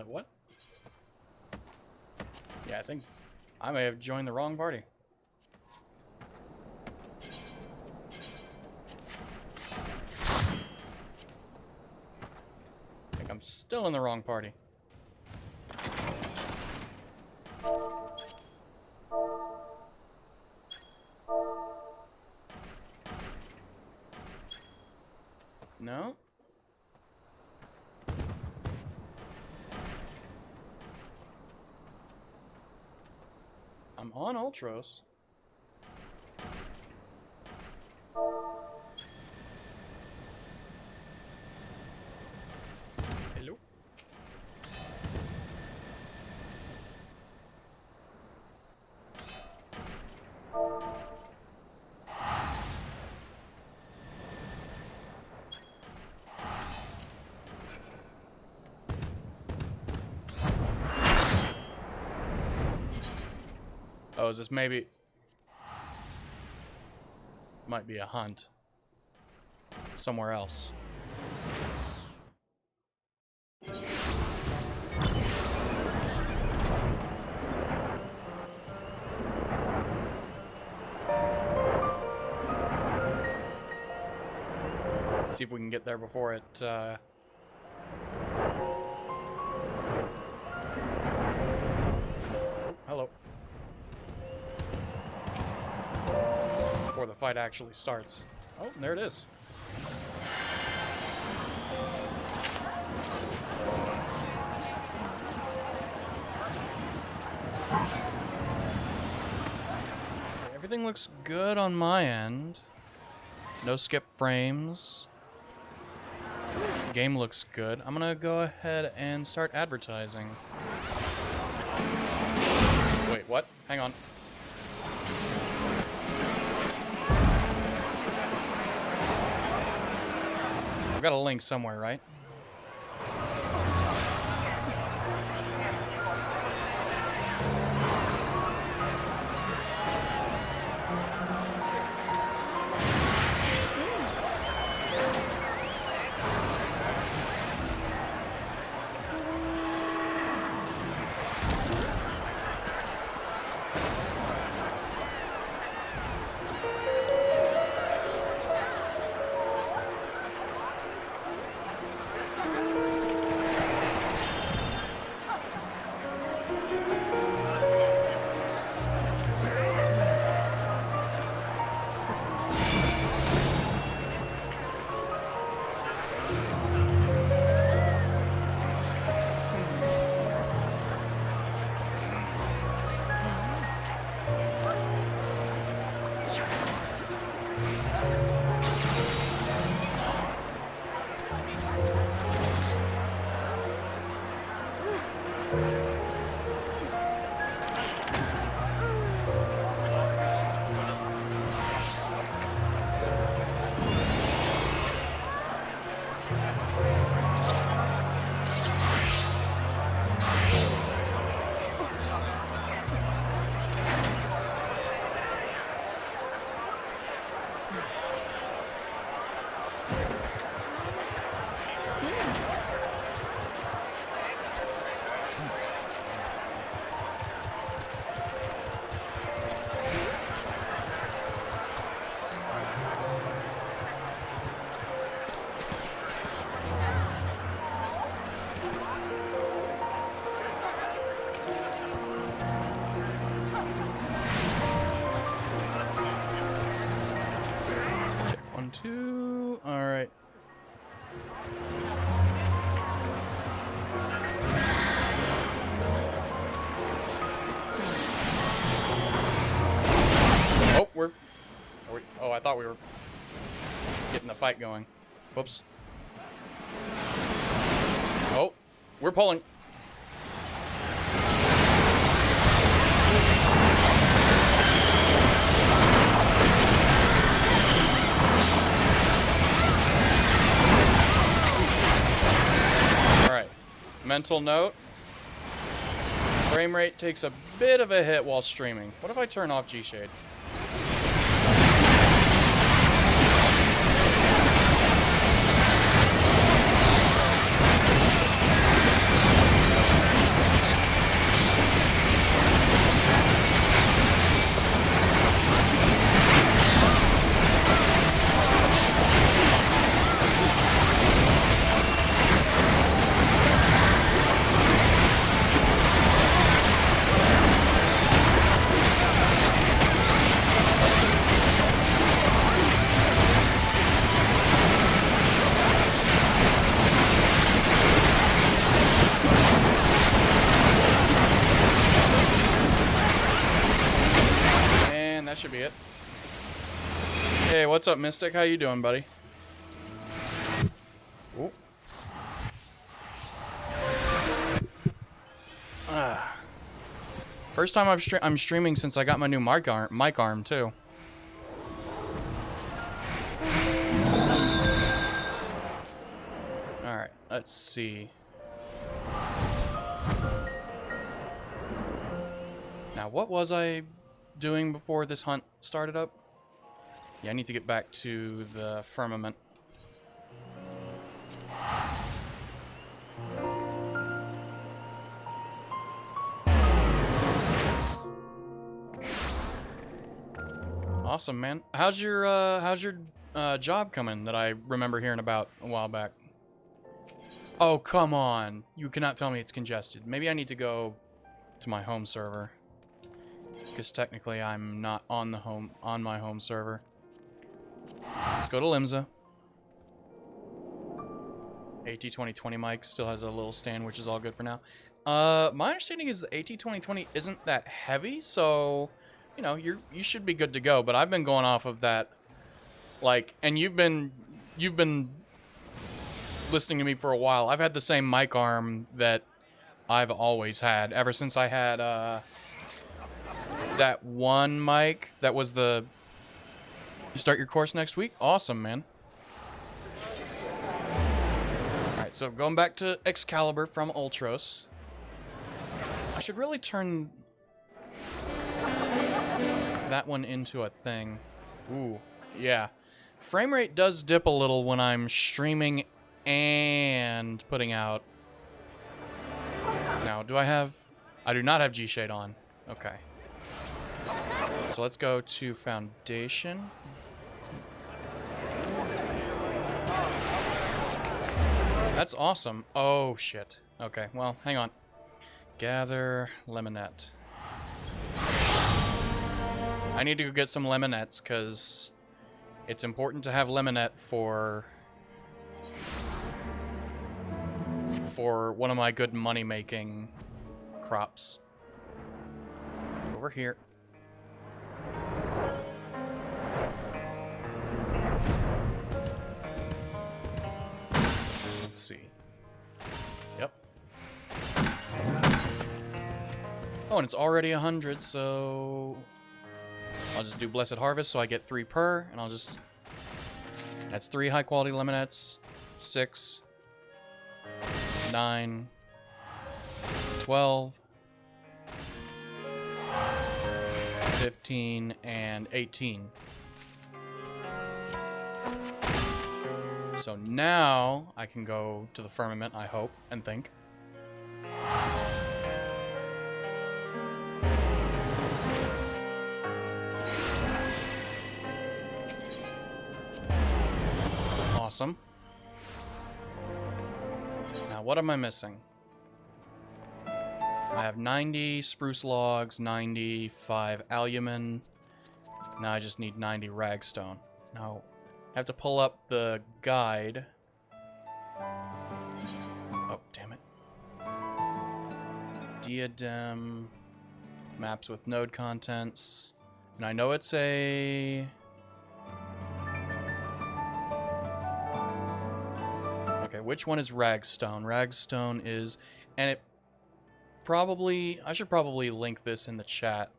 What? Yeah, I think I may have joined the wrong party. I think I'm still in the wrong party. No? I'm on Ultros. Hello? Oh, is this maybe... Might be a hunt. Somewhere else. See if we can get there before it, Hello. Before the fight actually starts. Oh, there it is. Okay, everything looks good on my end. No skip frames. Game looks good. I'm gonna go ahead and start advertising. Wait, what? Hang on. I've got a link somewhere, right? Alright. Oh, oh, I thought we were getting the fight going. Whoops. Oh, we're pulling. Mental note, frame rate takes a bit of a hit while streaming. What if I turn off G-Shade? should be it. Hey, what's up, Mystic? How you doing, buddy? Ooh. First time I'm streaming since I got my new mic arm too. All right, let's see. Now, what was I doing before this hunt started up? Yeah, I need to get back to the firmament. Awesome, man. How's your job coming that I remember hearing about a while back? Oh, come on. You cannot tell me it's congested. Maybe I need to go to my home server. Because technically I'm not on my home server. Let's go to Limsa. AT2020 mic still has a little stand, which is all good for now. My understanding is the AT2020 isn't that heavy, so you know, you should be good to go. But I've been going off of that, like, and you've been listening to me for a while. I've had the same mic arm that I've always had ever since I had that one mic that was the. You start your course next week? Awesome, man. Alright, so going back to Excalibur from Ultros. I should really turn that one into a thing. Ooh, yeah. Frame rate does dip a little when I'm streaming and putting out. Now, do I have... I do not have G-Shade on. Okay. So let's go to Foundation. That's awesome. Oh, shit. Okay, well, hang on. Gather lemonette. I need to go get some lemonettes, because it's important to have lemonette for one of my good money-making crops. Over here. Let's see. Yep. Oh, and it's already 100, so I'll just do Blessed Harvest, so I get 3 per, and I'll just... That's 3 high-quality lemonettes. 6, 9, 12, 15, and 18. So now I can go to the firmament, I hope, and think. Awesome. Now, what am I missing? I have 90 spruce logs, 95 alumen. Now I just need 90 ragstone. Now, I have to pull up the guide. Oh, damn it. Diadem. Maps with node contents. And I know it's a... Okay, which one is ragstone? Ragstone is... And it probably... I should probably link this in the chat.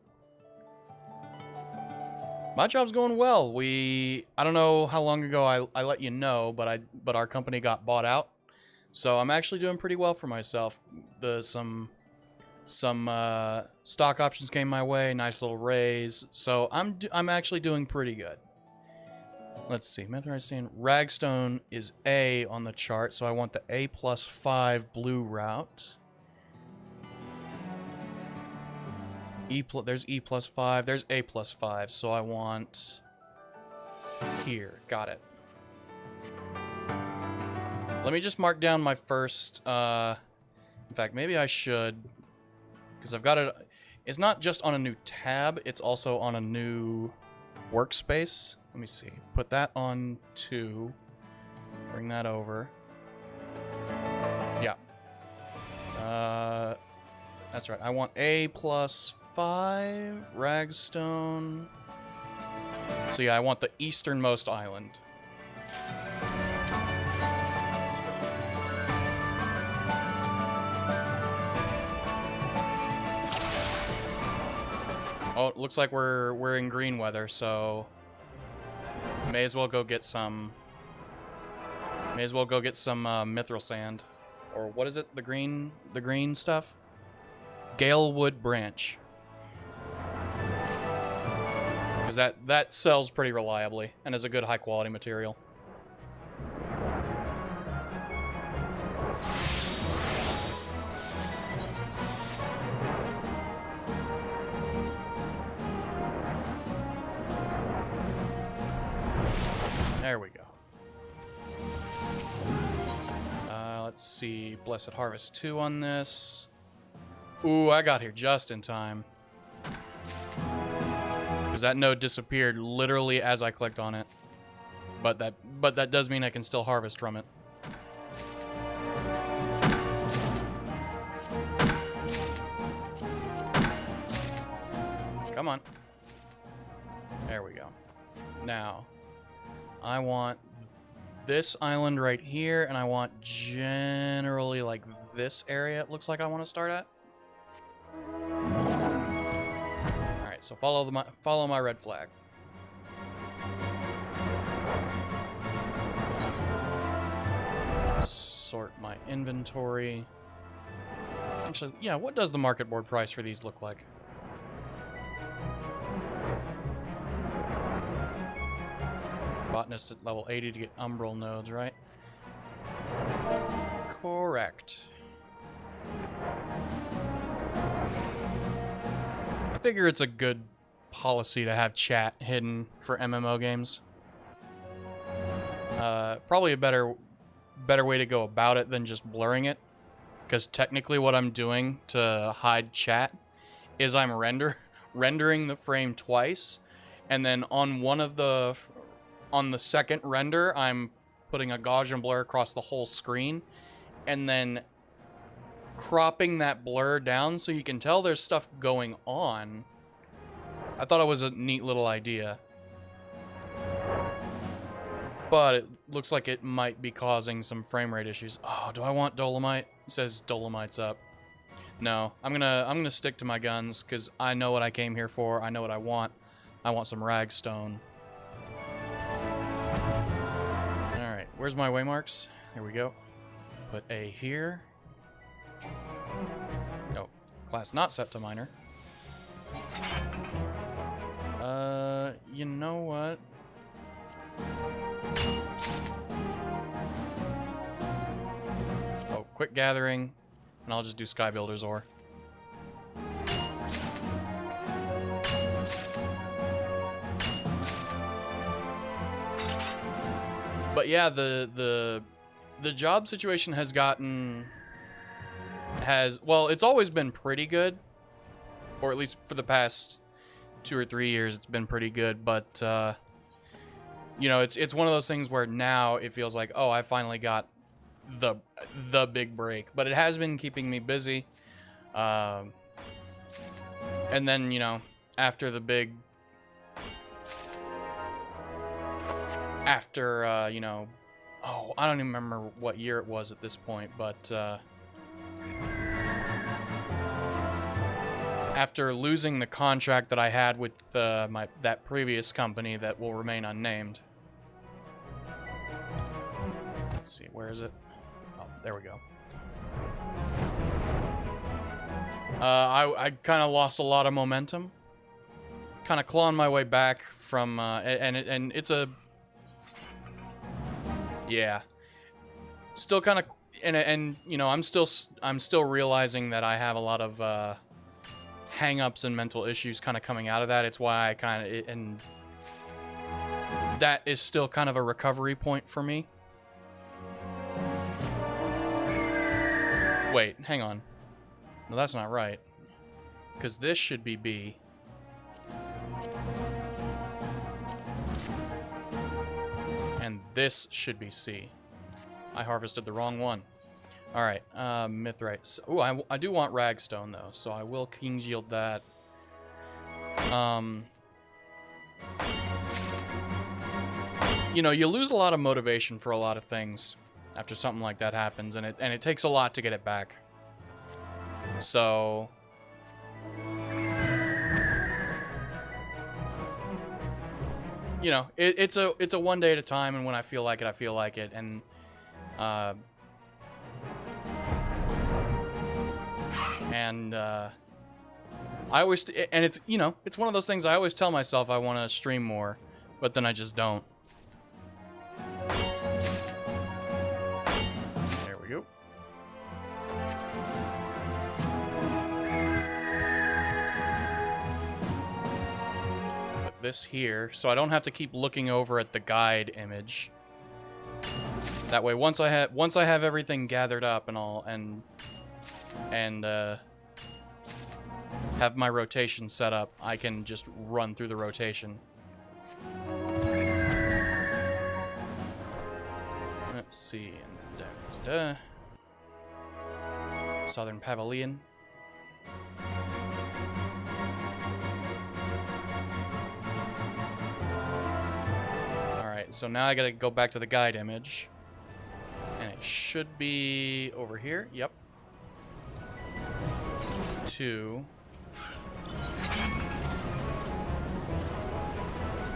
My job's going well. I don't know how long ago I let you know, but our company got bought out. So I'm actually doing pretty well for myself. Some stock options came my way, nice little raise. So I'm actually doing pretty good. Let's see. Methanized ragstone is A on the chart, so I want the A+5 blue route. There's E+5, there's A+5, so I want here. Got it. Let me just mark down my first, in fact, maybe I should, because I've got it, it's not just on a new tab, it's also on a new workspace. Let me see. Put that on 2, bring that over. Yeah. That's right. I want A+5 ragstone. So yeah, I want the easternmost island. Oh, it looks like we're in green weather, so may as well go get some. May as well go get some mithril sand, or what is it? The green stuff. Galewood branch, because that sells pretty reliably and is a good high quality material. There we go. Let's see. Blessed Harvest 2 on this. Ooh, I got here just in time. Because that node disappeared literally as I clicked on it. But that does mean I can still harvest from it. Come on. There we go. Now, I want this island right here, and I want generally like this area it looks like I want to start at. Alright, so follow my red flag. Sort my inventory. Actually, yeah, what does the market board price for these look like? Botanist at level 80 to get umbral nodes, right? Correct. I figure it's a good policy to have chat hidden for MMO games. Probably a better way to go about it than just blurring it, because technically what I'm doing to hide chat is I'm rendering the frame twice, and then on the second render, I'm putting a Gaussian blur across the whole screen, and then cropping that blur down so you can tell there's stuff going on. I thought it was a neat little idea. But it looks like it might be causing some frame rate issues. Oh, do I want Dolomite? It says Dolomite's up. No, I'm gonna stick to my guns, because I know what I came here for. I know what I want. I want some ragstone. Alright, where's my waymarks? Here we go. Put A here. Oh, class not set to minor. You know what? Oh, quick gathering, and I'll just do Sky Builder's ore. But yeah, the job situation has well, it's always been pretty good, or at least for the past 2 or 3 years, it's been pretty good. But you know, it's one of those things where now it feels like, oh, I finally got the big break. But it has been keeping me busy. And then, you know, after the big, you know, oh, I don't even remember what year it was at this point, but after losing the contract that I had with that previous company that will remain unnamed. Let's see, where is it? Oh, there we go. I kind of lost a lot of momentum. Kind of clawing my way back from, and it's a, yeah. Still kind of, and you know, I'm still realizing that I have a lot of hang-ups and mental issues kind of coming out of that. It's why I kind of, and that is still kind of a recovery point for me. Wait, hang on. No, that's not right. Because this should be B. And this should be C. I harvested the wrong one. Alright, mithrite. Oh, I do want ragstone, though, so I will King's Yield that. You know, you lose a lot of motivation for a lot of things after something like that happens, and it takes a lot to get it back. So, you know, it's a one day at a time, and when I feel like it, I feel like it, and I always, and it's, you know, it's one of those things I always tell myself I want to stream more, but then I just don't. There we go. Put this here, so I don't have to keep looking over at the guide image. That way, once I have everything gathered up and all, and have my rotation set up, I can just run through the rotation. Let's see. Southern Pavilion. Alright, so now I gotta go back to the guide image. And it should be over here. Yep. 2.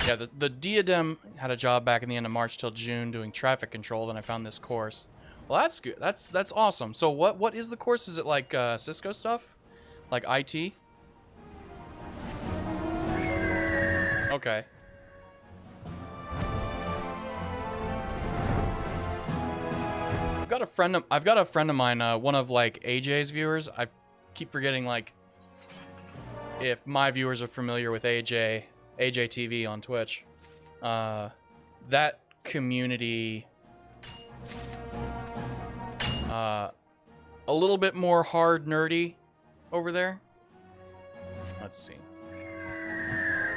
Yeah, the Diadem had a job back in the end of March till June doing traffic control. Then I found this course. Well, that's good. That's awesome. So what is the course? Is it like Cisco stuff? Like IT? Okay. I've got a friend of mine, one of like AJ's viewers. I keep forgetting like if my viewers are familiar with AJ TV on Twitch. That community, a little bit more hard nerdy over there. Let's see.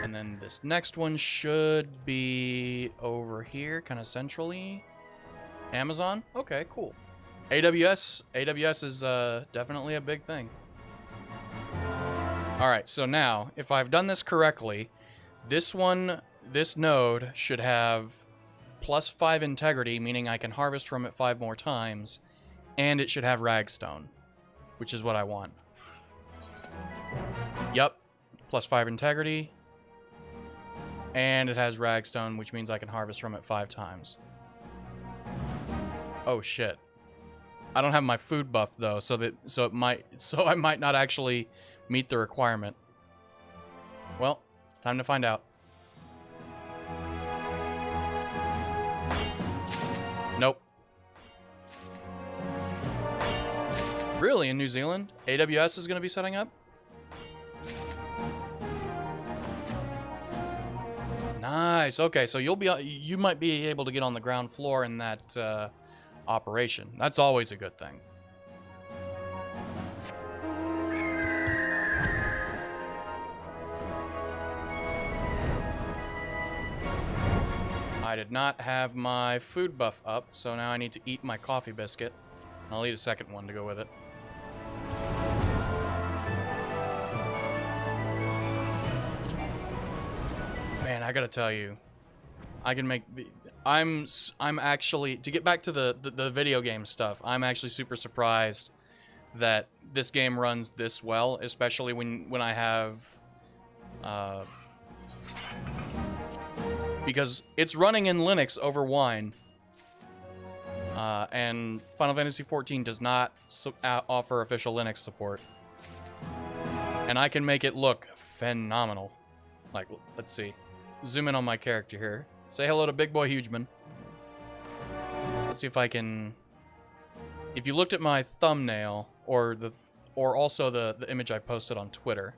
And then this next one should be over here, kind of centrally. Amazon? Okay, cool. AWS is definitely a big thing. Alright, so now, if I've done this correctly, this node should have +5 integrity, meaning I can harvest from it 5 more times, and it should have ragstone, which is what I want. Yep, +5 integrity, and it has ragstone, which means I can harvest from it 5 times. Oh shit. I don't have my food buff though, so I might not actually meet the requirement. Well, time to find out. Nope. Really, in New Zealand? AWS is going to be setting up? Nice. Okay, so you might be able to get on the ground floor in that operation. That's always a good thing. I did not have my food buff up, so now I need to eat my coffee biscuit. I'll eat a second one to go with it. Man, I gotta tell you, I can make the... I'm actually, to get back to the video game stuff, I'm actually super surprised that this game runs this well, especially when I have... because it's running in Linux over Wine. And Final Fantasy XIV does not offer official Linux support. And I can make it look phenomenal. Like, let's see. Zoom in on my character here. Say hello to Bigboi Hugeman. Let's see if I can... If you looked at my thumbnail, or also the image I posted on Twitter,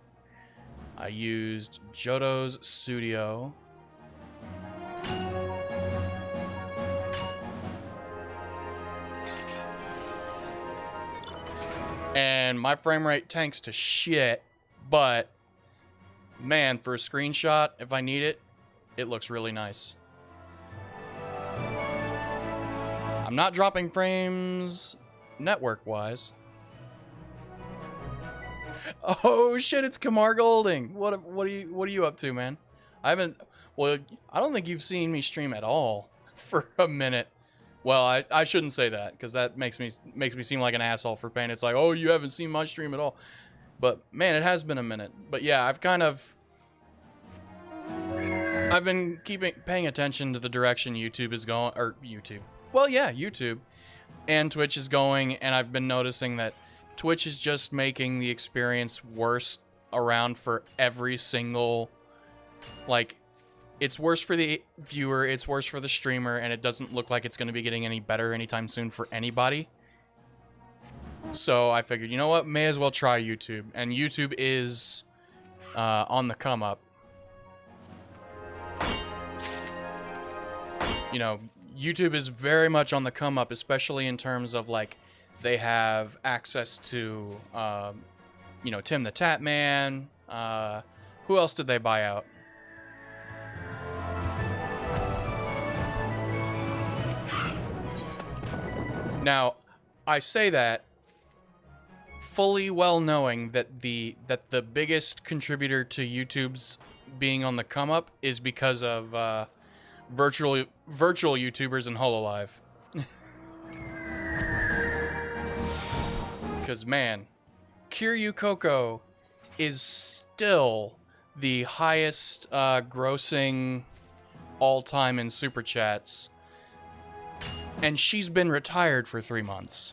I used Johto's Studio. And my frame rate tanks to shit, but man, for a screenshot, if I need it, it looks really nice. I'm not dropping frames network-wise. Oh shit, it's Kamar Golding. What are you up to, man? I haven't... Well, I don't think you've seen me stream at all for a minute. Well, I shouldn't say that, because that makes me seem like an asshole for paying. It's like, oh, you haven't seen my stream at all. But man, it has been a minute. But yeah, I've been paying attention to the direction YouTube is going, or YouTube. Well, yeah, YouTube and Twitch is going, and I've been noticing that Twitch is just making the experience worse around for every single, like, it's worse for the viewer, it's worse for the streamer, and it doesn't look like it's going to be getting any better anytime soon for anybody. So I figured, you know what, may as well try YouTube. And YouTube is on the come up. You know, YouTube is very much on the come up, especially in terms of, like, they have access to, you know, Tim the Tap Man. Who else did they buy out? Now, I say that fully well knowing that the biggest contributor to YouTube's being on the come up is because of virtual YouTubers and HoloLive. Because man, Kiryu Coco is still the highest grossing all-time in super chats. And she's been retired for 3 months.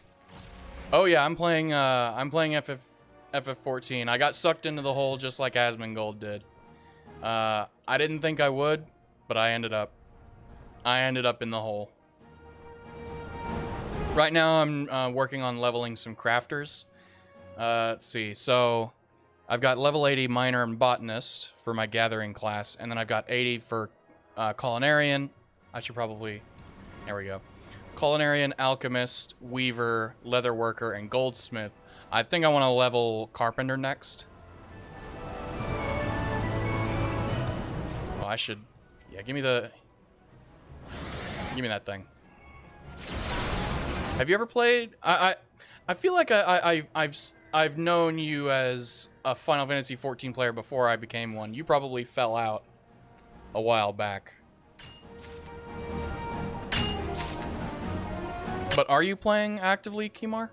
Oh yeah, I'm playing FF14. I got sucked into the hole just like Asmongold did. I didn't think I would, but I ended up in the hole. Right now I'm working on leveling some crafters. Let's see. So I've got level 80 miner and botanist for my gathering class, and then I've got 80 for culinarian. I should probably, there we go. Culinarian, alchemist, weaver, leatherworker, and goldsmith. I think I want to level carpenter next. Oh, I should. Yeah, give me that thing. Have you ever played? I feel like I've known you as a Final Fantasy XIV player before I became one. You probably fell out a while back. But are you playing actively, Kemar?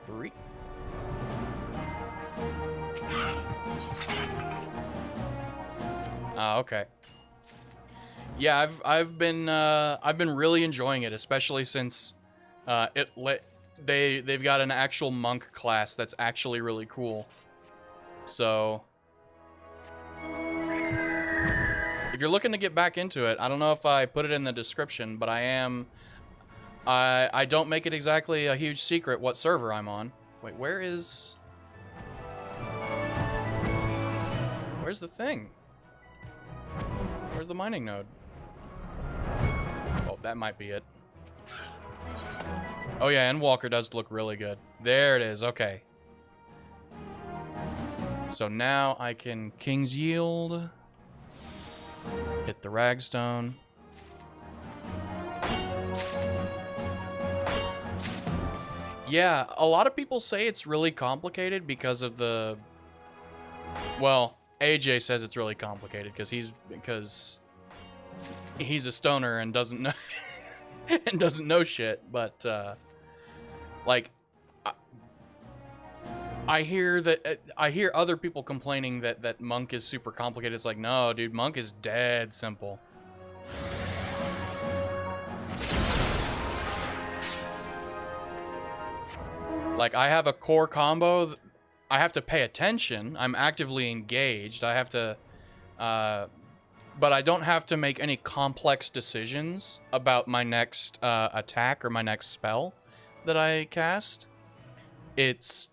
Three. Okay. Yeah, I've been really enjoying it, especially since they've got an actual monk class that's actually really cool. So if you're looking to get back into it, I don't know if I put it in the description, but I don't make it exactly a huge secret what server I'm on. Wait, where's the thing? Where's the mining node? Oh, that might be it. Oh yeah, and Walker does look really good. There it is, okay. So now I can King's Yield. Hit the Ragstone. Yeah, a lot of people say it's really complicated because of the... Well, AJ says it's really complicated because he's a stoner and doesn't know and doesn't know shit, but like I hear other people complaining that Monk is super complicated. It's like, no, dude, Monk is dead simple. Like, I have a core combo. I have to pay attention. I'm actively engaged. I have to, but I don't have to make any complex decisions about my next attack or my next spell that I cast. It's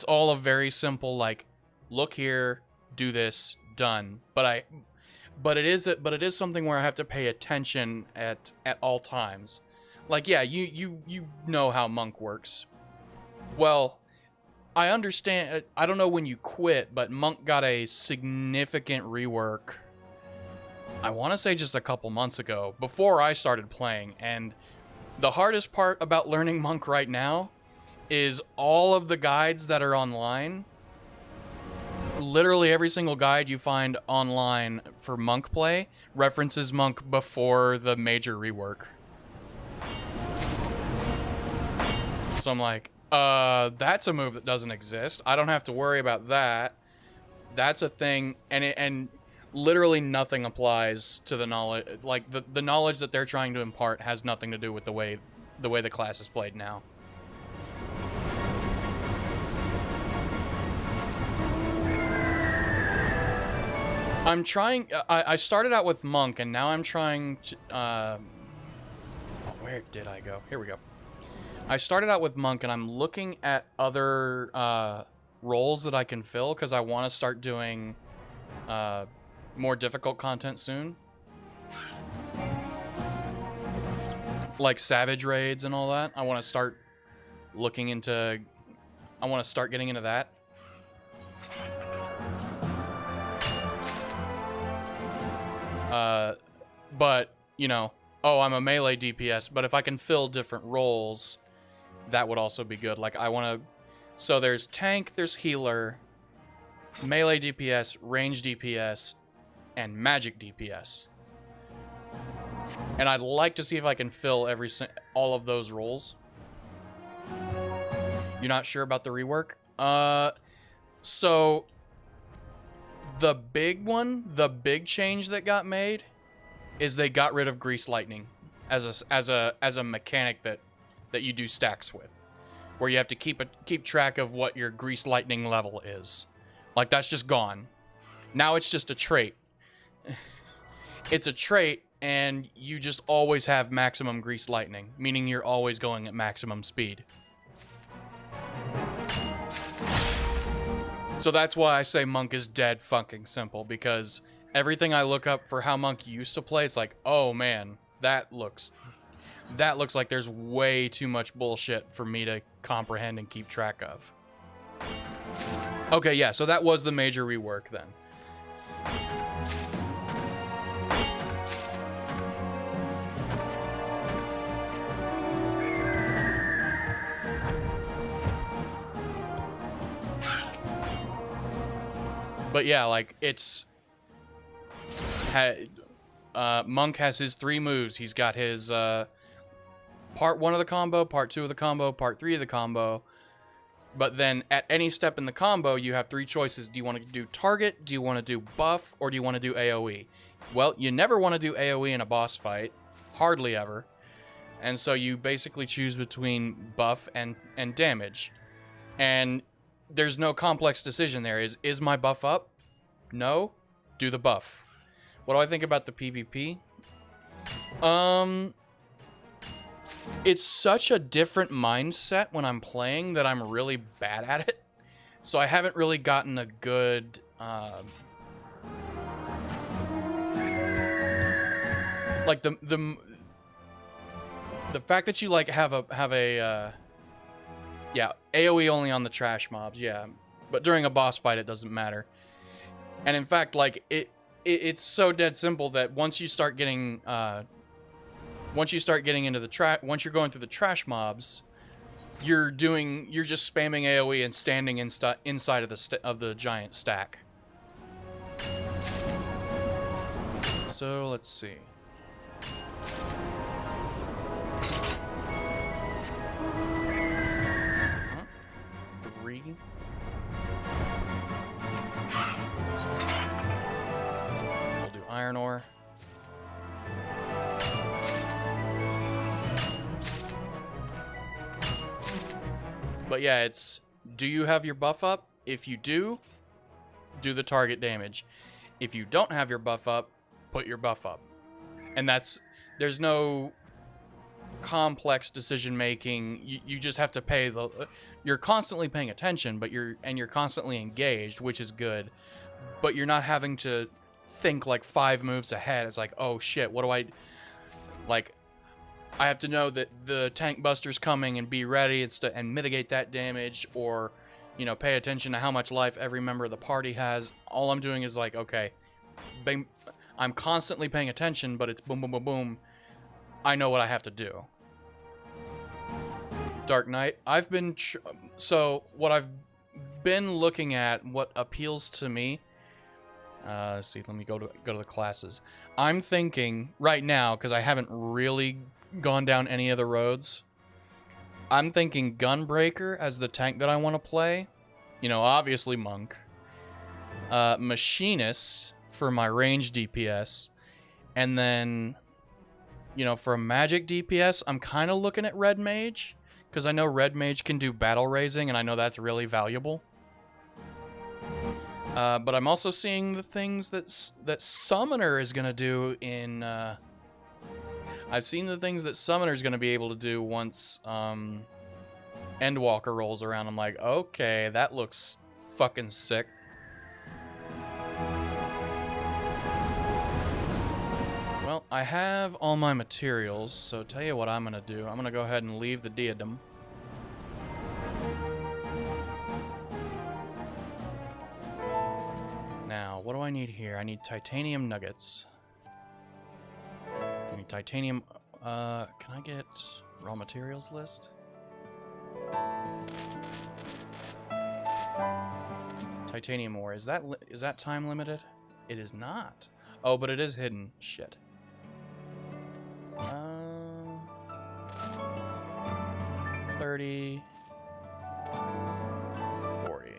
all a very simple, like, look here, do this, done. But it is something where I have to pay attention at all times. Like, yeah, you know how Monk works. Well, I understand. I don't know when you quit, but Monk got a significant rework I want to say just a couple months ago, before I started playing, and the hardest part about learning Monk right now is all of the guides that are online. Literally every single guide you find online for Monk play references Monk before the major rework. So I'm like, that's a move that doesn't exist. I don't have to worry about that. That's a thing, and literally nothing applies to the knowledge. Like the knowledge that they're trying to impart has nothing to do with the way the class is played now. I'm trying. I started out with Monk, and now I'm trying to. Where did I go? Here we go. I started out with Monk, and I'm looking at other roles that I can fill because I want to start doing more difficult content soon, like Savage raids and all that. I want to start looking into. I want to start getting into that. But, you know, oh, I'm a melee DPS, but if I can fill different roles, that would also be good. Like, I want to... So there's tank, there's healer, melee DPS, range DPS, and magic DPS. And I'd like to see if I can fill all of those roles. You're not sure about the rework? So... The big change that got made is they got rid of Grease Lightning as a mechanic that you do stacks with, where you have to keep track of what your Grease Lightning level is. Like, that's just gone. Now it's just a trait. It's a trait, and you just always have maximum Grease Lightning, meaning you're always going at maximum speed. So that's why I say Monk is dead fucking simple, because everything I look up for how Monk used to play, it's like, oh man, that looks like there's way too much bullshit for me to comprehend and keep track of. Okay, yeah, so that was the major rework then. But yeah, like, it's... Monk has his 3 moves. He's got his part 1 of the combo, part 2 of the combo, part 3 of the combo. But then at any step in the combo, you have 3 choices. Do you want to do target, do you want to do buff, or do you want to do AoE? Well, you never want to do AoE in a boss fight. Hardly ever. And so you basically choose between buff and damage. And... there's no complex decision there. Is my buff up? No? Do the buff. What do I think about the PvP? It's such a different mindset when I'm playing that I'm really bad at it. So I haven't really gotten a good... like the fact that you like have a yeah, AoE only on the trash mobs, yeah. But during a boss fight, it doesn't matter. And in fact, like, it's so dead simple that once you start getting into the trash, once you're going through the trash mobs, you're just spamming AoE and standing inside of the giant stack. So let's see. We'll do iron ore. But yeah, it's, do you have your buff up? If you do the target damage. If you don't have your buff up, put your buff up. And there's no complex decision making. You just have to pay you're constantly paying attention, but you're constantly engaged, which is good. But you're not having to think like 5 moves ahead. It's like, oh shit, what do I... Like, I have to know that the tank buster's coming and be ready and mitigate that damage, or, you know, pay attention to how much life every member of the party has. All I'm doing is like, okay, bang, I'm constantly paying attention, but it's boom, boom, boom, boom. I know what I have to do. Dark Knight. I've been... so, what I've been looking at, what appeals to me... let's see, let me go to the classes. I'm thinking, right now, because I haven't really gone down any of the roads, I'm thinking Gunbreaker as the tank that I want to play. You know, obviously Monk. Machinist for my range DPS. And then, you know, for a magic DPS, I'm kind of looking at Red Mage. Because I know Red Mage can do battle raising, and I know that's really valuable. But I'm also seeing the things that Summoner is going to do in... I've seen the things that Summoner is going to be able to do once Endwalker rolls around. I'm like, okay, that looks fucking sick. Well, I have all my materials, so tell you what I'm going to do. I'm going to go ahead and leave the diadem. Now, what do I need here? I need titanium nuggets. I need titanium... can I get raw materials list? Titanium ore. Is that time limited? It is not. Oh, but it is hidden. Shit. 30... 40.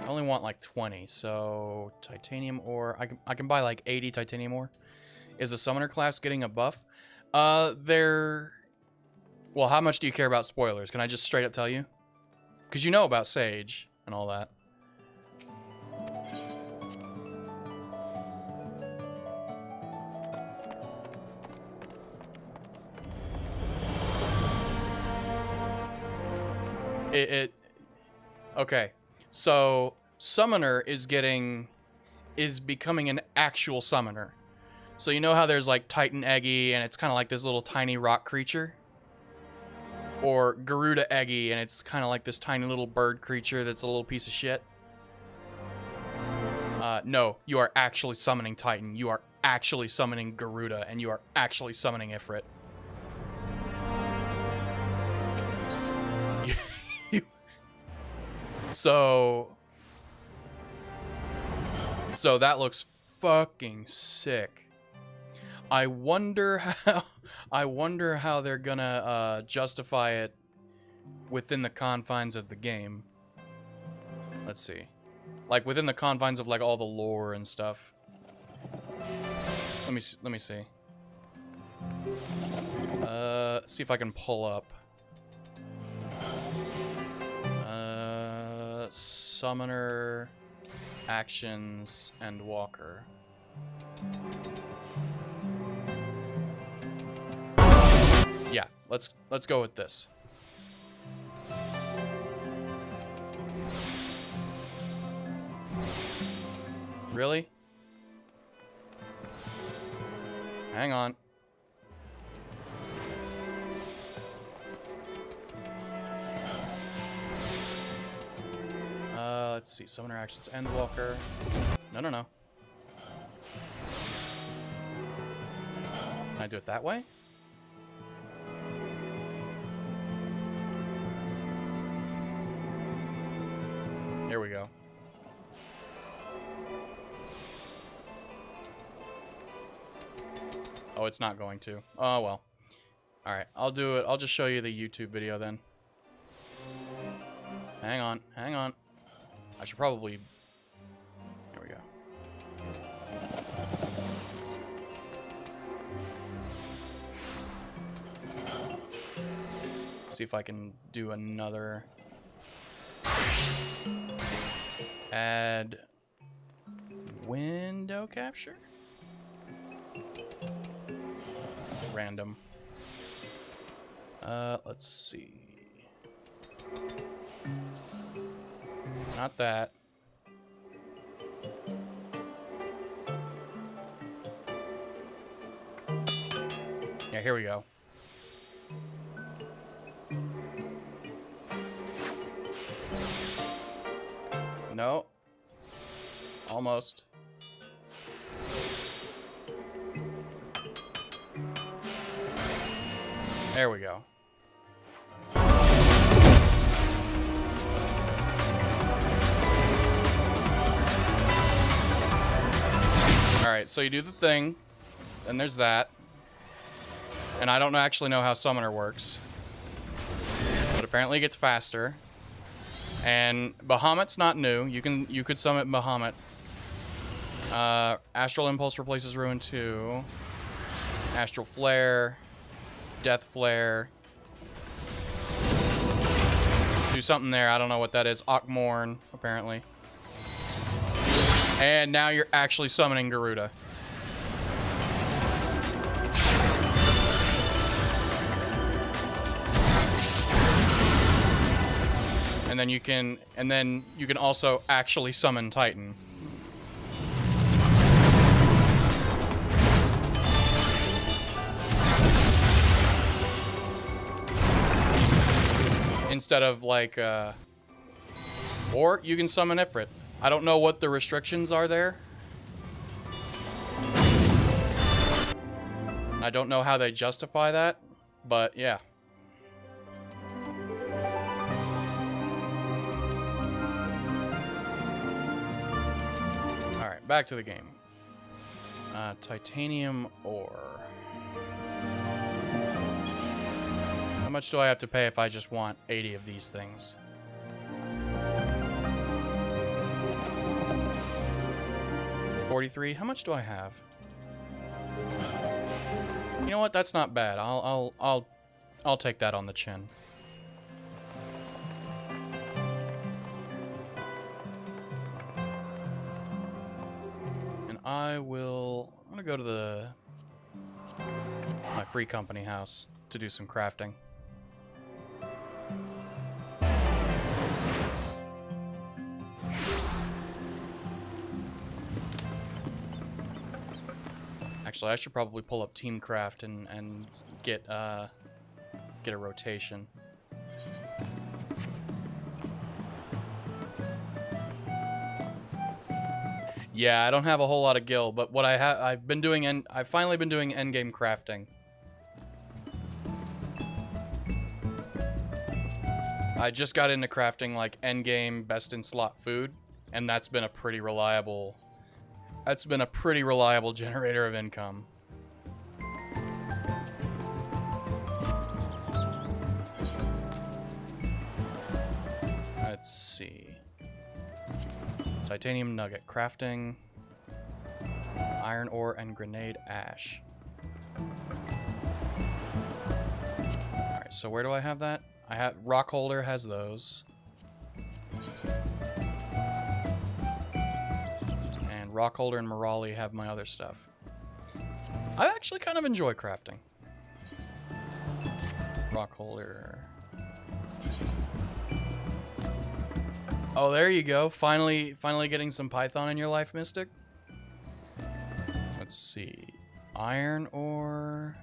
I only want like 20, so titanium ore. I can buy like 80 titanium ore. Is the summoner class getting a buff? Well, how much do you care about spoilers? Can I just straight up tell you? Because you know about Sage and all that. Okay. So, Summoner is becoming an actual summoner. So you know how there's like Titan Eggy and it's kind of like this little tiny rock creature? Or Garuda Eggy and it's kind of like this tiny little bird creature that's a little piece of shit? No, you are actually summoning Titan. You are actually summoning Garuda and you are actually summoning Ifrit. So that looks fucking sick. I wonder how they're gonna justify it within the confines of the game. Let's see. Like within the confines of like all the lore and stuff. Let me see. See if I can pull up. Summoner, actions, and Walker. Yeah, let's go with this. Really? Hang on. Let's see. Summoner actions, Endwalker. No. Can I do it that way? Here we go. Oh, it's not going to. Oh, well. Alright, I'll do it. I'll just show you the YouTube video then. Hang on. I should probably... There we go. See if I can do another... Add... Window capture? Random. Let's see. Not that. Yeah, here we go. No. Almost. There we go. Alright, so you do the thing, then there's that. And I don't actually know how Summoner works. But apparently it gets faster. And Bahamut's not new. You could summon Bahamut. Astral Impulse replaces Ruin 2. Astral Flare. Death Flare. Do something there. I don't know what that is. Akmorn, apparently. And now you're actually summoning Garuda. And then you can also actually summon Titan. Instead of like or you can summon Ifrit. I don't know what the restrictions are there. I don't know how they justify that, but yeah. Alright, back to the game. Titanium ore. How much do I have to pay if I just want 80 of these things? $43. How much do I have? You know what? That's not bad. I'll take that on the chin. And I'm gonna go to my free company house to do some crafting. Actually, I should probably pull up Teamcraft and get a rotation. Yeah, I don't have a whole lot of gil, but what I've finally been doing endgame crafting. I just got into crafting like endgame best in slot food, and that's been a pretty reliable generator of income. Let's see. Titanium nugget crafting, iron ore and grenade ash. Alright, so where do I have that? I have rock holder has those. Rockholder and Morali have my other stuff. I actually kind of enjoy crafting. Rockholder. Oh, there you go. Finally getting some Python in your life, Mystic. Let's see. Iron ore.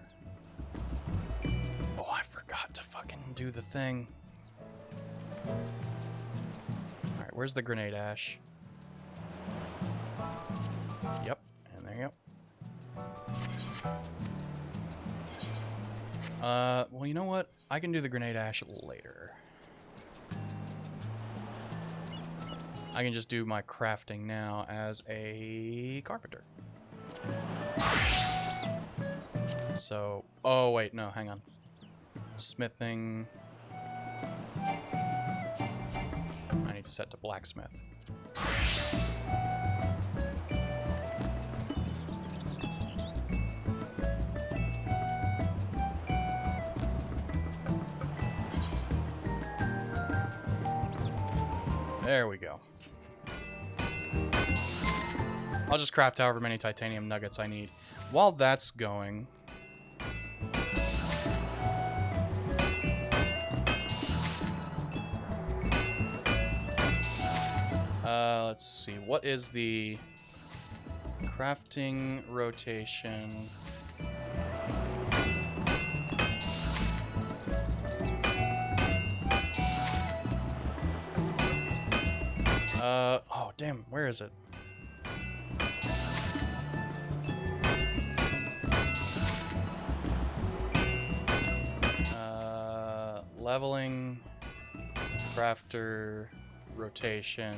Oh, I forgot to fucking do the thing. Alright, where's the grenade ash? Yep, and there you go. Well, you know what? I can do the grenade ash later. I can just do my crafting now as a carpenter. So, oh wait, no, hang on. Smithing. I need to set to blacksmith. There we go. I'll just craft however many titanium nuggets I need. While that's going... let's see. What is the crafting rotation? Oh, damn, where is it? Leveling, crafter, rotation,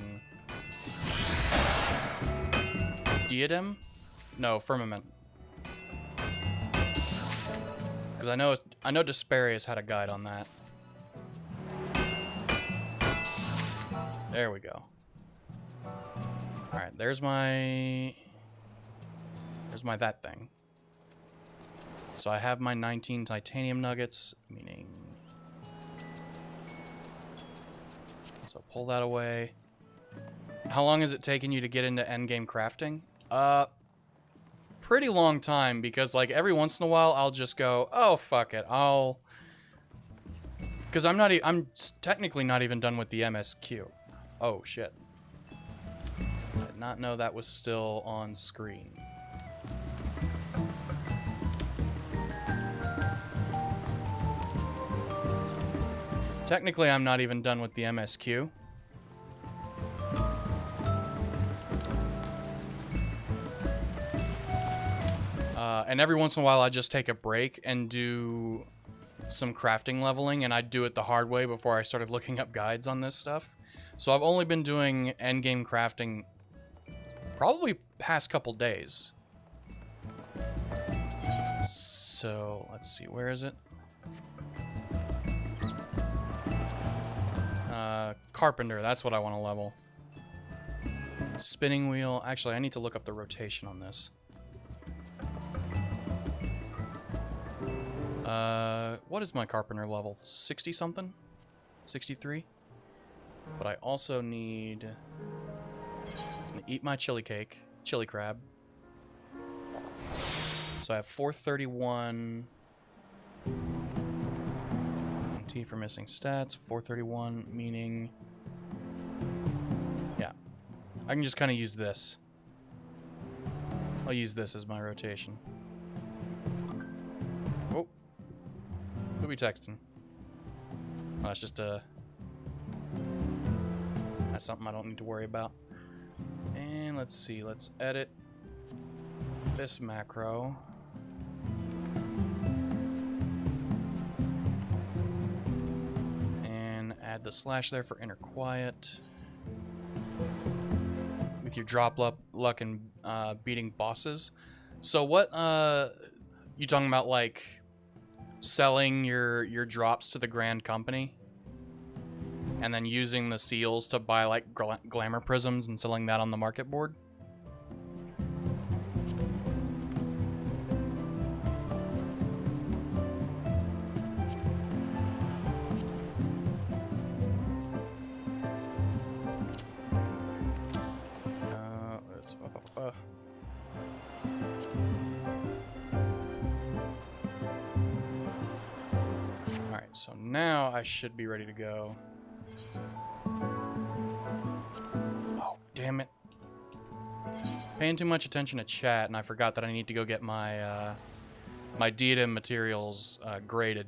diadem? No, firmament. Because I know Desperius had a guide on that. There we go. Alright, there's my that thing. So I have my 19 titanium nuggets, meaning... So pull that away. How long has it taken you to get into endgame crafting? Pretty long time, because like every once in a while I'll just go, oh fuck it, because I'm technically not even done with the MSQ. Oh shit. I did not know that was still on screen. Technically, I'm not even done with the MSQ. And every once in a while, I just take a break and do some crafting leveling, and I do it the hard way before I started looking up guides on this stuff. So I've only been doing endgame crafting probably past couple days. So, let's see, where is it? Carpenter, that's what I want to level. Spinning wheel. Actually, I need to look up the rotation on this. What is my carpenter level? 60 something? 63? But I also need to eat my chili crab. So I have 431 T for missing stats, 431 meaning, yeah, I can just kind of use this. I'll use this as my rotation. Oh, who be texting? Oh, that's just that's something I don't need to worry about. And let's see, let's edit this macro. And add the slash there for inner quiet. With your drop luck and beating bosses. So what you talking about, like selling your drops to the Grand Company? And then using the seals to buy like glamour prisms and selling that on the market board? Alright, so now I should be ready to go. Oh, damn it. Paying too much attention to chat, and I forgot that I need to go get my my diadem materials graded.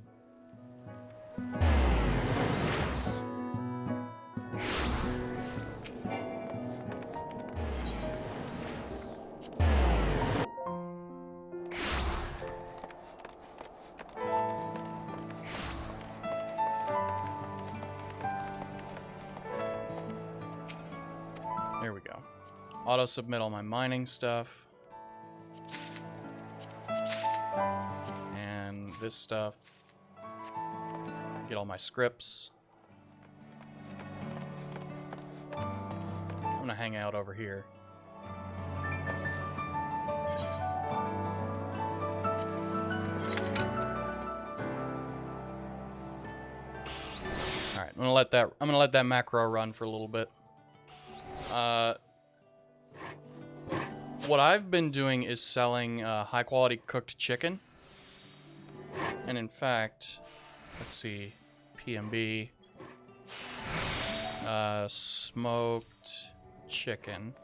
There we go. Auto submit all my mining stuff. And this stuff. Get all my scripts. I'm gonna hang out over here. Alright, I'm gonna let that macro run for a little bit. What I've been doing is selling high quality cooked chicken. And in fact, let's see, PMB, smoked chicken.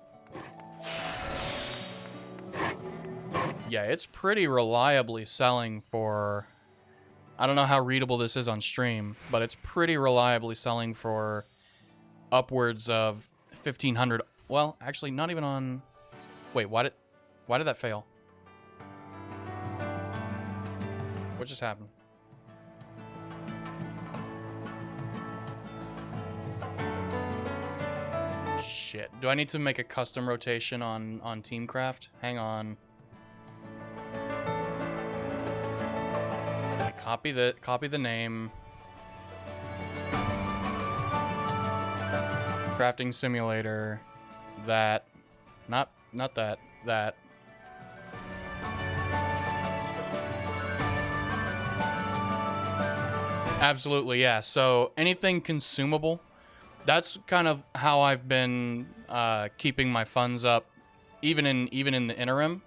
Yeah, it's pretty reliably selling for, I don't know how readable this is on stream, but it's pretty reliably selling for upwards of 1,500. Well, actually, not even on... Wait, why did that fail? What just happened? Shit. Do I need to make a custom rotation on Teamcraft? Hang on. Copy the name. Crafting simulator. That. Not that. That. Absolutely, yeah. So anything consumable, that's kind of how I've been keeping my funds up, even in the interim.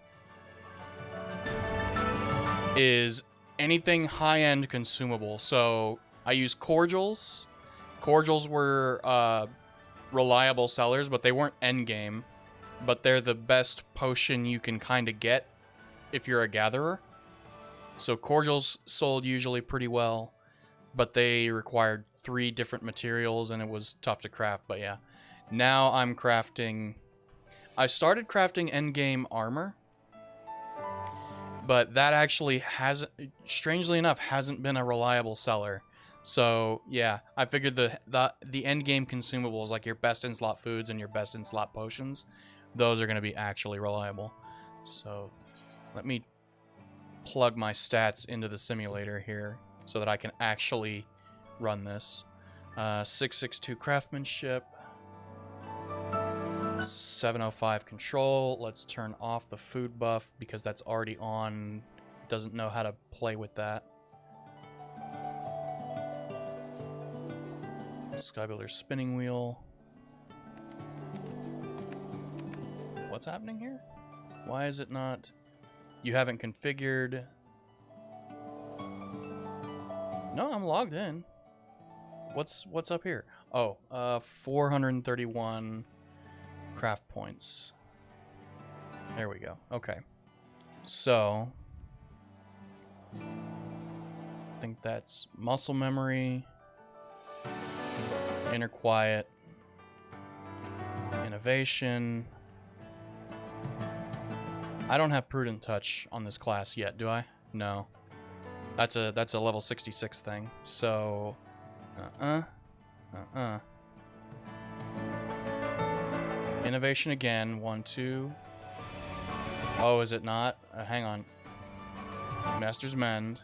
Is anything high-end consumable. So I use cordials. Cordials were reliable sellers, but they weren't endgame. But they're the best potion you can kind of get if you're a gatherer. So cordials sold usually pretty well, but they required 3 different materials and it was tough to craft. But yeah, now I'm crafting... I started crafting endgame armor, but that actually hasn't, strangely enough, hasn't been a reliable seller. So yeah, I figured the end game consumables, like your best in slot foods and your best in slot potions, those are going to be actually reliable. So let me plug my stats into the simulator here so that I can actually run this. 662 craftsmanship, 705 control. Let's turn off the food buff because that's already on. Doesn't know how to play with that. Excalibur spinning wheel. What's happening here? Why is it not? You haven't configured. No, I'm logged in. What's up here? Oh, 431 craft points. There we go. Okay. So I think that's muscle memory, inner quiet, innovation. I don't have prudent touch on this class yet, do I? No. That's a level 66 thing. So innovation again. 1, 2. Oh, is it not? Hang on. Master's Mend.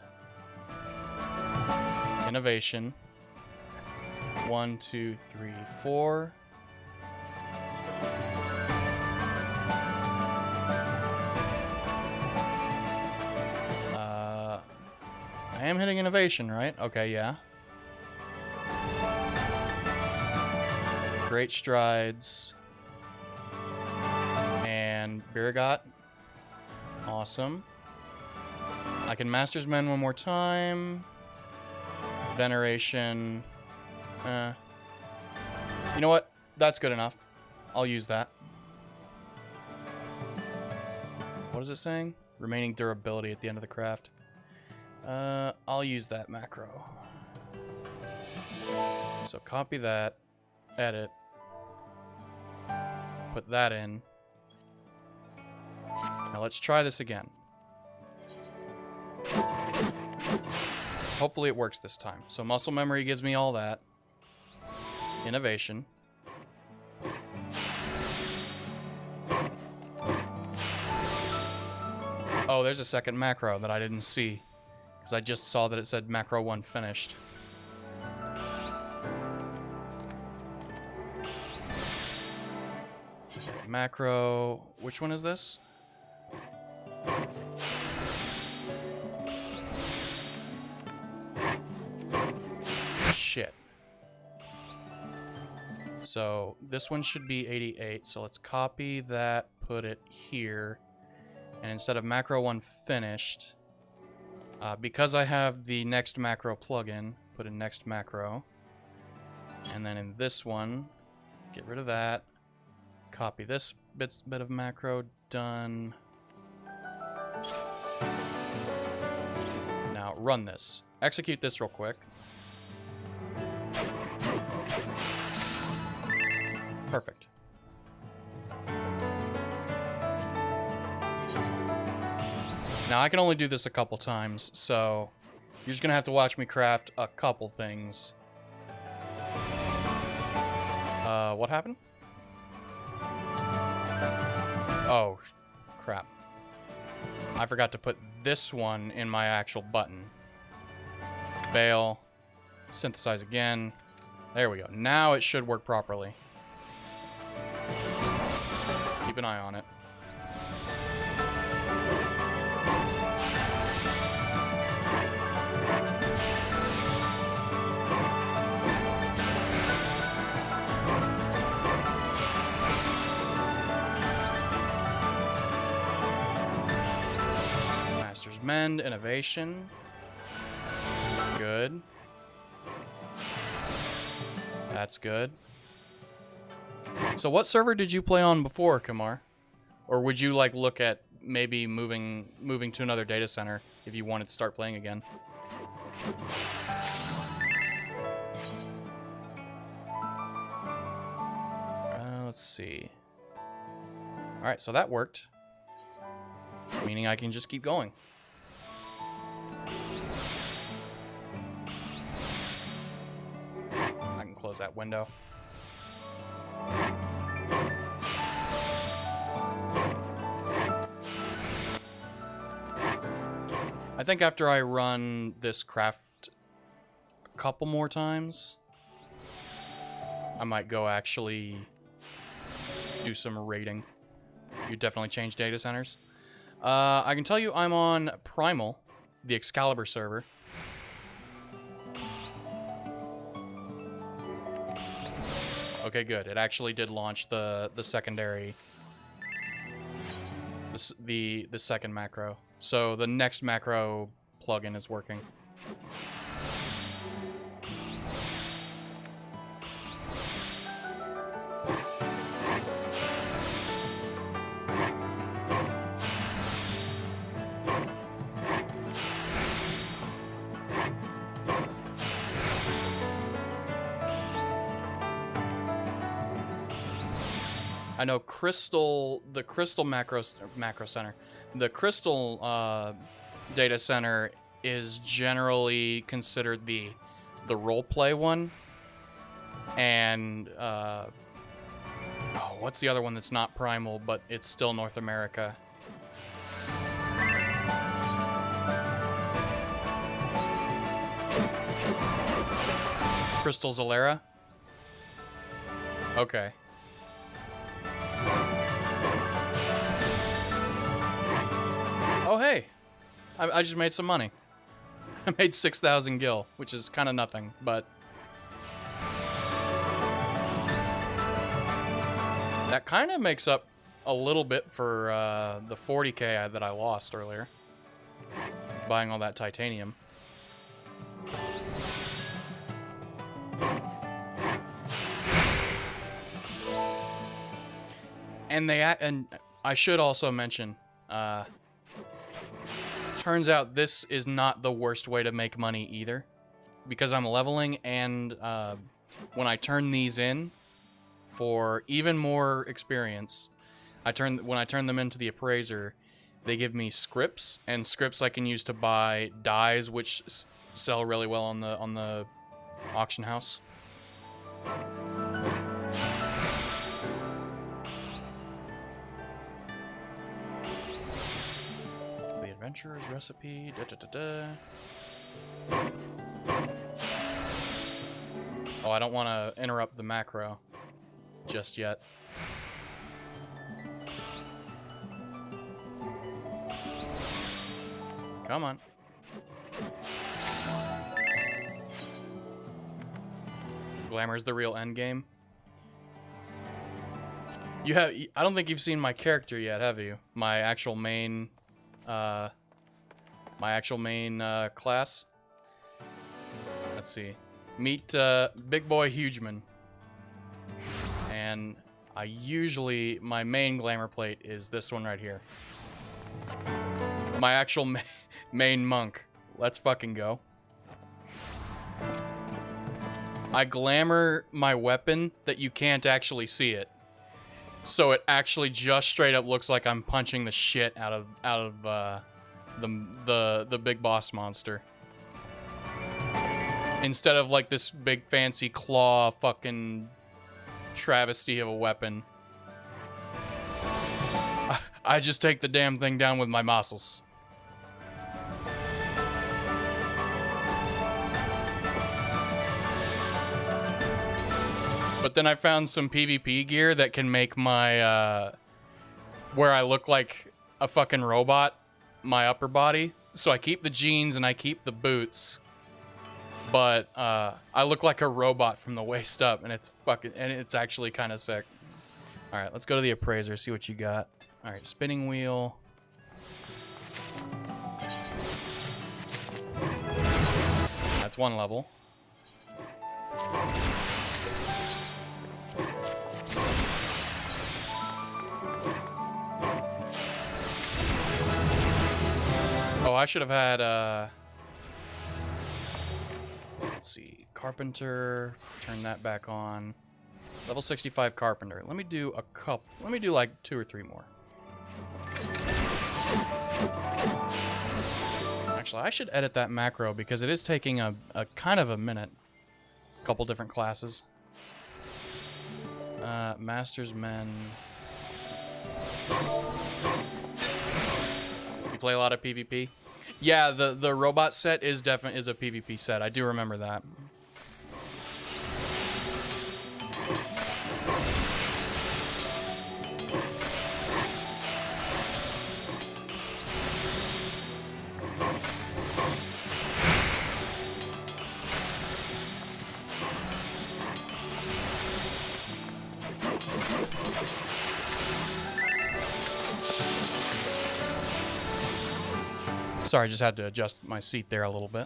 Innovation. 1, 2, 3, 4. I am hitting innovation, right? Okay, yeah. Great strides. And Biragot. Awesome. I can Master's Mend one more time. Veneration. You know what? That's good enough. I'll use that. What is it saying? Remaining durability at the end of the craft. I'll use that macro. So copy that. Edit. Put that in. Now let's try this again. Hopefully it works this time. So muscle memory gives me all that. Innovation. Oh, there's a second macro that I didn't see, because I just saw that it said macro 1 finished. Macro, which one is this? Shit. So this one should be 88. So let's copy that, put it here. And instead of macro 1 finished, because I have the next macro plugin, put in next macro. And then in this one, get rid of that. Copy this bit of macro, done. Now run this. Execute this real quick. Perfect. Now, I can only do this a couple times, so you're just gonna have to watch me craft a couple things. What happened? Oh, crap. I forgot to put this one in my actual button. Fail. Synthesize again. There we go. Now it should work properly. Keep an eye on it. Master's Mend, Innovation. Good. That's good. So what server did you play on before, Kamar? Or would you like look at maybe moving to another data center if you wanted to start playing again? Let's see. Alright, so that worked. Meaning I can just keep going. I can close that window. I think after I run this craft a couple more times, I might go actually do some raiding. You definitely change data centers. I can tell you I'm on Primal, the Excalibur server. Okay, good. It actually did launch the secondary, the second macro. So the next macro plugin is working. I know the Crystal macro center. The Crystal data center is generally considered the roleplay one. And oh, what's the other one that's not Primal, but it's still North America? Crystal Zalera? Okay. Oh, hey. I just made some money. I made 6,000 gil, which is kind of nothing, but that kind of makes up a little bit for the 40k that I lost earlier. Buying all that titanium. And I should also mention, turns out this is not the worst way to make money either, because I'm leveling, and when I turn these in for even more experience, when I turn them into the appraiser, they give me scripts, and scripts I can use to buy dyes, which sell really well on the auction house. Adventurer's recipe. Oh, I don't want to interrupt the macro just yet. Come on. Glamour's the real end game. I don't think you've seen my character yet, have you? My actual main class. Let's see. Meet Bigboi Hugeman. And my main glamour plate is this one right here. My actual main monk. Let's fucking go. I glamour my weapon that you can't actually see it. So it actually just straight up looks like I'm punching the shit out of the big boss monster. Instead of like this big fancy claw fucking travesty of a weapon. I just take the damn thing down with my muscles. But then I found some PvP gear that can make my, where I look like a fucking robot, my upper body. So I keep the jeans and I keep the boots. But I look like a robot from the waist up, and it's actually kind of sick. All right, let's go to the appraiser, see what you got. All right, spinning wheel. That's one level. Oh, I should have had, let's see, carpenter, turn that back on. Level 65 carpenter. Let me do a couple, let me do like 2 or 3 more. Actually, I should edit that macro because it is taking a kind of a minute. A couple different classes. Masters Men. You play a lot of PvP? Yeah, the robot set is a PvP set. I do remember that. Sorry, I just had to adjust my seat there a little bit.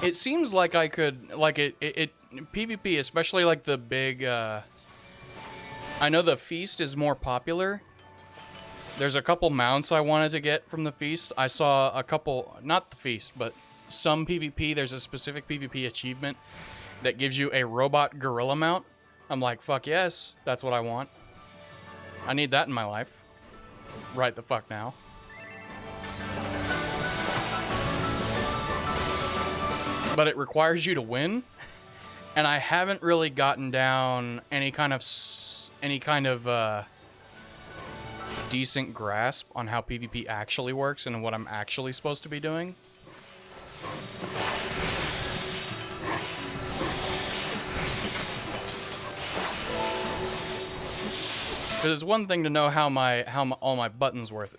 It seems like I could, like it PvP, especially like the big, I know the feast is more popular. There's a couple mounts I wanted to get from the feast. I saw a couple, not the feast, but some PvP. There's a specific PvP achievement that gives you a robot gorilla mount. I'm like, fuck yes, that's what I want. I need that in my life. Right the fuck now. But it requires you to win, and I haven't really gotten down any kind of decent grasp on how PvP actually works and what I'm actually supposed to be doing. Because it's one thing to know how all my buttons work.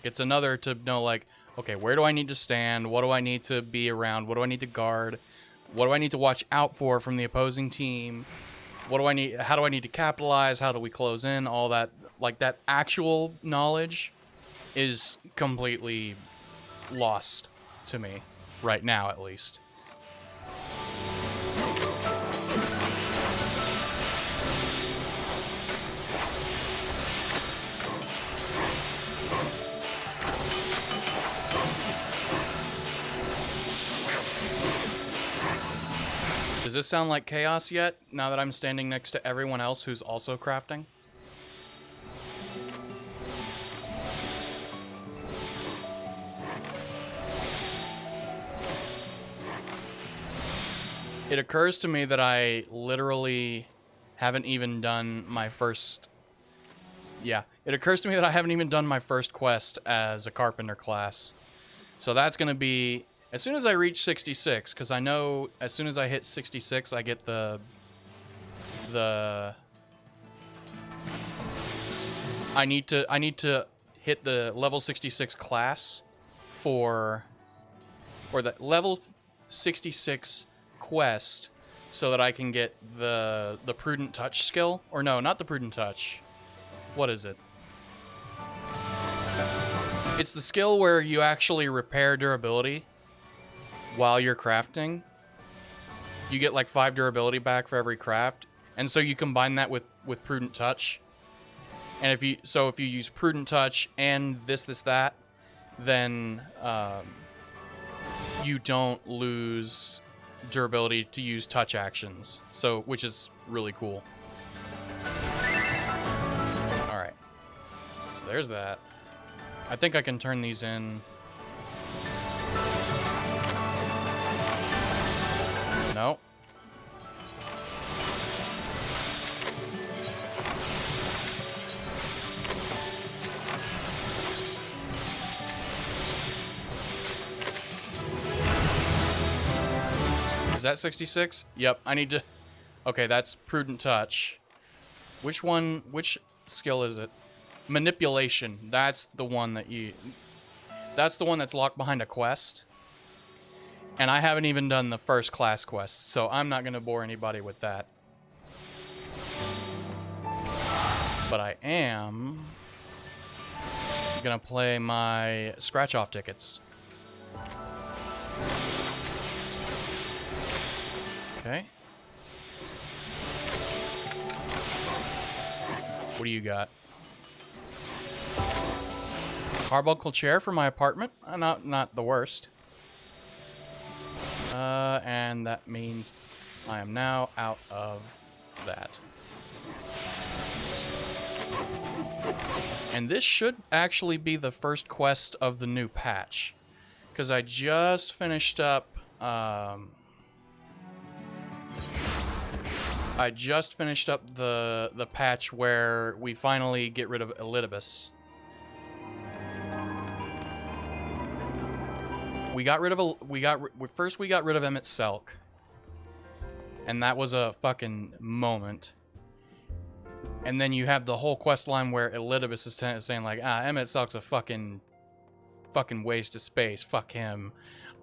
It's another to know, like, okay, where do I need to stand? What do I need to be around? What do I need to guard? What do I need to watch out for from the opposing team? What do I need? How do I need to capitalize? How do we close in? All that, like, that actual knowledge is completely lost to me right now, at least. Does this sound like chaos yet, now that I'm standing next to everyone else who's also crafting? It occurs to me that I literally haven't even done my first... Yeah, it occurs to me that I haven't even done my first quest as a carpenter class. So that's going to be... As soon as I reach 66, because I know as soon as I hit 66, I get the I need to hit the level 66 class or the level 66 quest so that I can get the prudent touch skill. Or no, not the prudent touch. What is it? It's the skill where you actually repair durability while you're crafting. You get like 5 durability back for every craft, and so you combine that with Prudent Touch. And if you use Prudent Touch and this that, then you don't lose durability to use touch actions. So, which is really cool. All right. So there's that. I think I can turn these in. No. Is that 66? Yep, I need to... Okay, that's Prudent Touch. Which skill is it? Manipulation. That's the one that you... That's the one that's locked behind a quest. And I haven't even done the first class quest, so I'm not going to bore anybody with that. But I am going to play my scratch-off tickets. Okay. What do you got? Carbuncle chair for my apartment. Not the worst. And that means I am now out of that. And this should actually be the first quest of the new patch, because I just finished up. I just finished up the patch where we finally get rid of Elidibus. We got rid of first we got rid of Emmett Selk, and that was a fucking moment. And then you have the whole quest line where Elidibus is saying like, Emmett Selk's a fucking waste of space. Fuck him.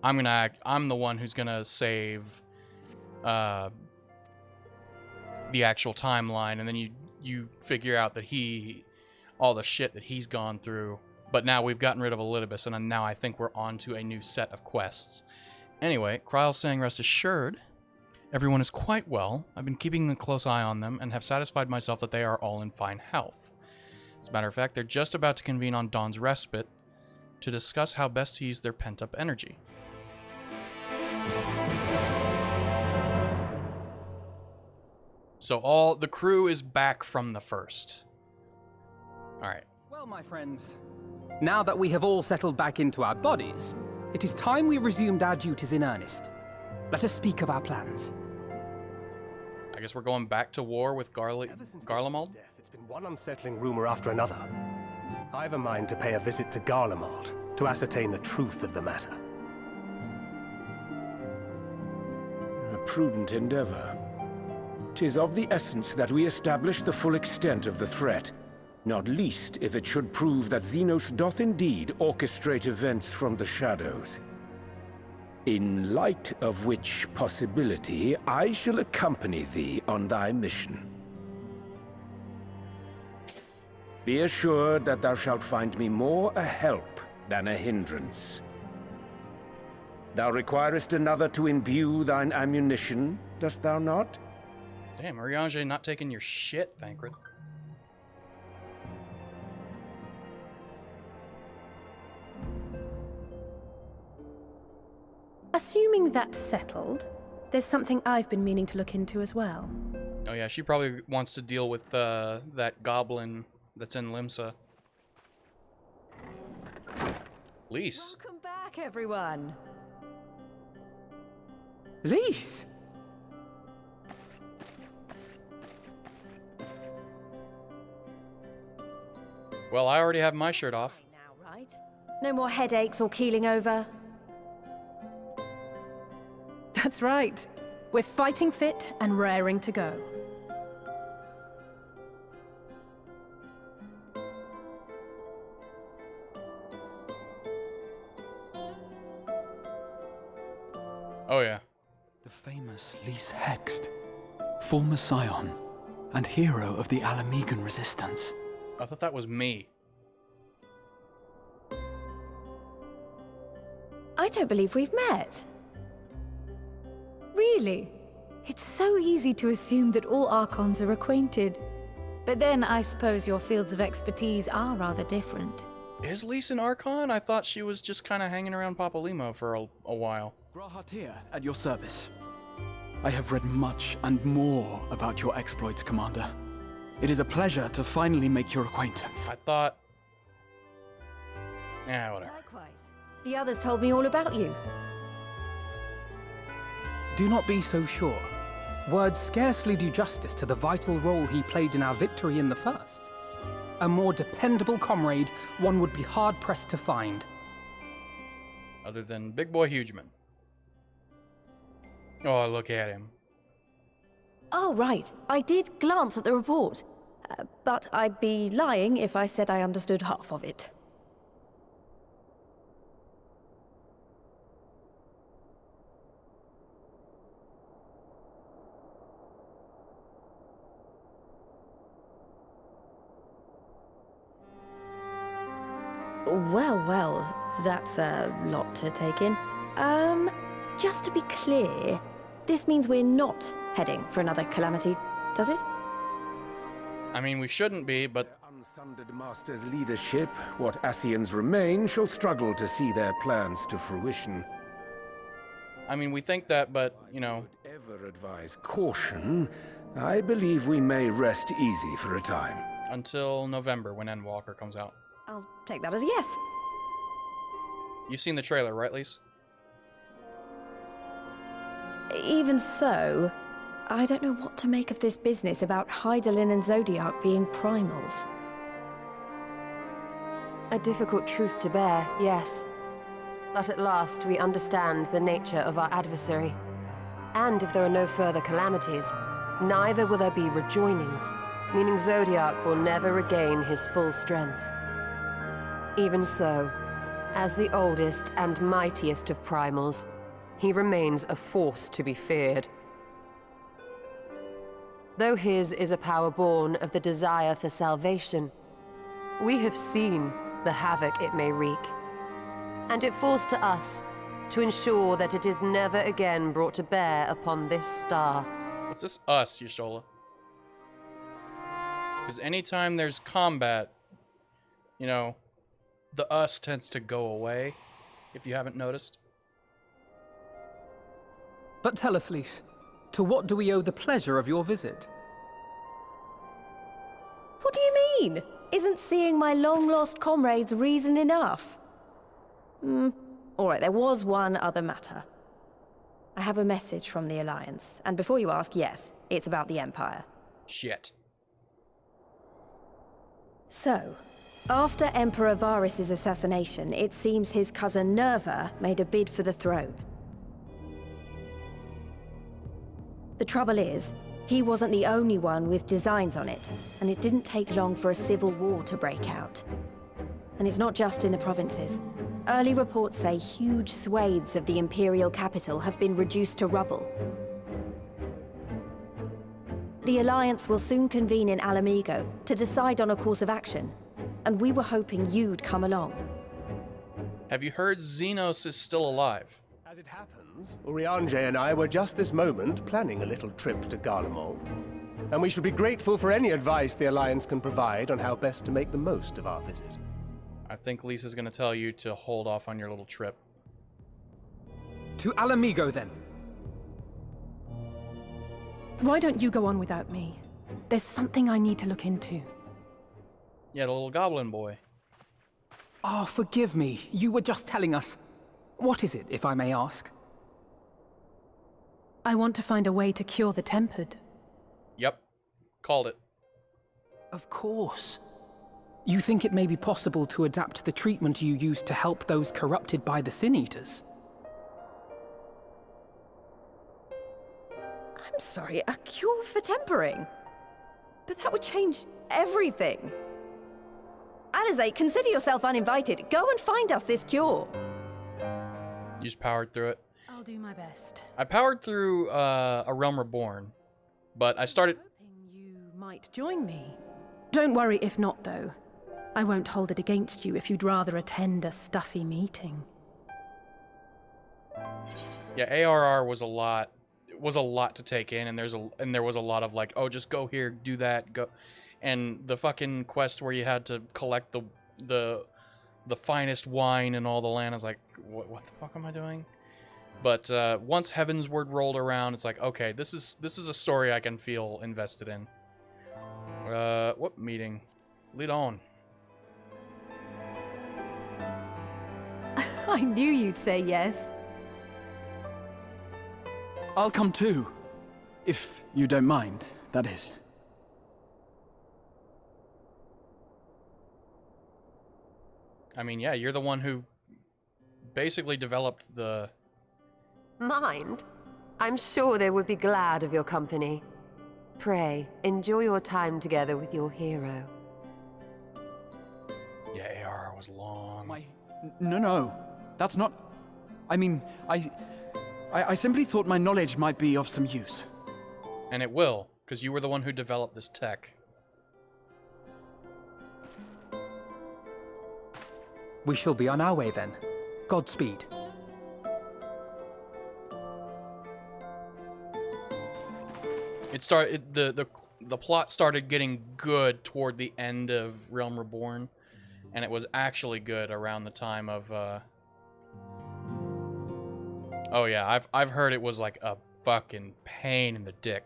I'm the one who's gonna save the actual timeline, and then you figure out that all the shit that he's gone through. But now we've gotten rid of Elidibus, and now I think we're on to a new set of quests. Anyway, Kryle's saying, rest assured, everyone is quite well. I've been keeping a close eye on them, and have satisfied myself that they are all in fine health. As a matter of fact, they're just about to convene on Dawn's Respite to discuss how best to use their pent-up energy. So all the crew is back from the first. All right. Well, my friends, now that we have all settled back into our bodies, it is time we resumed our duties in earnest. Let us speak of our plans. I guess we're going back to war with Garlemald? Death, it's been one unsettling rumor after another. I've a mind to pay a visit to Garlemald to ascertain the truth of the matter. A prudent endeavor. 'Tis of the essence that we establish the full extent of the threat, not least if it should prove that Xenos doth indeed orchestrate events from the shadows. In light of which possibility, I shall accompany thee on thy mission. Be assured that thou shalt find me more a help than a hindrance. Thou requirest another to imbue thine ammunition, dost thou not? Damn, Urianger not taking your shit, Thancred. Assuming that's settled, there's something I've been meaning to look into as well. Oh yeah, she probably wants to deal with that goblin that's in Limsa. Lise. Welcome back, everyone. Lise! Well, I already have my shirt off. Now, right? No more headaches or keeling over. That's right. We're fighting fit and raring to go. Oh yeah. The famous Lise Hext, former scion and hero of the Alamegan resistance. I thought that was me. I don't believe we've met. Really? It's so easy to assume that all Archons are acquainted. But then I suppose your fields of expertise are rather different. Is Lise an Archon? I thought she was just kind of hanging around Papa Limo for a while. Grahatir, at your service. I have read much and more about your exploits, Commander. It is a pleasure to finally make your acquaintance. I thought... Yeah, whatever. Likewise. The others told me all about you. Do not be so sure. Words scarcely do justice to the vital role he played in our victory in the first. A more dependable comrade one would be hard-pressed to find. Other than Bigboi Hugeman. Oh, look at him. Oh, right. I did glance at the report. But I'd be lying if I said I understood half of it. Well, that's a lot to take in. Just to be clear, this means we're not heading for another calamity, does it? I mean, we shouldn't be, but... Unsundered Master's leadership, what Ascians remain shall struggle to see their plans to fruition. I mean, we think that, but, you know... Ever advise caution, I believe we may rest easy for a time. Until November, when Endwalker comes out. I'll take that as a yes. You've seen the trailer, right, Lise? Even so, I don't know what to make of this business about Hydaelyn and Zodiac being primals. A difficult truth to bear, yes. But at last we understand the nature of our adversary. And if there are no further calamities, neither will there be rejoinings, meaning Zodiac will never regain his full strength. Even so, as the oldest and mightiest of primals, he remains a force to be feared. Though his is a power born of the desire for salvation, we have seen the havoc it may wreak, and it falls to us to ensure that it is never again brought to bear upon this star. What's this us, Y'shtola? Because anytime there's combat, you know, the us tends to go away, if you haven't noticed. But tell us, Lise, to what do we owe the pleasure of your visit? What do you mean? Isn't seeing my long-lost comrades reason enough? Alright, there was one other matter. I have a message from the Alliance, and before you ask, yes, it's about the Empire. Shit. So, after Emperor Varys' assassination, it seems his cousin Nerva made a bid for the throne. The trouble is, he wasn't the only one with designs on it, and it didn't take long for a civil war to break out. And it's not just in the provinces. Early reports say huge swathes of the Imperial capital have been reduced to rubble. The Alliance will soon convene in Alamigo to decide on a course of action, and we were hoping you'd come along. Have you heard Xenos is still alive? As it happens, Urianger and I were just this moment planning a little trip to Garlemald. And we should be grateful for any advice the Alliance can provide on how best to make the most of our visit. I think Lisa's gonna tell you to hold off on your little trip. To Alamigo, then. Why don't you go on without me? There's something I need to look into. Yeah, the little goblin boy. Oh, forgive me. You were just telling us. What is it, if I may ask? I want to find a way to cure the tempered. Yep. Called it. Of course. You think it may be possible to adapt the treatment you use to help those corrupted by the Sin Eaters? I'm sorry, a cure for tempering? But that would change everything. Alizé, consider yourself uninvited. Go and find us this cure. You just powered through it. I'll do my best. I powered through A Realm Reborn, but I started... Hoping you might join me. Don't worry if not, though. I won't hold it against you if you'd rather attend a stuffy meeting. Yeah, ARR was a lot. was a lot to take in, and there was a lot of like, oh, just go here, do that, go, and the fucking quest where you had to collect the finest wine in all the land. I was like, what the fuck am I doing? But once Heavensward rolled around, it's like, okay, this is a story I can feel invested in. What meeting? Lead on. I knew you'd say yes. I'll come too. If you don't mind, that is. I mean, yeah, you're the one who basically developed the... Mind? I'm sure they would be glad of your company. Pray, enjoy your time together with your hero. Yeah, AR was long. No. That's not... I mean, I simply thought my knowledge might be of some use. And it will, because you were the one who developed this tech. We shall be on our way then. Godspeed. The plot started getting good toward the end of Realm Reborn, and it was actually good around the time of oh yeah, I've heard it was like a fucking pain in the dick.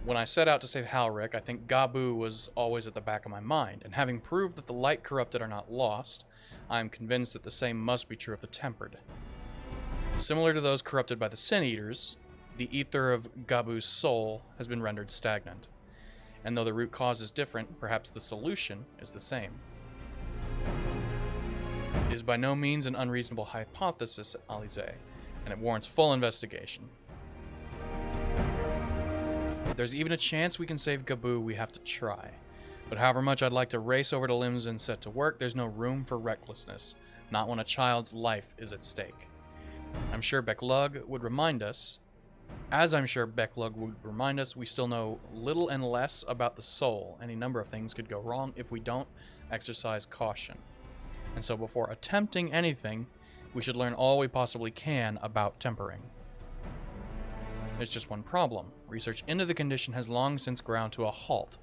When I set out to save Halric, I think Gabu was always at the back of my mind, and having proved that the light corrupted are not lost, I am convinced that the same must be true of the tempered. Similar to those corrupted by the Sin Eaters, the ether of Gabu's soul has been rendered stagnant. And though the root cause is different, perhaps the solution is the same. It is by no means an unreasonable hypothesis, Alize, and it warrants full investigation. If there's even a chance we can save Gabu, we have to try. But however much I'd like to race over to Limbs and set to work, there's no room for recklessness, not when a child's life is at stake. I'm sure Beklug would remind us, we still know little and less about the soul. Any number of things could go wrong if we don't exercise caution. And so before attempting anything, we should learn all we possibly can about tempering. There's just one problem. Research into the condition has long since ground to a halt,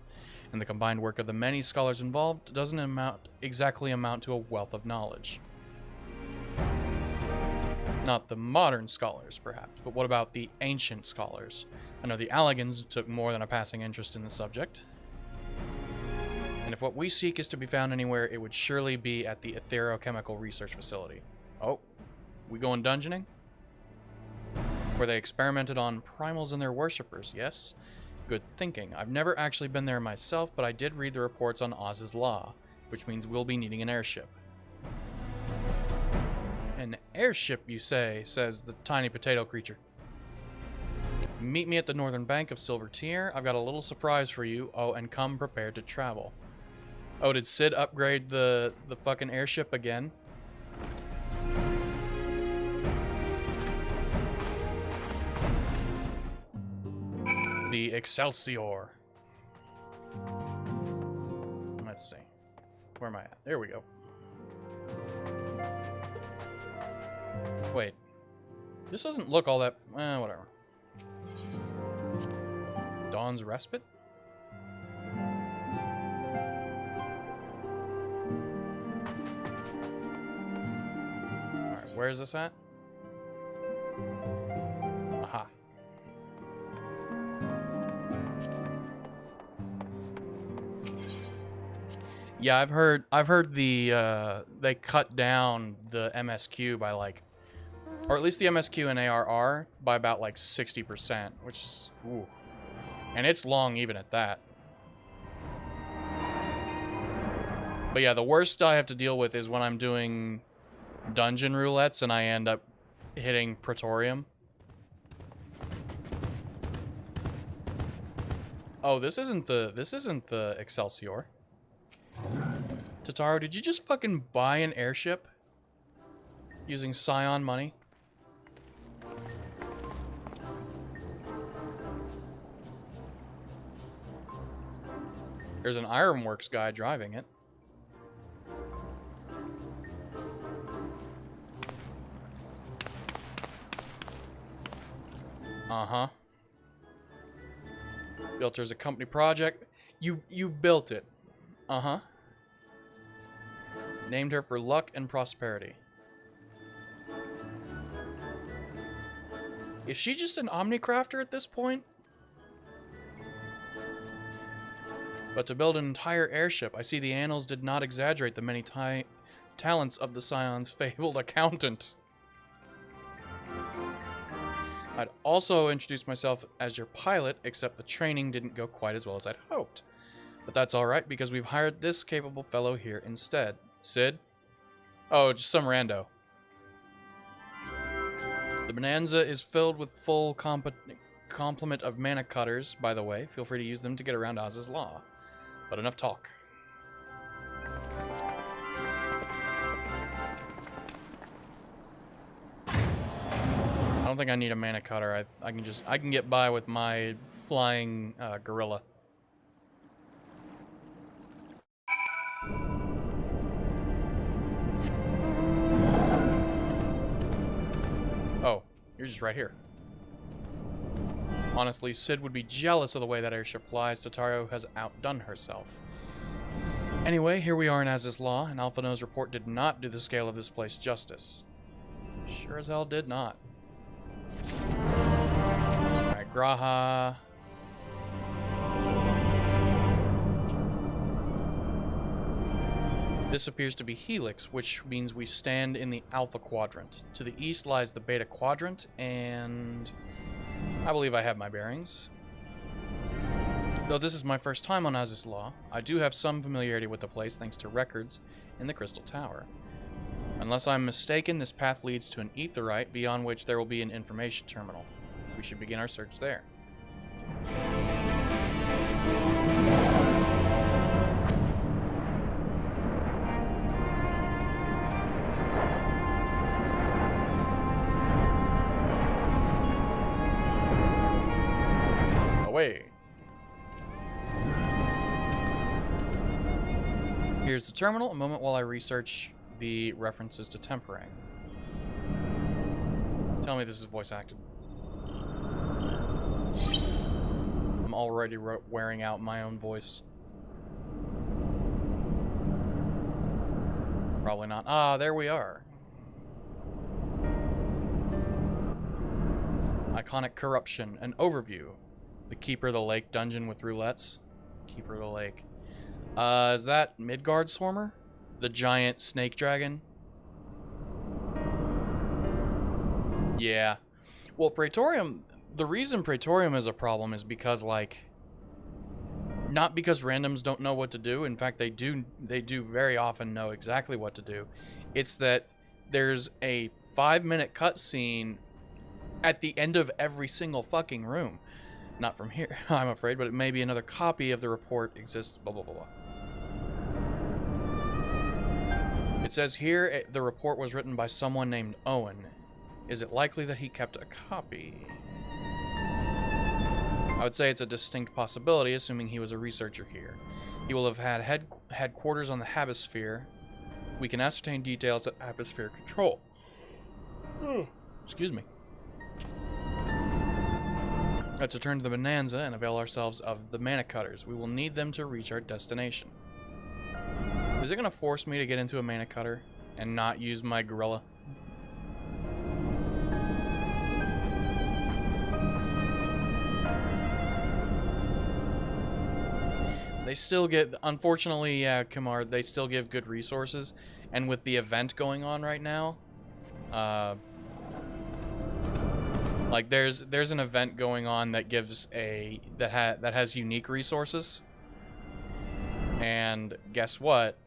and the combined work of the many scholars involved doesn't exactly amount to a wealth of knowledge. Not the modern scholars, perhaps, but what about the ancient scholars? I know the Allegans took more than a passing interest in the subject. And if what we seek is to be found anywhere, it would surely be at the Etherochemical Research Facility. Oh, we going dungeoning? Where they experimented on primals and their worshippers, yes? Good thinking. I've never actually been there myself, but I did read the reports on Oz's Law, which means we'll be needing an airship. An airship, you say, says the tiny potato creature. Meet me at the northern bank of Silver Tier. I've got a little surprise for you. Oh, and come prepared to travel. Oh, did Sid upgrade the fucking airship again? The Excelsior. Let's see. Where am I at? There we go. Wait. This doesn't look all that... whatever. Dawn's Respite? Alright, where is this at? Aha. Yeah, I've heard the they cut down the MSQ by like, or at least the MSQ and ARR by about like 60%, which is, ooh. And it's long even at that. But yeah, the worst I have to deal with is when I'm doing dungeon roulettes and I end up hitting Praetorium. Oh, this isn't the Excelsior. Tataru, did you just fucking buy an airship? Using Scion money? There's an Ironworks guy driving it. Uh-huh. Built her as a company project. You built it. Uh-huh. Named her for luck and prosperity. Is she just an Omnicrafter at this point? But to build an entire airship, I see the annals did not exaggerate the many talents of the Scion's fabled accountant. I'd also introduce myself as your pilot, except the training didn't go quite as well as I'd hoped. But that's alright, because we've hired this capable fellow here instead. Sid? Oh, just some rando. The Bonanza is filled with full complement of mana cutters, by the way. Feel free to use them to get around Oz's Law. But enough talk. I don't think I need a mana cutter. I can get by with my flying gorilla. Oh, you're just right here. Honestly, Sid would be jealous of the way that airship flies. Tatario has outdone herself. Anyway, here we are in Az's Law, and Alphano's report did not do the scale of this place justice. Sure as hell did not. Alright, Graha. This appears to be Helix, which means we stand in the Alpha Quadrant. To the east lies the Beta Quadrant, and I believe I have my bearings. Though this is my first time on Az's Law, I do have some familiarity with the place thanks to records in the Crystal Tower. Unless I'm mistaken, this path leads to an aetherite, beyond which there will be an information terminal. We should begin our search there. Away. Here's the terminal. A moment while I research the references to Temperang. Tell me this is voice acted. I'm already wearing out my own voice. Probably not. Ah, there we are. Iconic Corruption. An overview. The Keeper of the Lake dungeon with roulettes. Keeper of the Lake. Is that Midgard Swarmer? The giant snake dragon? Yeah. Well, Praetorium, the reason Praetorium is a problem is because, like, not because randoms don't know what to do. In fact, they do very often know exactly what to do. It's that there's a 5-minute cutscene at the end of every single fucking room. Not from here, I'm afraid, but it may be another copy of the report exists, blah, blah, blah, blah. It says here the report was written by someone named Owen. Is it likely that he kept a copy? I would say it's a distinct possibility, assuming he was a researcher here. He will have had headquarters on the Habisphere. We can ascertain details at Habisphere Control. Excuse me. Let's return to the Bonanza and avail ourselves of the mana cutters. We will need them to reach our destination. Is it going to force me to get into a mana cutter and not use my gorilla? They still get, unfortunately, yeah, Kamar, they still give good resources. And with the event going on right now, like there's an event going on that gives that has unique resources. And guess what?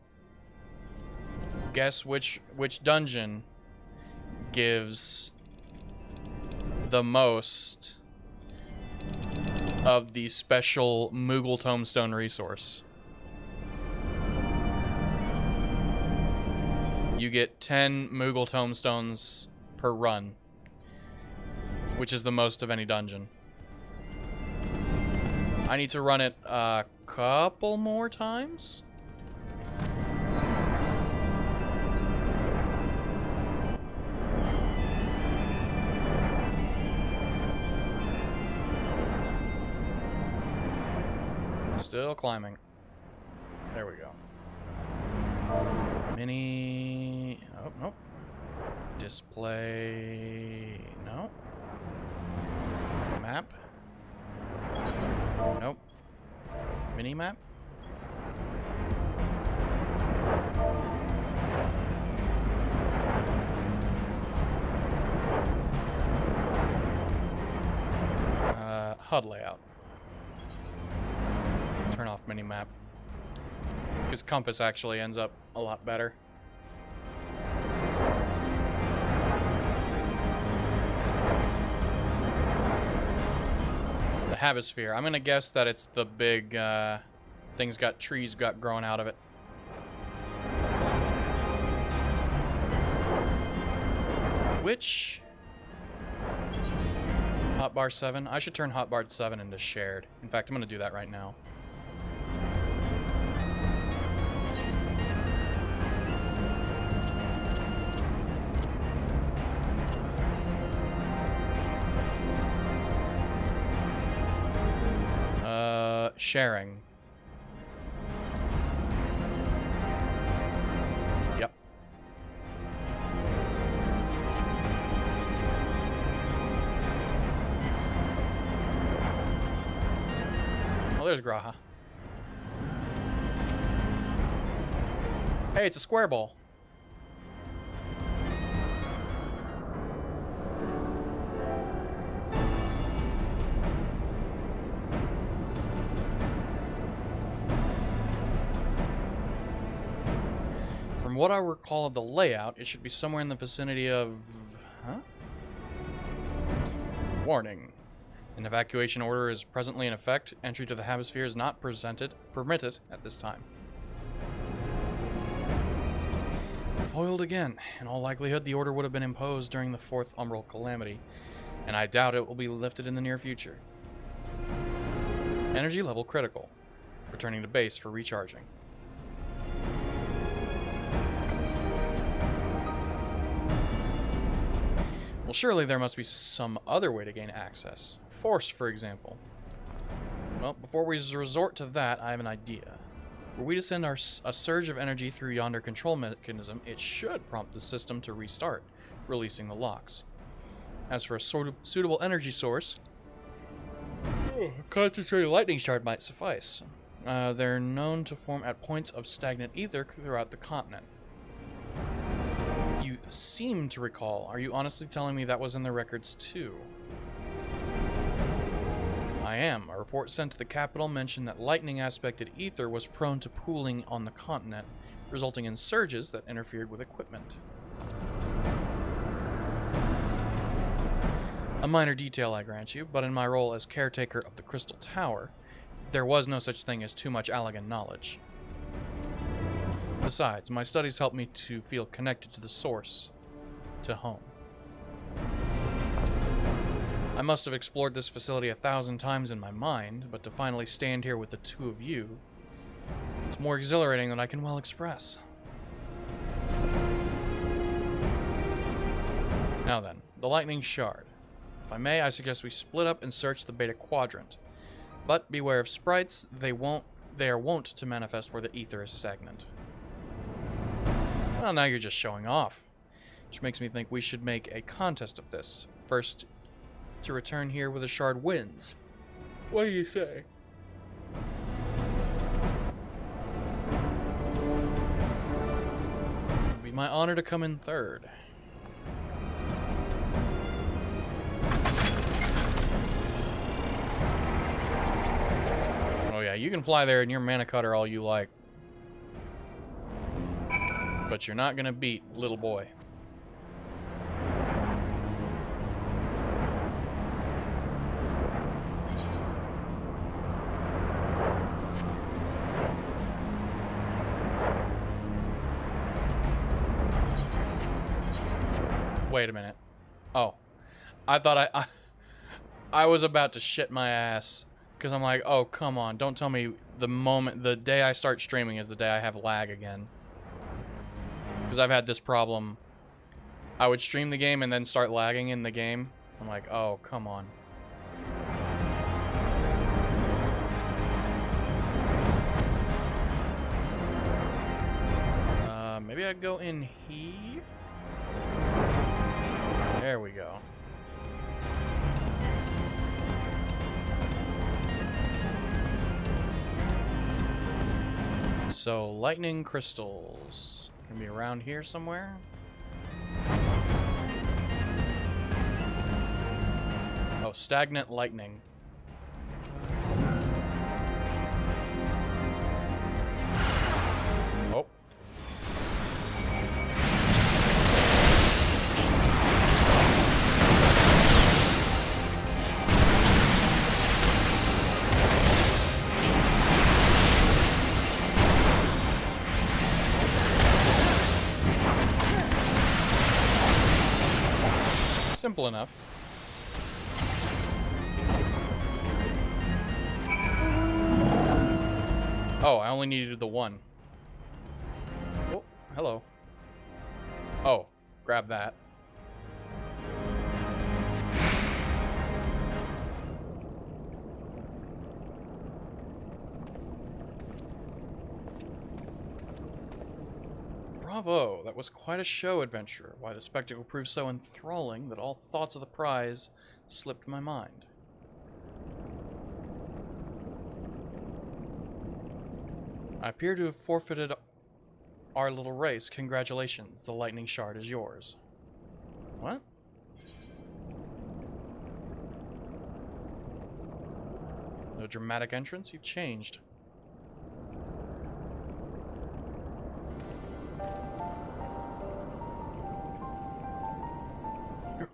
Guess which dungeon gives the most of the special Moogle Tombstone resource? You get 10 Moogle Tombstones per run, which is the most of any dungeon. I need to run it a couple more times. Still climbing. There we go. Mini... Oh, nope. Display... No. Map? Nope. Mini map? HUD layout. Turn off mini map. Because compass actually ends up a lot better. The Habisphere. I'm gonna guess that it's the big things got trees got growing out of it. Which hotbar 7? I should turn hotbar 7 into shared. In fact, I'm gonna do that right now. Sharing. Yep. Oh, there's Graha. Hey, it's a square ball. From what I recall of the layout, it should be somewhere in the vicinity of... Huh? Warning. An evacuation order is presently in effect. Entry to the Habisphere is not permitted at this time. Foiled again. In all likelihood, the order would have been imposed during the 4th Umbral Calamity, and I doubt it will be lifted in the near future. Energy level critical. Returning to base for recharging. Well, surely there must be some other way to gain access. Force, for example. Well, before we resort to that, I have an idea. Were we to send a surge of energy through yonder control mechanism, it should prompt the system to restart, releasing the locks. As for a suitable energy source, a concentrated lightning shard might suffice. They're known to form at points of stagnant ether throughout the continent. You seem to recall. Are you honestly telling me that was in the records too? I am. A report sent to the capital mentioned that lightning-aspected ether was prone to pooling on the continent, resulting in surges that interfered with equipment. A minor detail, I grant you, but in my role as caretaker of the Crystal Tower, there was no such thing as too much Allagan knowledge. Besides, my studies helped me to feel connected to the source, to home. I must have explored this facility 1,000 times in my mind, but to finally stand here with the two of you, it's more exhilarating than I can well express. Now then, the Lightning Shard. If I may, I suggest we split up and search the Beta Quadrant. But beware of sprites, they are wont to manifest where the ether is stagnant. Well, now you're just showing off. Which makes me think we should make a contest of this. First to return here with a shard wins. What do you say? It'd be my honor to come in third. Oh yeah, you can fly there in your mana cutter all you like. But you're not gonna beat Little Boy. Wait a minute. Oh. I thought I was about to shit my ass. Because I'm like, oh, come on. Don't tell me the day I start streaming is the day I have lag again. Because I've had this problem. I would stream the game and then start lagging in the game. I'm like, oh, come on. maybe I'd go in here? There we go. So, lightning crystals. Can be around here somewhere. Oh, stagnant lightning. Oh. Simple enough. Oh, I only needed the one. Oh, hello. Oh, grab that. Bravo, that was quite a show, adventurer. Why the spectacle proved so enthralling that all thoughts of the prize slipped my mind. I appear to have forfeited our little race. Congratulations, the lightning shard is yours. What? No dramatic entrance? You've changed.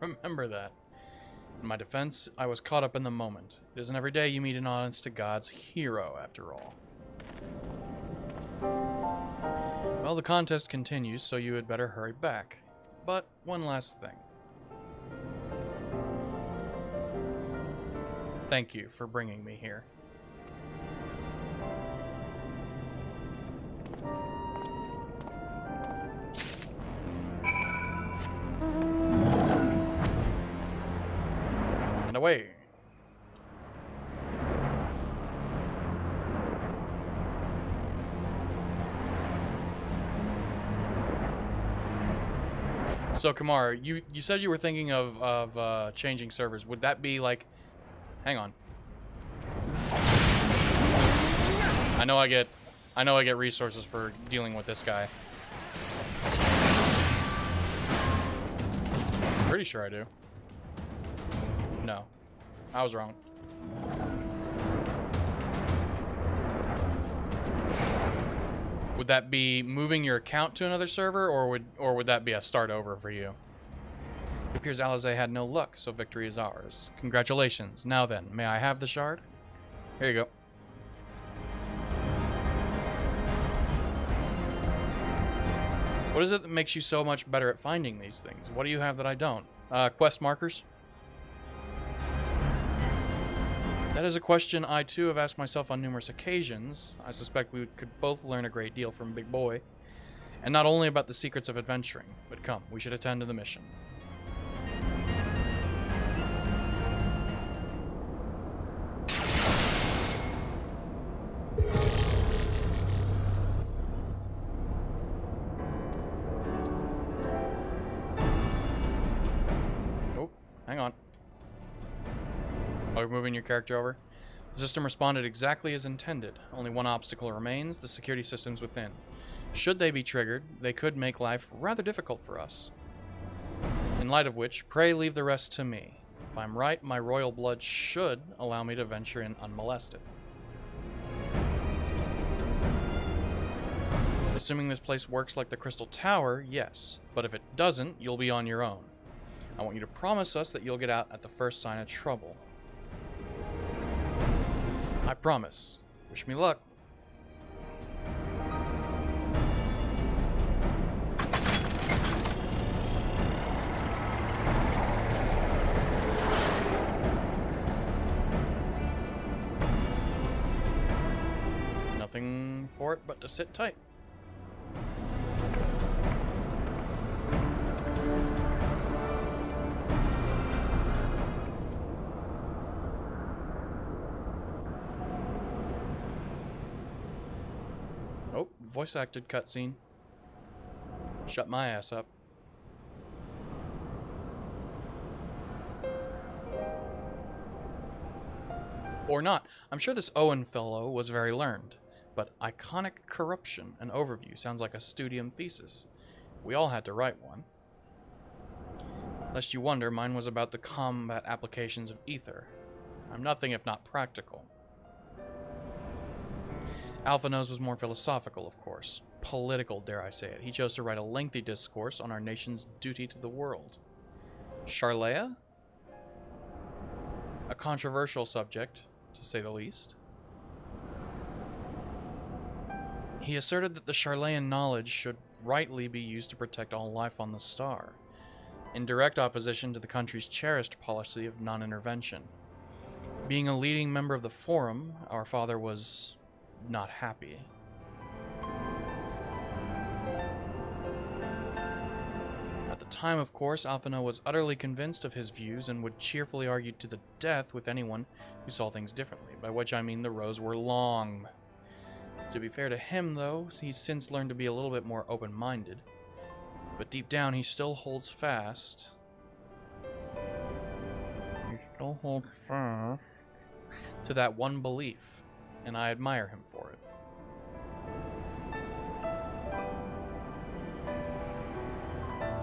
Remember that. In my defense, I was caught up in the moment. It isn't every day you meet an honest-to-God's hero, after all. Well, the contest continues, so you had better hurry back. But one last thing. Thank you for bringing me here. And away. So Kamar, you said you were thinking of changing servers. Would that be like, hang on. I know I get resources for dealing with this guy. Pretty sure I do. No, I was wrong. Would that be moving your account to another server, or would that be a start over for you? It appears Alizé had no luck, so victory is ours. Congratulations. Now then, may I have the shard? Here you go. What is it that makes you so much better at finding these things? What do you have that I don't? Quest markers? That is a question I too have asked myself on numerous occasions. I suspect we could both learn a great deal from Bigboi. And not only about the secrets of adventuring, but come, we should attend to the mission. Oh, hang on. Oh, you're moving your character over? The system responded exactly as intended. Only one obstacle remains, the security systems within. Should they be triggered, they could make life rather difficult for us. In light of which, pray leave the rest to me. If I'm right, my royal blood should allow me to venture in unmolested. Assuming this place works like the Crystal Tower, yes. But if it doesn't, you'll be on your own. I want you to promise us that you'll get out at the first sign of trouble. I promise. Wish me luck. Nothing for it but to sit tight. Oh, voice acted cutscene. Shut my ass up. Or not. I'm sure this Owen fellow was very learned. But iconic corruption and overview sounds like a studium thesis. We all had to write one. Lest you wonder, mine was about the combat applications of ether. I'm nothing if not practical. Alpha Nose was more philosophical, of course. Political, dare I say it. He chose to write a lengthy discourse on our nation's duty to the world. Charlea? A controversial subject, to say the least. He asserted that the Charlean knowledge should rightly be used to protect all life on the star, in direct opposition to the country's cherished policy of non-intervention. Being a leading member of the Forum, our father was not happy. At the time, of course, Alphino was utterly convinced of his views and would cheerfully argue to the death with anyone who saw things differently, by which I mean the rows were long. To be fair to him, though, he's since learned to be a little bit more open-minded. But deep down, he still holds fast. To that one belief, and I admire him for it.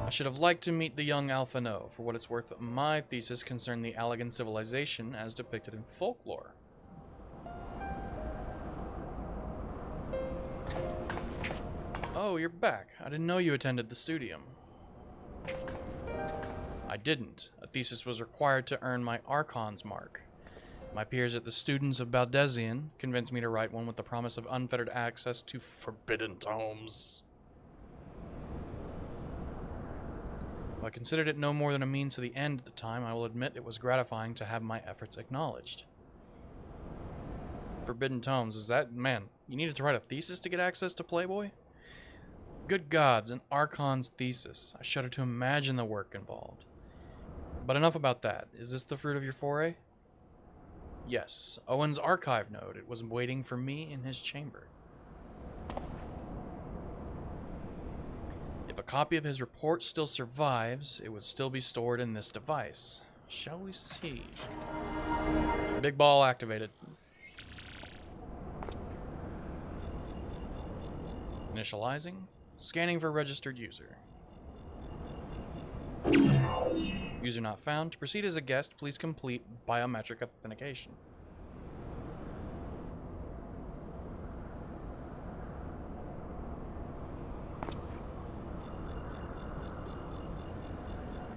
I should have liked to meet the young Alphino. For what it's worth, my thesis concerned the Allegan civilization as depicted in folklore. Oh, you're back. I didn't know you attended the studium. I didn't. A thesis was required to earn my Archon's mark. My peers at the Students of Baldesion convinced me to write one with the promise of unfettered access to forbidden tomes. Though I considered it no more than a means to the end at the time, I will admit it was gratifying to have my efforts acknowledged. Forbidden tomes, is that... Man, you needed to write a thesis to get access to Playboy? Good gods, an Archon's thesis. I shudder to imagine the work involved. But enough about that. Is this the fruit of your foray? Yes, Owen's archive node. It was waiting for me in his chamber. If a copy of his report still survives, it would still be stored in this device. Shall we see? Big ball activated. Initializing. Scanning for registered user. User not found. To proceed as a guest, please complete biometric authentication.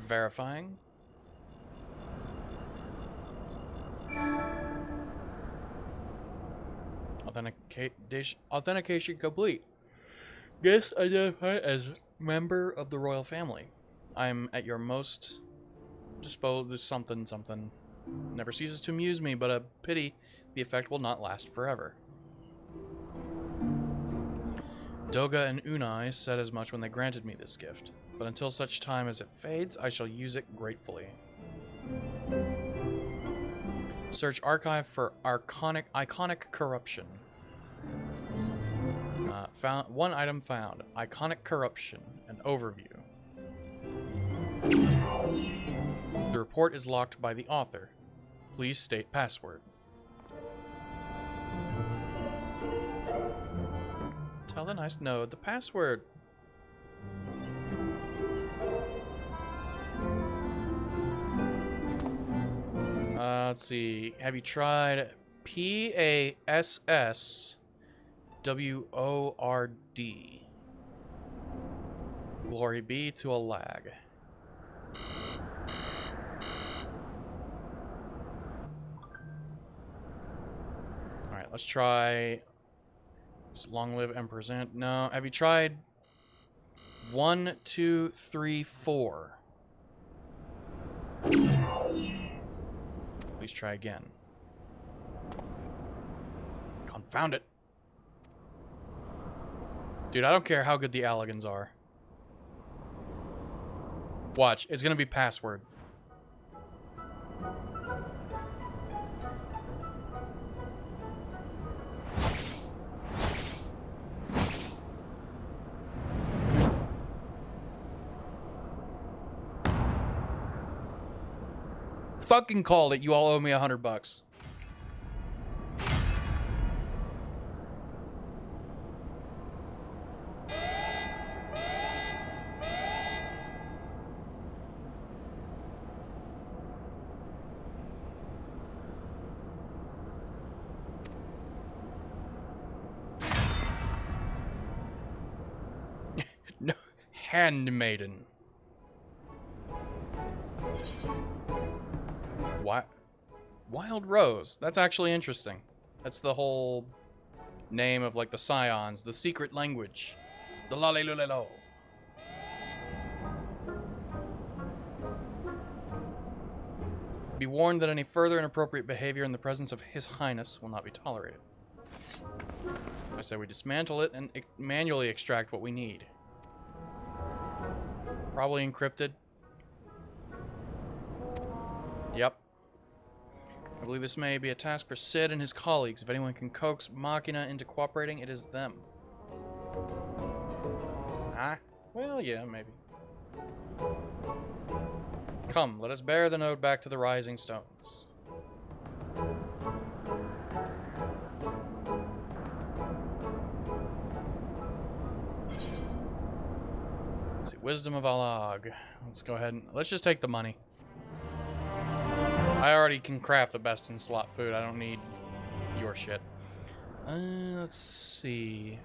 Verifying. Authentication complete. Guest identified as member of the royal family. I am at your most disposed of something. Never ceases to amuse me, but a pity the effect will not last forever. Doga and Unai said as much when they granted me this gift, but until such time as it fades, I shall use it gratefully. Search archive for iconic corruption. Found one item found. Iconic corruption. An overview. The report is locked by the author. Please state password. Tell the nice node the password. Let's see. Have you tried PASSWORD? Glory be to a lag. Alright, let's try long live and present. No, have you tried 1, 2, 3, 4? Please try again. Confound it. Dude, I don't care how good the Allegans are. Watch, it's gonna be password. fucking called it. You all owe me $100. No, handmaiden. What? Wild Rose. That's actually interesting. That's the whole name of like the Scions, the secret language. The Lalelulelo. Be warned that any further inappropriate behavior in the presence of His Highness will not be tolerated. I say we dismantle it and manually extract what we need. Probably encrypted. Yep. I believe this may be a task for Sid and his colleagues. If anyone can coax Machina into cooperating, it is them. Ah, well, yeah, maybe. Come, let us bear the node back to the Rising Stones. Let's see, Wisdom of Alag. Let's go ahead and let's just take the money. I already can craft the best in slot food. I don't need your shit. Let's see.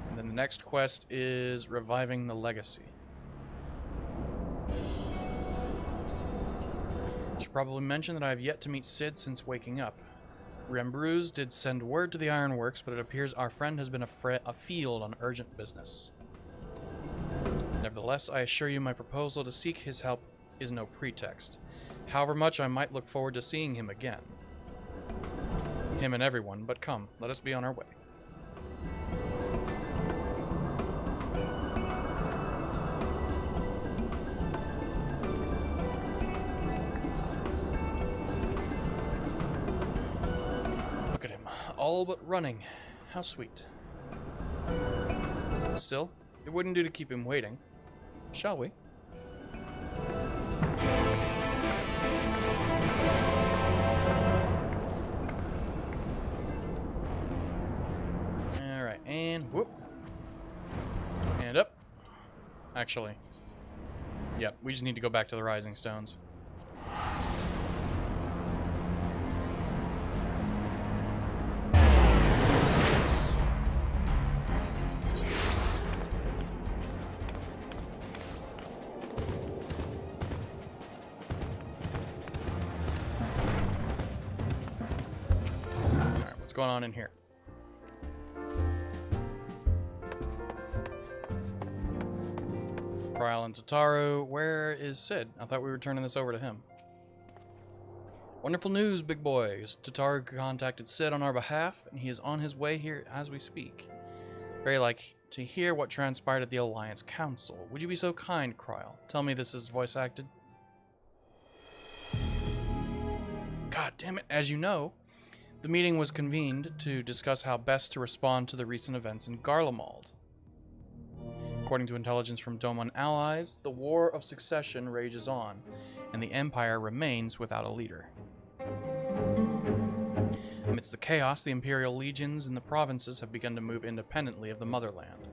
And then the next quest is Reviving the Legacy. I should probably mention that I have yet to meet Sid since waking up. Rembruz did send word to the Ironworks, but it appears our friend has been afield on urgent business. Nevertheless, I assure you my proposal to seek his help is no pretext. However much I might look forward to seeing him again. Him and everyone, but come, let us be on our way. Look at him, all but running. How sweet. Still, it wouldn't do to keep him waiting. Shall we? Alright, and whoop. And up. Actually. Yep, we just need to go back to the Rising Stones. Alright, what's going on in here? Ryle and Tataru, where is Sid? I thought we were turning this over to him. Wonderful news, big boys. Tataru contacted Sid on our behalf, and he is on his way here as we speak. Very like to hear what transpired at the Alliance Council. Would you be so kind, Ryle? Tell me this is voice acted. God damn it. As you know, the meeting was convened to discuss how best to respond to the recent events in Garlemald. According to intelligence from Doman allies, the War of Succession rages on, and the Empire remains without a leader. Amidst the chaos, the Imperial legions in the provinces have begun to move independently of the motherland.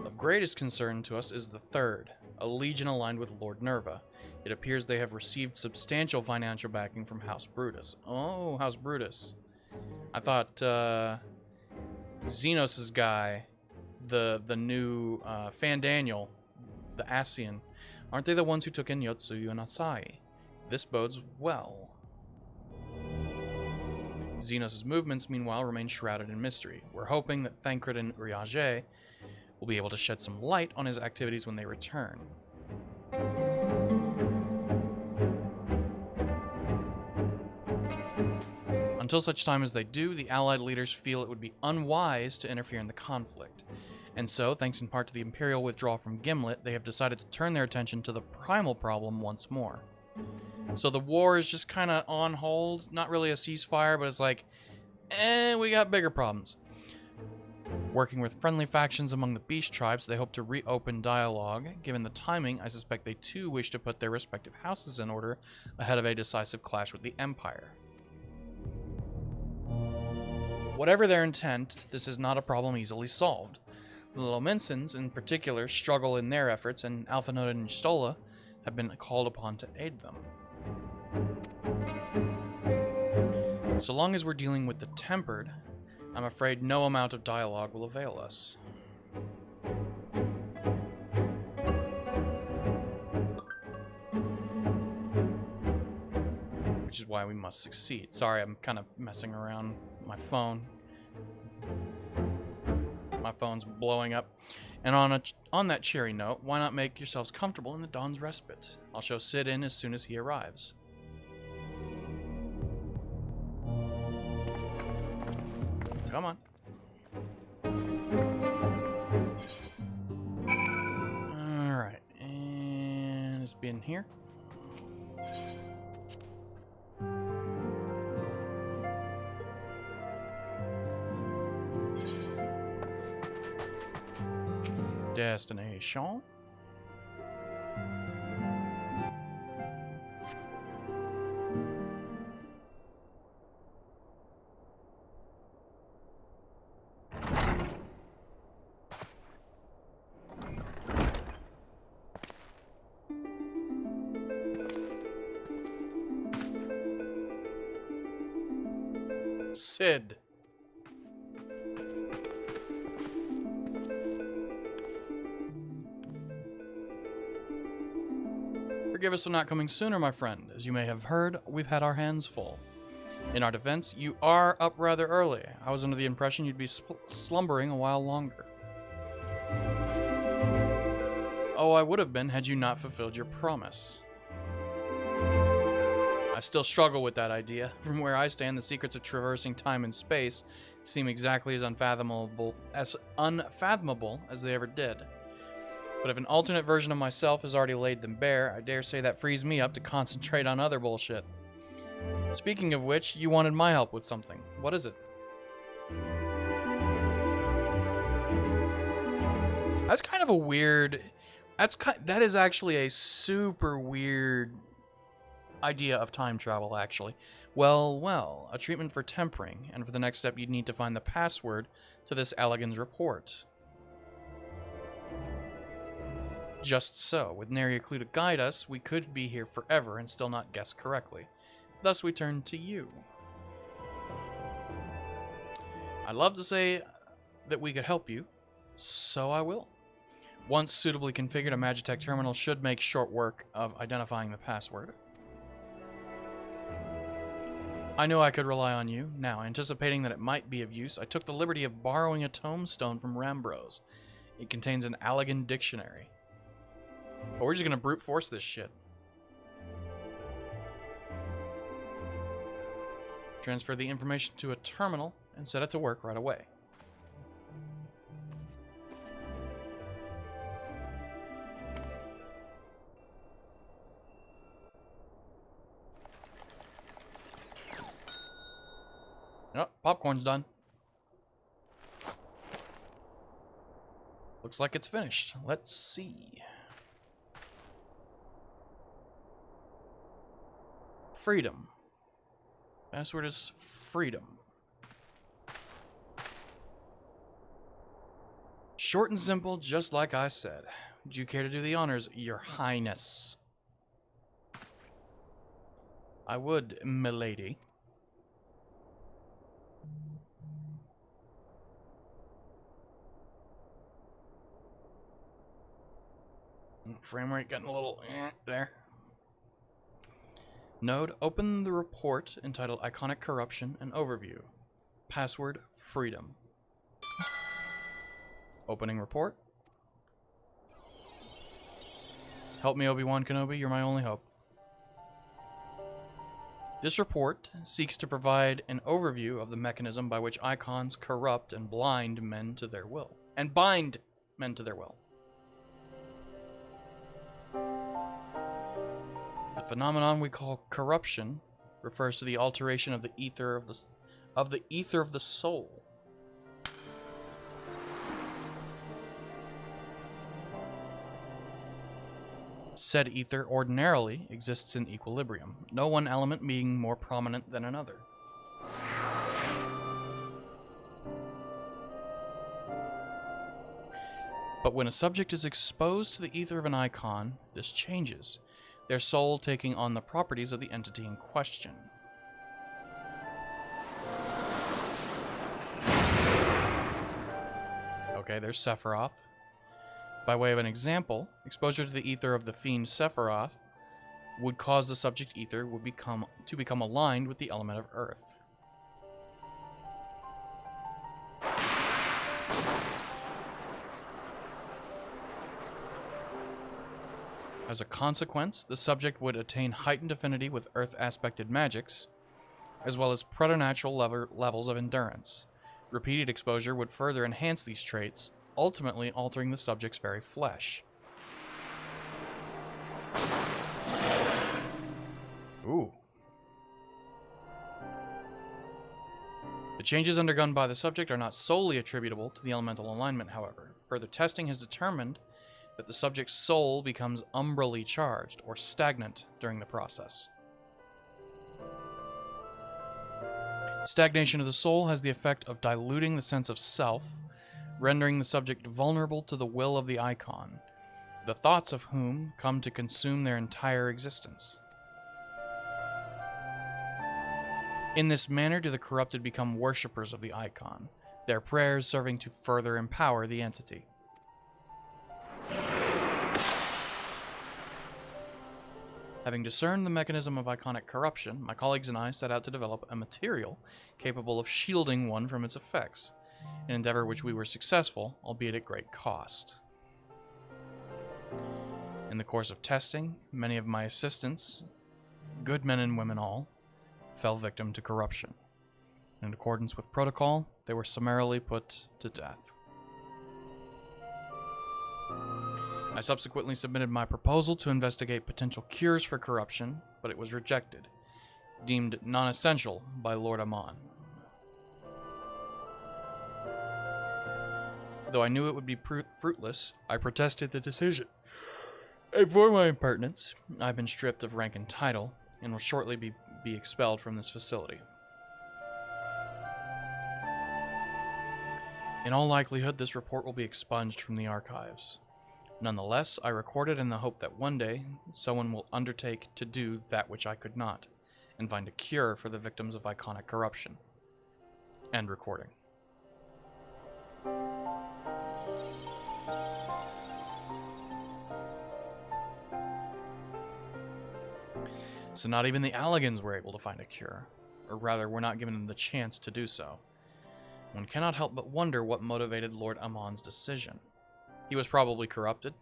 Of greatest concern to us is the Third, a legion aligned with Lord Nerva. It appears they have received substantial financial backing from House Brutus. Oh, House Brutus. I thought, Xenos' guy, the new Fan Daniel, the Asian, aren't they the ones who took in Yotsuyu and Asai? This bodes well. Xenos' movements, meanwhile, remain shrouded in mystery. We're hoping that Thancred and Urianger will be able to shed some light on his activities when they return. Until such time as they do, the Allied leaders feel it would be unwise to interfere in the conflict. And so, thanks in part to the Imperial withdrawal from Gimlet, they have decided to turn their attention to the primal problem once more. So the war is just kind of on hold, not really a ceasefire, but it's like, we got bigger problems. Working with friendly factions among the beast tribes, they hope to reopen dialogue. Given the timing, I suspect they too wish to put their respective houses in order ahead of a decisive clash with the Empire. Whatever their intent, this is not a problem easily solved. The Lominsons, in particular, struggle in their efforts, and Alphanoda and Stola have been called upon to aid them. So long as we're dealing with the Tempered, I'm afraid no amount of dialogue will avail us. Which is why we must succeed. Sorry, I'm kind of messing around with my phone. My phone's blowing up. And on that cheery note, why not make yourselves comfortable in the Dawn's Respite? I'll show Sid in as soon as he arrives. Come on. Alright, and it's been here. Destination. Sid. Forgive us for not coming sooner, my friend. As you may have heard, we've had our hands full. In our defense, you are up rather early. I was under the impression you'd be slumbering a while longer. Oh, I would have been had you not fulfilled your promise. I still struggle with that idea. From where I stand, the secrets of traversing time and space seem exactly as unfathomable as they ever did. But if an alternate version of myself has already laid them bare, I dare say that frees me up to concentrate on other bullshit. Speaking of which, you wanted my help with something. What is it? That's kind of a weird... That is actually a super weird idea of time travel, actually. Well, a treatment for tempering, and for the next step you'd need to find the password to this Allegan's report. Just so, with nary a clue to guide us, we could be here forever and still not guess correctly. Thus we turn to you. I'd love to say that we could help you, so I will. Once suitably configured, a Magitech terminal should make short work of identifying the password. I knew I could rely on you. Now, anticipating that it might be of use, I took the liberty of borrowing a tombstone from Rambrose. It contains an Allegan dictionary. But we're just gonna brute force this shit. Transfer the information to a terminal and set it to work right away. Oh, popcorn's done. Looks like it's finished. Let's see. Freedom. Password is freedom. Short and simple, just like I said. Would you care to do the honors, Your Highness? I would, milady. Frame rate getting a little there. Node, open the report entitled Iconic Corruption and Overview. Password, freedom. Opening report. Help me, Obi-Wan Kenobi, you're my only hope. This report seeks to provide an overview of the mechanism by which icons corrupt and blind men to their will. And bind men to their will. The phenomenon we call corruption refers to the alteration of the ether of the soul. Said ether ordinarily exists in equilibrium, no one element being more prominent than another. But when a subject is exposed to the ether of an icon, this changes, their soul taking on the properties of the entity in question. Okay, there's Sephiroth. By way of an example, exposure to the ether of the fiend Sephiroth would cause the subject ether to become aligned with the element of earth. As a consequence, the subject would attain heightened affinity with earth-aspected magics, as well as preternatural levels of endurance. Repeated exposure would further enhance these traits, ultimately altering the subject's very flesh. Ooh. The changes undergone by the subject are not solely attributable to the elemental alignment, however. Further testing has determined that the subject's soul becomes umbrally charged, or stagnant, during the process. Stagnation of the soul has the effect of diluting the sense of self, rendering the subject vulnerable to the will of the icon, the thoughts of whom come to consume their entire existence. In this manner do the corrupted become worshippers of the icon, their prayers serving to further empower the entity. Having discerned the mechanism of iconic corruption, my colleagues and I set out to develop a material capable of shielding one from its effects, an endeavor which we were successful, albeit at great cost. In the course of testing, many of my assistants, good men and women all, fell victim to corruption. In accordance with protocol, they were summarily put to death. I subsequently submitted my proposal to investigate potential cures for corruption, but it was rejected, deemed non-essential by Lord Amon. Though I knew it would be fruitless, I protested the decision. And for my impertinence, I've been stripped of rank and title, and will shortly be expelled from this facility. In all likelihood, this report will be expunged from the archives. Nonetheless, I record it in the hope that one day someone will undertake to do that which I could not, and find a cure for the victims of iconic corruption. End recording. So not even the Alligans were able to find a cure, or rather were not given the chance to do so. One cannot help but wonder what motivated Lord Amon's decision. He was probably corrupted.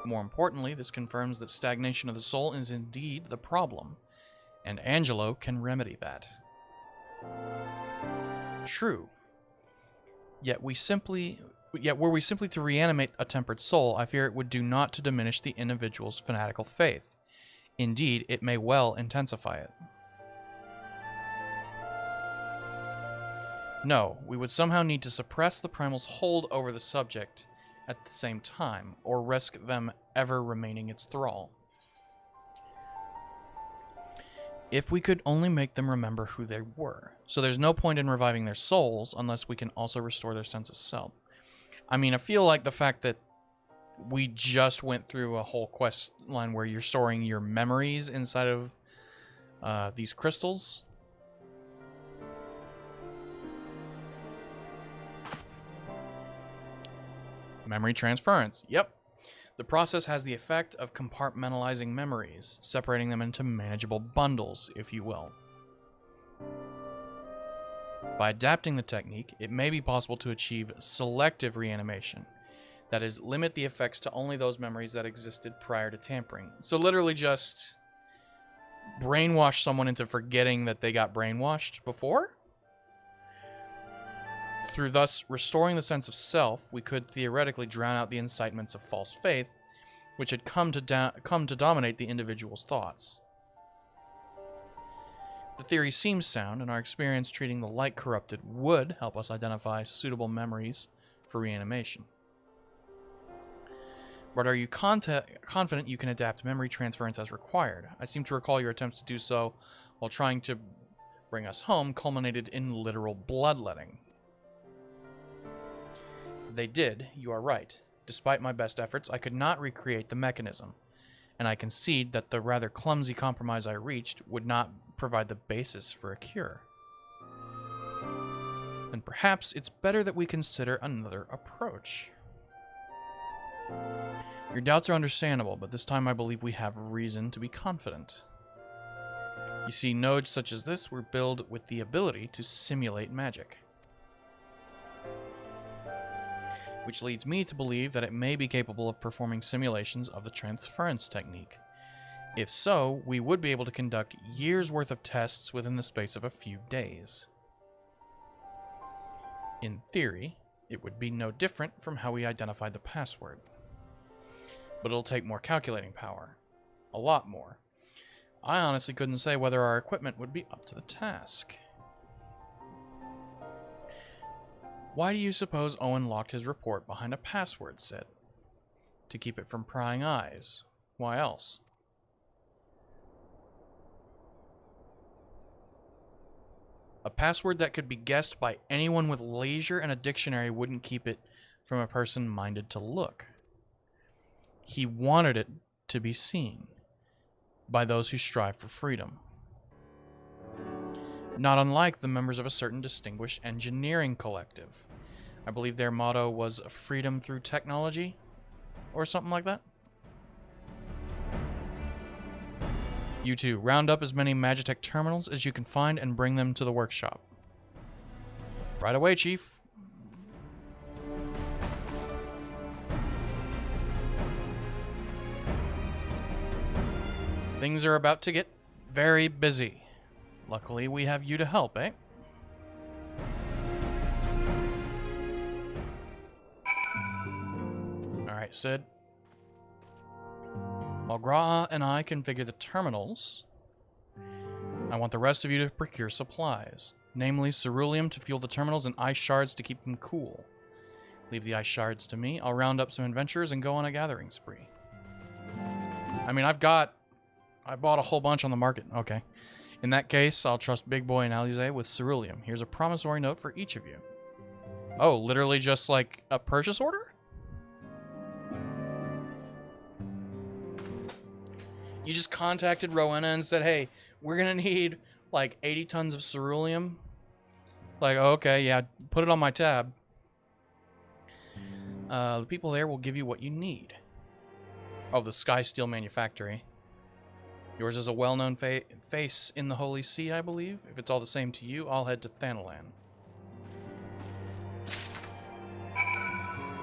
More importantly, this confirms that stagnation of the soul is indeed the problem, and Angelo can remedy that. True. Yet were we simply to reanimate a tempered soul, I fear it would do naught to diminish the individual's fanatical faith. Indeed, it may well intensify it. No, we would somehow need to suppress the primal's hold over the subject at the same time, or risk them ever remaining its thrall. If we could only make them remember who they were. So there's no point in reviving their souls unless we can also restore their sense of self. I mean, I feel like the fact that we just went through a whole quest line where you're storing your memories inside of these crystals. Memory transference. Yep. The process has the effect of compartmentalizing memories, separating them into manageable bundles, if you will. By adapting the technique, it may be possible to achieve selective reanimation. That is, limit the effects to only those memories that existed prior to tampering. So literally just brainwash someone into forgetting that they got brainwashed before? Through thus restoring the sense of self, we could theoretically drown out the incitements of false faith, which had come to dominate the individual's thoughts. The theory seems sound, and our experience treating the light corrupted would help us identify suitable memories for reanimation. But are you confident you can adapt memory transference as required? I seem to recall your attempts to do so while trying to bring us home culminated in literal bloodletting. They did, you are right. Despite my best efforts, I could not recreate the mechanism, and I concede that the rather clumsy compromise I reached would not provide the basis for a cure. Then perhaps it's better that we consider another approach. Your doubts are understandable, but this time I believe we have reason to be confident. You see, nodes such as this were built with the ability to simulate magic. Which leads me to believe that it may be capable of performing simulations of the transference technique. If so, we would be able to conduct years' worth of tests within the space of a few days. In theory, it would be no different from how we identified the password. But it'll take more calculating power. A lot more. I honestly couldn't say whether our equipment would be up to the task. Why do you suppose Owen locked his report behind a password set? To keep it from prying eyes. Why else? A password that could be guessed by anyone with leisure and a dictionary wouldn't keep it from a person minded to look. He wanted it to be seen by those who strive for freedom. Not unlike the members of a certain distinguished engineering collective. I believe their motto was freedom through technology, or something like that. You two, round up as many Magitech terminals as you can find and bring them to the workshop. Right away, Chief. Things are about to get very busy. Luckily, we have you to help, eh? Alright, Sid. While Gra and I configure the terminals, I want the rest of you to procure supplies. Namely, ceruleum to fuel the terminals and ice shards to keep them cool. Leave the ice shards to me. I'll round up some adventurers and go on a gathering spree. I mean, I bought a whole bunch on the market. Okay. In that case, I'll trust Bigboi and Alize with ceruleum. Here's a promissory note for each of you. Oh, literally just like a purchase order? You just contacted Rowena and said, hey, we're going to need like 80 tons of ceruleum. Like, okay, yeah, put it on my tab. The people there will give you what you need. Oh, the Sky Steel Manufactory. Yours is a well-known face in the Holy See, I believe. If it's all the same to you, I'll head to Thanalan.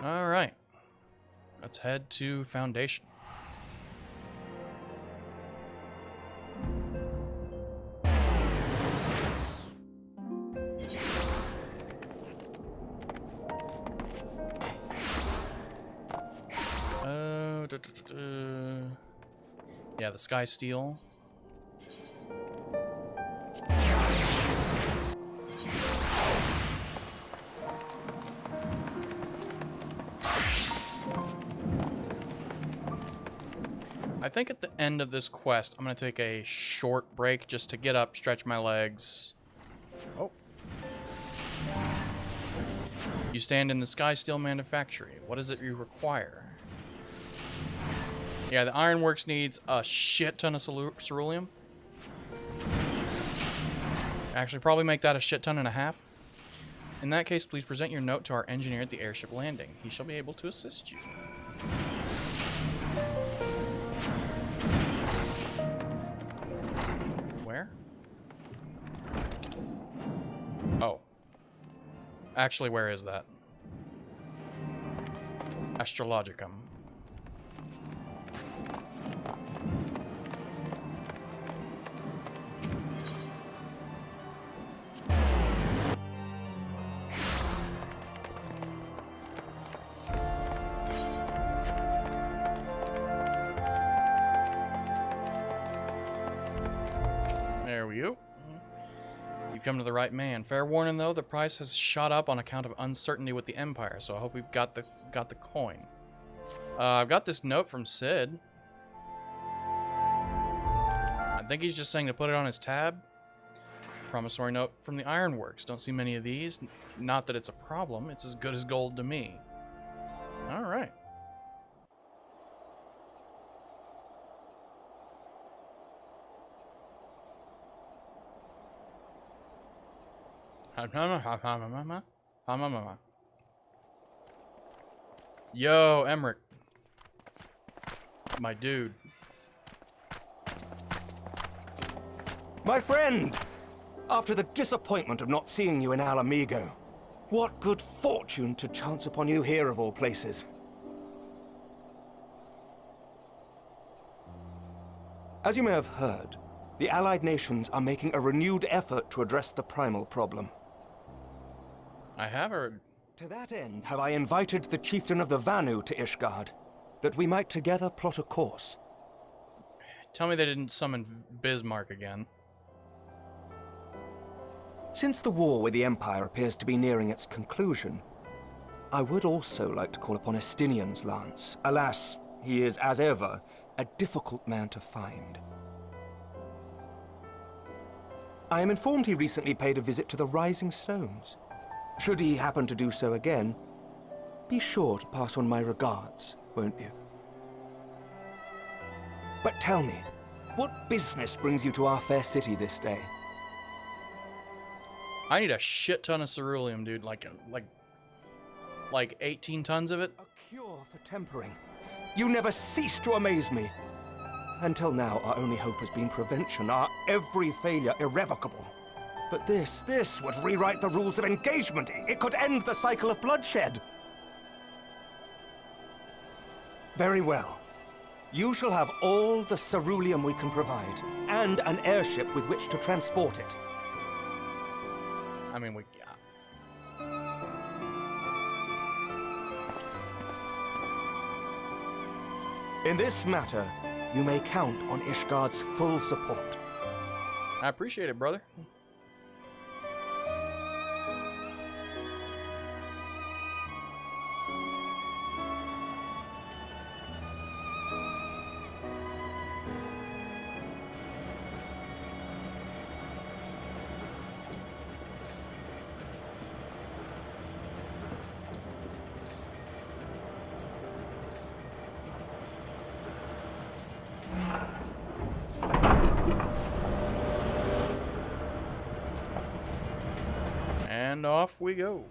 Alright. Let's head to Foundation. Yeah, the Sky Steel. I think at the end of this quest, I'm going to take a short break just to get up, stretch my legs. Oh. You stand in the Sky Steel Manufactory. What is it you require? Yeah, the ironworks needs a shit ton of ceruleum. Actually, probably make that a shit ton and a half. In that case, please present your note to our engineer at the airship landing. He shall be able to assist you. Where? Oh. Actually, where is that? Astrologicum. There we go. You've come to the right man. Fair warning, though, the price has shot up on account of uncertainty with the Empire, so I hope we've got the coin. I've got this note from Sid. I think he's just saying to put it on his tab. Promissory note from the Ironworks. Don't see many of these. Not that it's a problem. It's as good as gold to me. All right. Yo, Emmerich. My dude. My friend! After the disappointment of not seeing you in Alamigo, what good fortune to chance upon you here of all places. As you may have heard, the Allied nations are making a renewed effort to address the primal problem. I have heard. To that end, have I invited the chieftain of the Vanu to Ishgard, that we might together plot a course. Tell me they didn't summon Bismarck again. Since the war with the Empire appears to be nearing its conclusion, I would also like to call upon Estinian's lance. Alas, he is, as ever, a difficult man to find. I am informed he recently paid a visit to the Rising Stones. Should he happen to do so again, be sure to pass on my regards, won't you? But tell me, what business brings you to our fair city this day? I need a shit ton of ceruleum, dude. Like 18 tons of it. A cure for tempering. You never cease to amaze me. Until now, our only hope has been prevention, our every failure irrevocable. But this would rewrite the rules of engagement. It could end the cycle of bloodshed. Very well. You shall have all the ceruleum we can provide, and an airship with which to transport it. I mean, In this matter, you may count on Ishgard's full support. I appreciate it, brother. And off we go.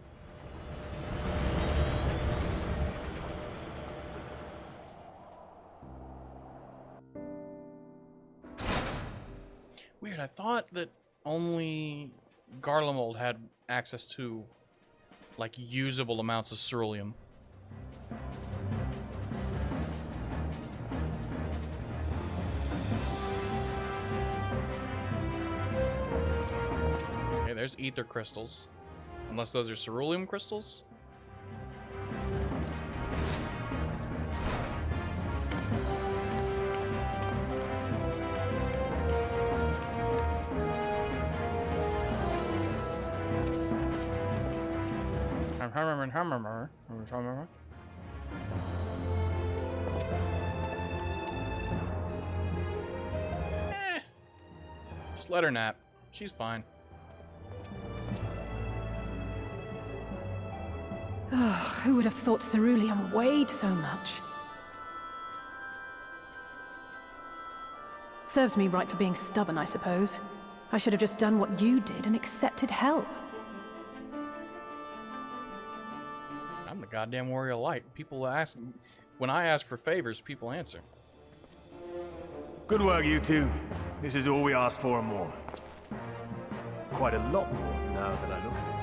Weird, I thought that only Garlemald had access to, like, usable amounts of ceruleum. Okay, there's ether crystals. Unless those are ceruleum crystals? Just let her nap. She's fine. Who would have thought ceruleum weighed so much? Serves me right for being stubborn, I suppose. I should have just done what you did and accepted help. I'm the goddamn warrior of light. People ask, when I ask for favors, people answer. Good work, you two. This is all we asked for and more. Quite a lot more now that I look at it.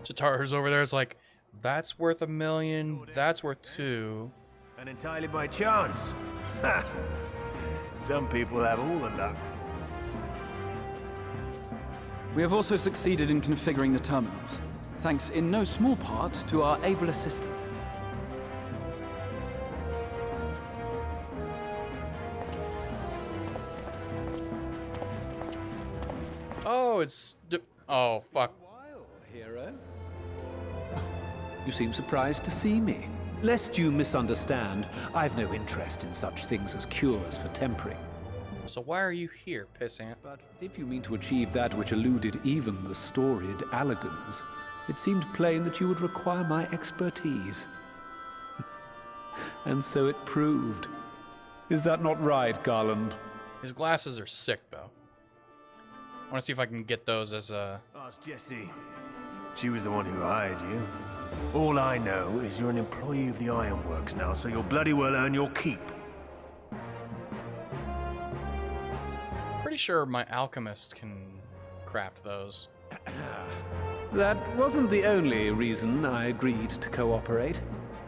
Chitara's over there is like, that's worth $1 million, that's worth $2 million. And entirely by chance. Some people have all the luck. We have also succeeded in configuring the terminals, thanks in no small part to our able assistant. Oh, it's... Oh, fuck. While, hero. You seem surprised to see me. Lest you misunderstand, I've no interest in such things as cures for tempering. So why are you here, pissant? But if you mean to achieve that which eluded even the storied Allagans, it seemed plain that you would require my expertise. And so it proved. Is that not right, Garland? His glasses are sick, though. I want to see if I can get those as a... Ask Jessie. She was the one who hired you. All I know is you're an employee of the Ironworks now, so you'll bloody well earn your keep. Pretty sure my alchemist can craft those. That wasn't the only reason I agreed to cooperate.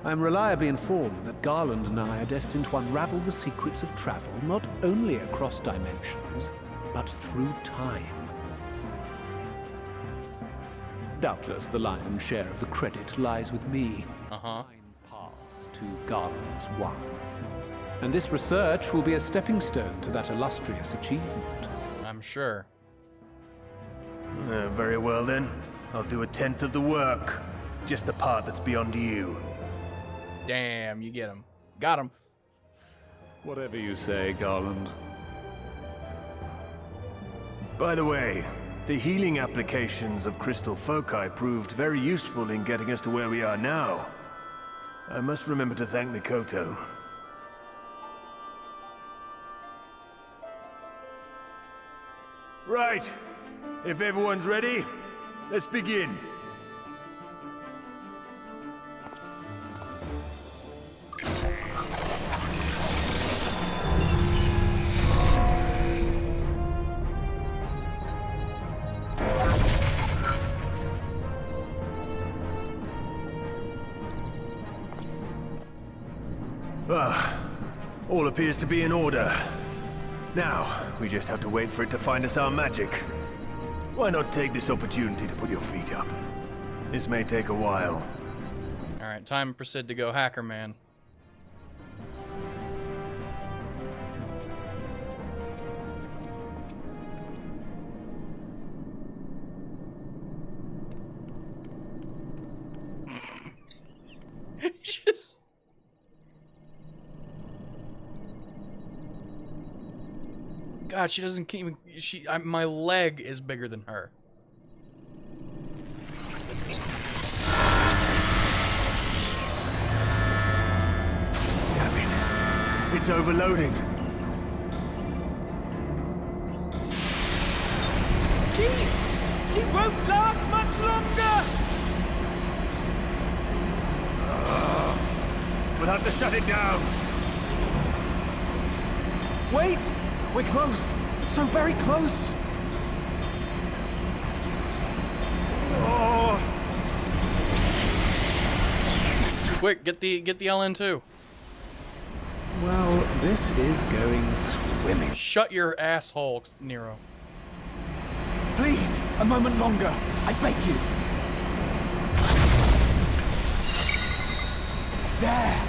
I'm reliably informed that Garland and I are destined to unravel the secrets of travel, not only across dimensions, but through time. Doubtless the lion's share of the credit lies with me. Uh-huh. Mine pass to Garland's one. And this research will be a stepping stone to that illustrious achievement. I'm sure. Very well then. I'll do 1/10 of the work. Just the part that's beyond you. Damn, you get him. Got him. Whatever you say, Garland. By the way, the healing applications of crystal foci proved very useful in getting us to where we are now. I must remember to thank Mikoto. Right. If everyone's ready, let's begin. All appears to be in order. Now, we just have to wait for it to find us our magic. Why not take this opportunity to put your feet up? This may take a while. Alright, time for Sid to go hacker man. Just... God, she doesn't even. My leg is bigger than her. Damn it! It's overloading. She won't last much longer. We'll have to shut it down. Wait! We're close! So very close! Oh. Quick, get the LN too. Well, this is going swimming. Shut your asshole, Nero. Please, a moment longer. I beg you. There!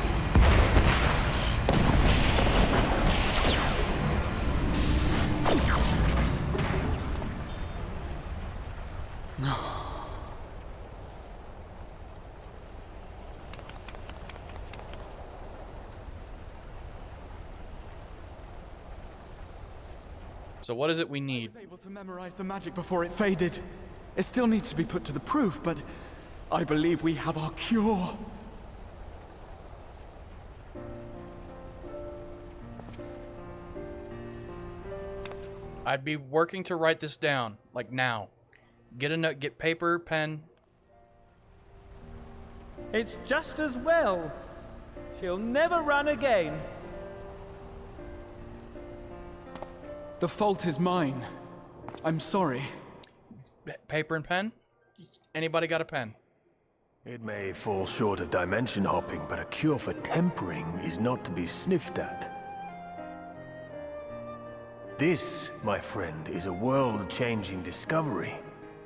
So what is it we need? I was able to memorize the magic before it faded. It still needs to be put to the proof, but I believe we have our cure. I'd be working to write this down, like now. Get a note, get paper, pen. It's just as well. She'll never run again. The fault is mine. I'm sorry. Paper and pen? Anybody got a pen? It may fall short of dimension hopping, but a cure for tempering is not to be sniffed at. This, my friend, is a world-changing discovery.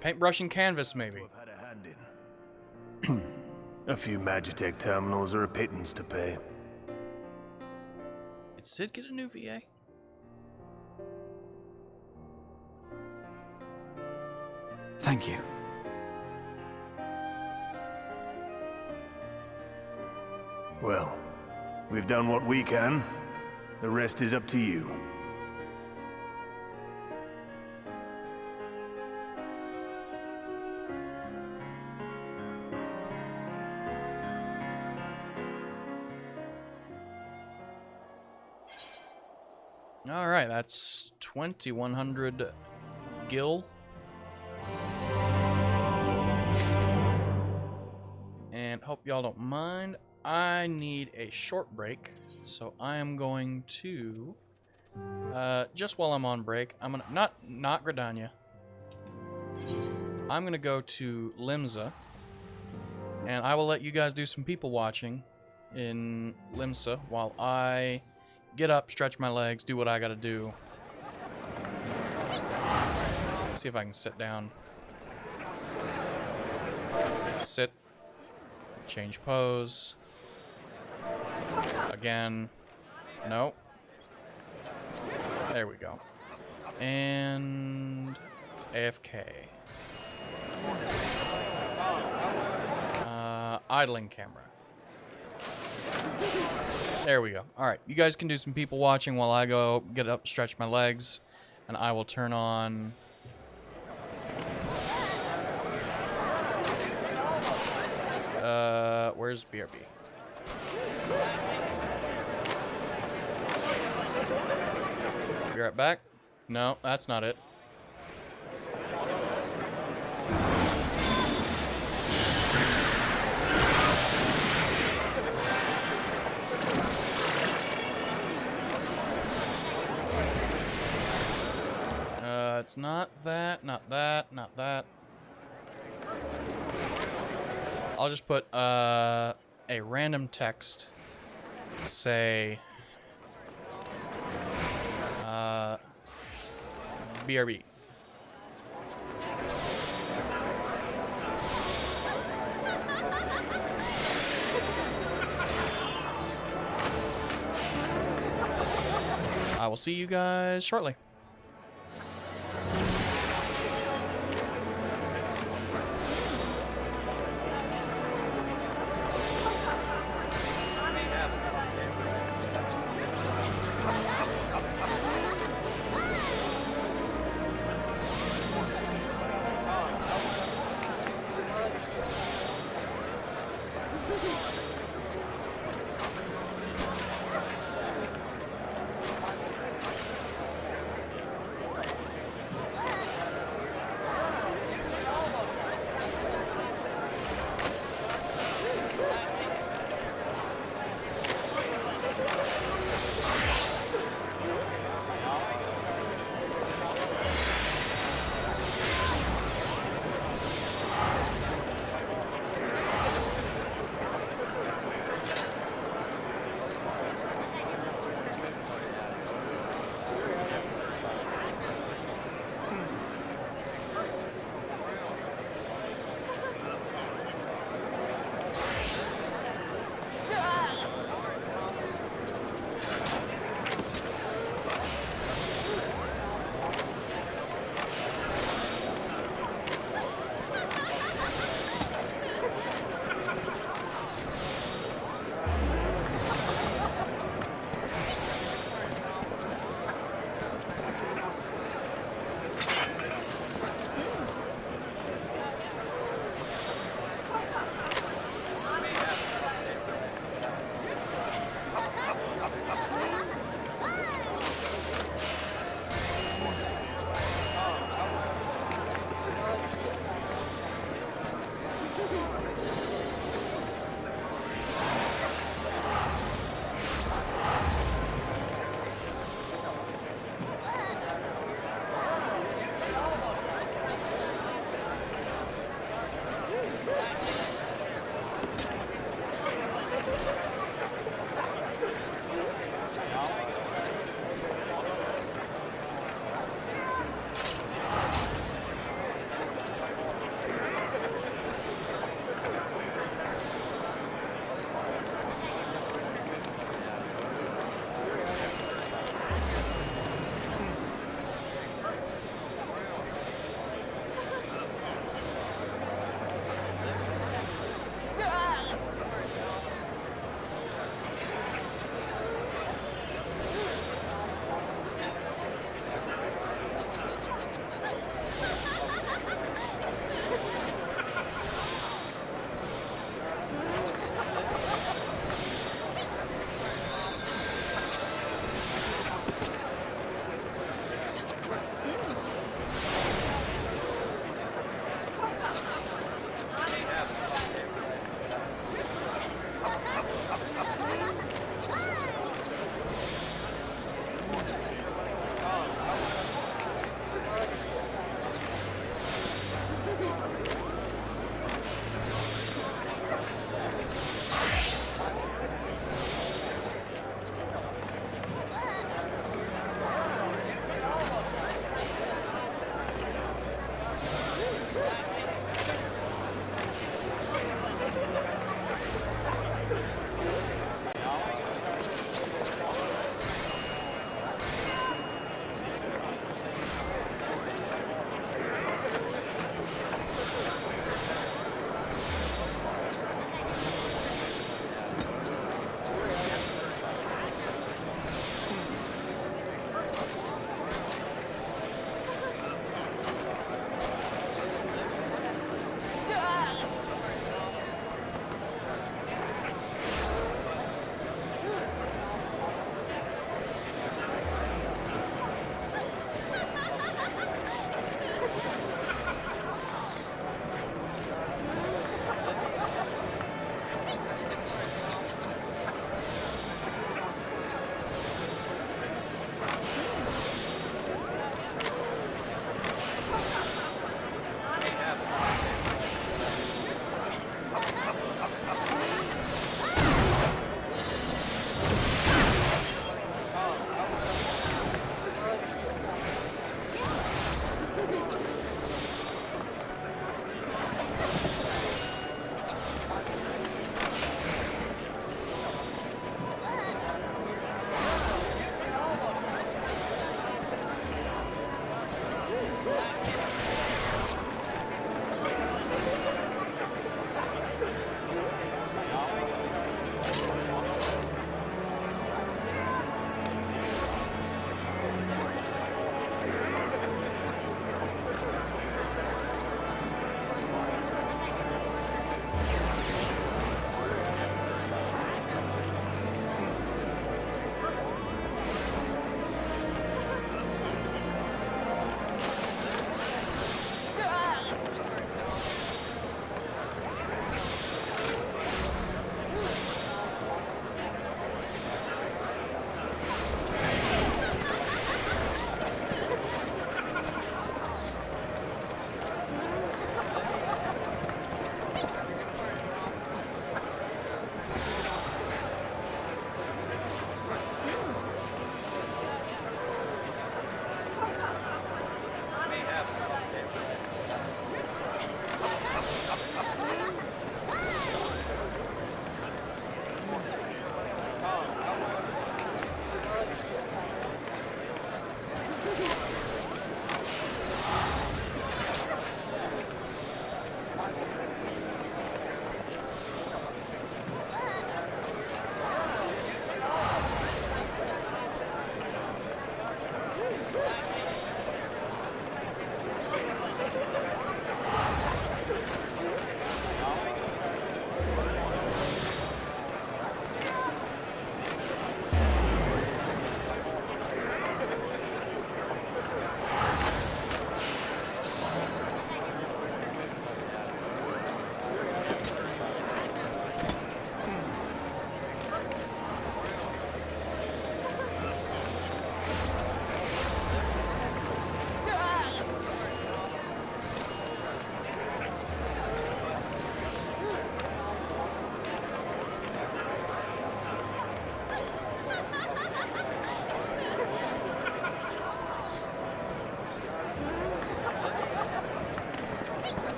Paintbrush and canvas, maybe. I've had a hand in. A few Magitech terminals are a pittance to pay. Did Sid get a new VA? Thank you. Well, we've done what we can. The rest is up to you. Alright, that's 2,100 gil. And hope y'all don't mind. I need a short break, so I am going to just while I'm on break, I'm gonna not Gridania. I'm gonna go to Limsa, and I will let you guys do some people watching in Limsa while I get up, stretch my legs, do what I gotta do. See if I can sit down. Sit. Change pose. Again. Nope. There we go. And AFK. Idling camera. There we go. Alright, you guys can do some people watching while I go get up, stretch my legs, and I will turn on... where's BRB? Be right back. No, that's not it. It's not that, not that, not that. I'll just put a random text. Say BRB. I will see you guys shortly.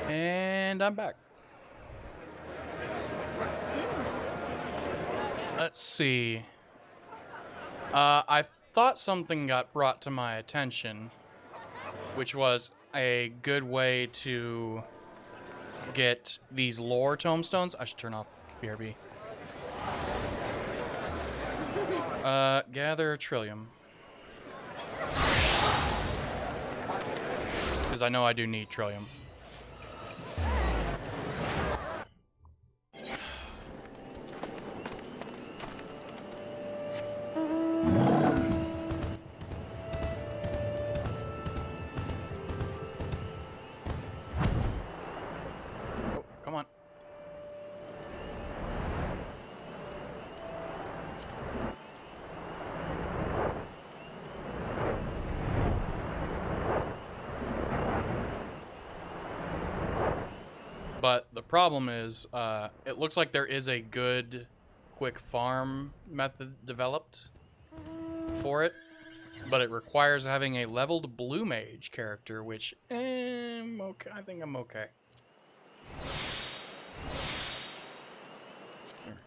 And I'm back. Let's see. I thought something got brought to my attention, which was a good way to get these lore tomestones. I should turn off BRB. Gather Trillium. Because I know I do need Trillium. Come on. But the problem is, it looks like there is a good quick farm method developed for it, but it requires having a leveled blue mage character, which okay, I think I'm okay.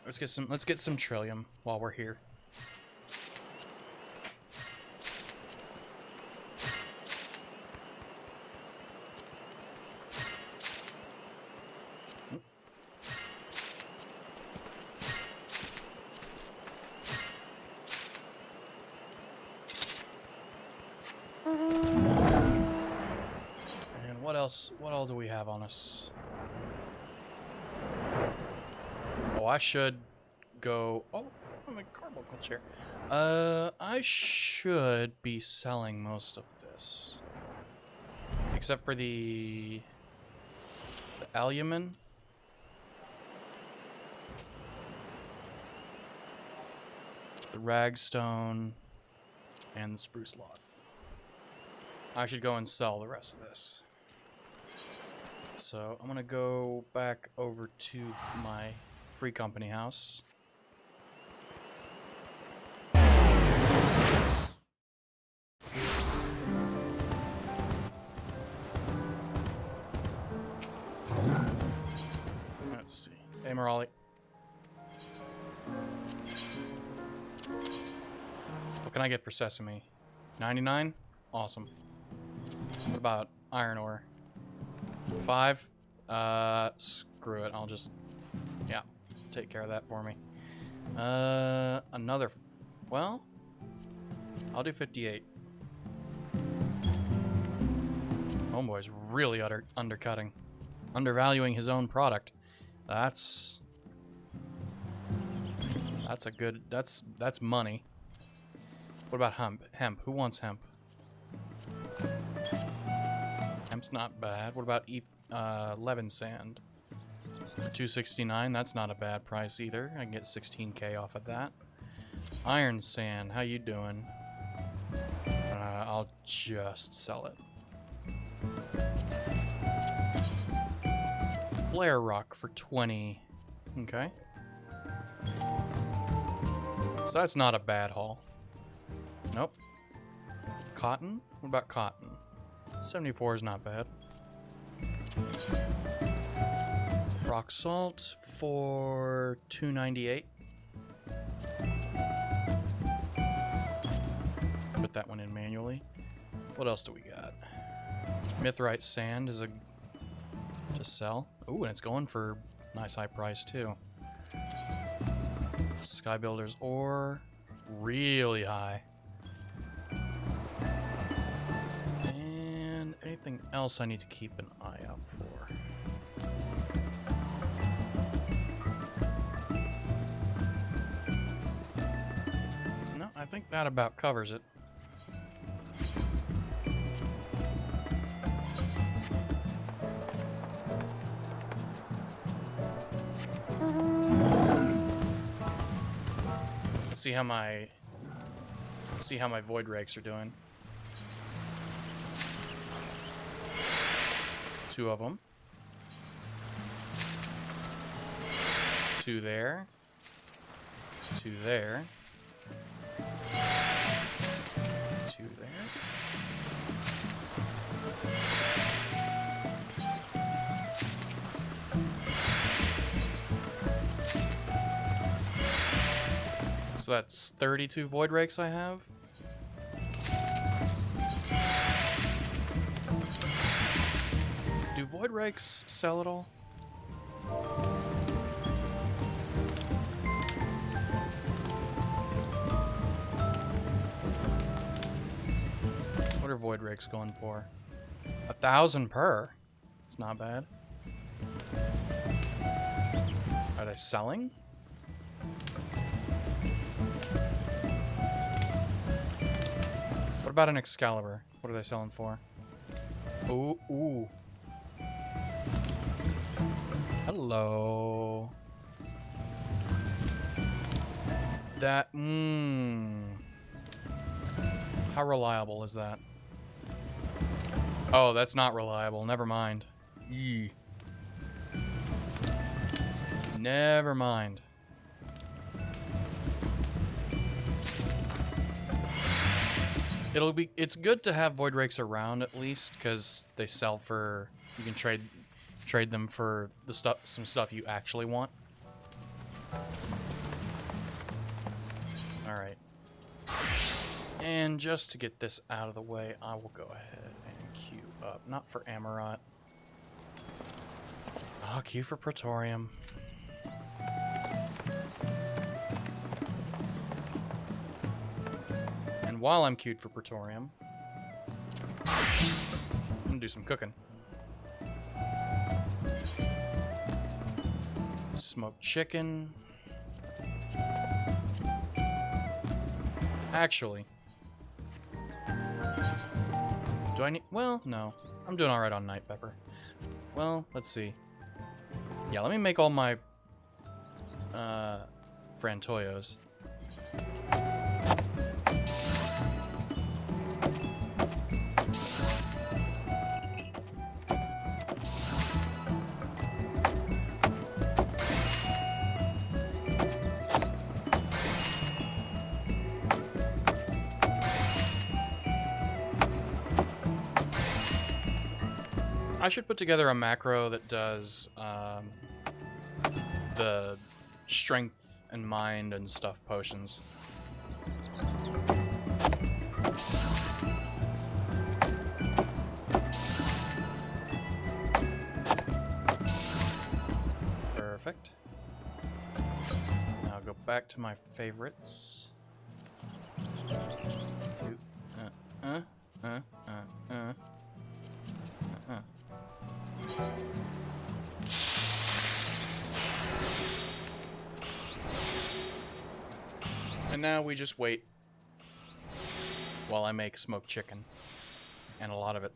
Let's get some Trillium while we're here. And what else? What all do we have on us? Oh, I should go. Oh, I'm a carbuncle chair. I should be selling most of this, except for the Hugeman. The ragstone and the spruce log. I should go and sell the rest of this. So I'm gonna go back over to my free company house. Hey, Morali. What can I get for sesame? 99? Awesome. What about iron ore? 5? Screw it. I'll just... Yeah, take care of that for me. Another... Well, I'll do 58. Homeboy's really undercutting. Undervaluing his own product. That's a good... That's money. What about hemp? Who wants hemp? Hemp's not bad. What about Levin sand? 269. That's not a bad price either. I can get 16k off of that. Iron sand. How you doing? I'll just sell it. Flare rock for 20. Okay. So that's not a bad haul. Nope. Cotton? What about cotton? 74 is not bad. Rock salt for 298. Put that one in manually. What else do we got? Mithrite sand is a just sell. Ooh, and it's going for nice high price too. Sky Builder's ore, really high. And anything else I need to keep an eye out for? No, I think that about covers it. See how my void rakes are doing. 2 of them. 2 there. 2 there. 2 there. So that's 32 void rakes I have. Do void rakes sell at all? What are void rakes going for? 1,000 per. It's not bad. Are they selling? What about an Excalibur? What are they selling for? Ooh, ooh. Hello. That, How reliable is that? Oh, that's not reliable. Never mind. Yee. Never mind. It's good to have void rakes around at least, because they sell for, you can trade them for some stuff you actually want. Alright. And just to get this out of the way, I will go ahead and queue up. Not for Amarat. I'll queue for Praetorium. And while I'm queued for Praetorium, I'm gonna do some cooking. Smoked chicken. Actually, do I need... Well, no. I'm doing alright on night pepper. Well, let's see. Yeah, let me make all my frantoyos. I should put together a macro that does the strength and mind and stuff potions. Perfect. Now I'll go back to my favorites. And now we just wait while I make smoked chicken. And a lot of it.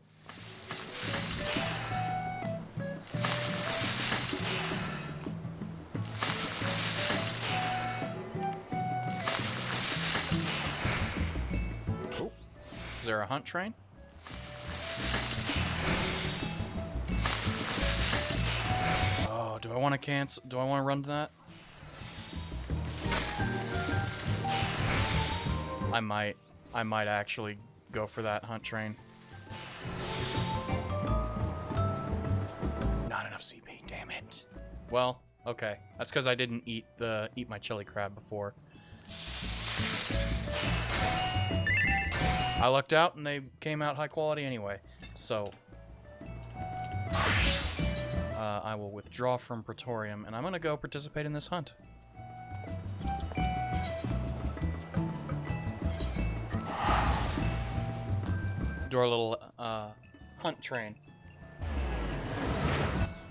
Oh, is there a hunt train? Oh, do I want to cancel? Do I want to run to that? I might actually go for that hunt train. Not enough CP, damn it. Well, okay. That's because I didn't eat my chili crab before. I lucked out and they came out high quality anyway. So I will withdraw from Praetorium and I'm gonna go participate in this hunt. Do our little hunt train.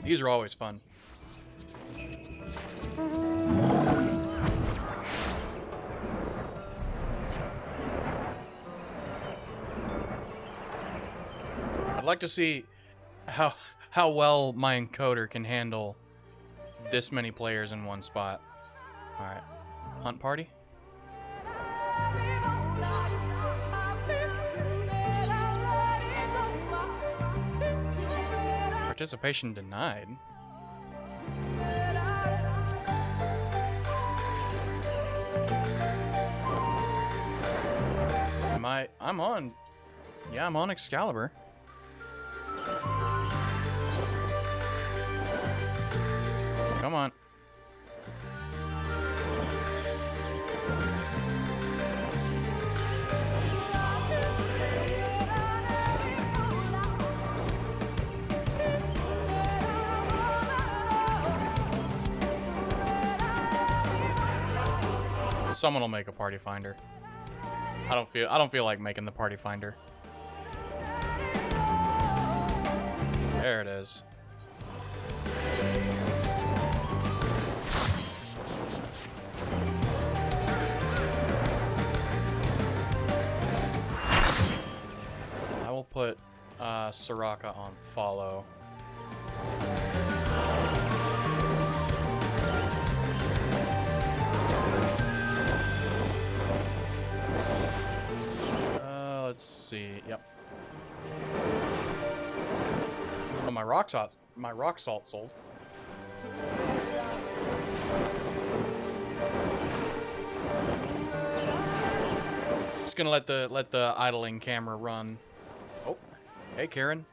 These are always fun. I'd like to see how well my encoder can handle this many players in one spot. All right, hunt party. Participation denied. I'm on. Yeah, I'm on Excalibur. Come on. Someone will make a party finder. I don't feel like making the party finder. There it is. I will put Soraka on follow. Let's see. Yep. Oh, my rock salt sold. Just gonna let the idling camera run. Oh, hey Karen.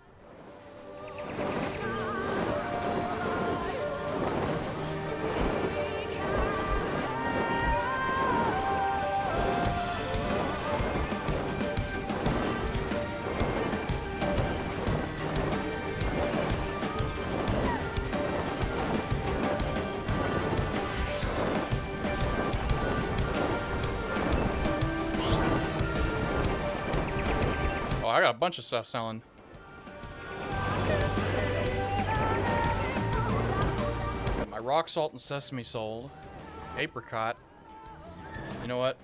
I got a bunch of stuff selling. Got my rock salt and sesame sold. Apricot. You know what?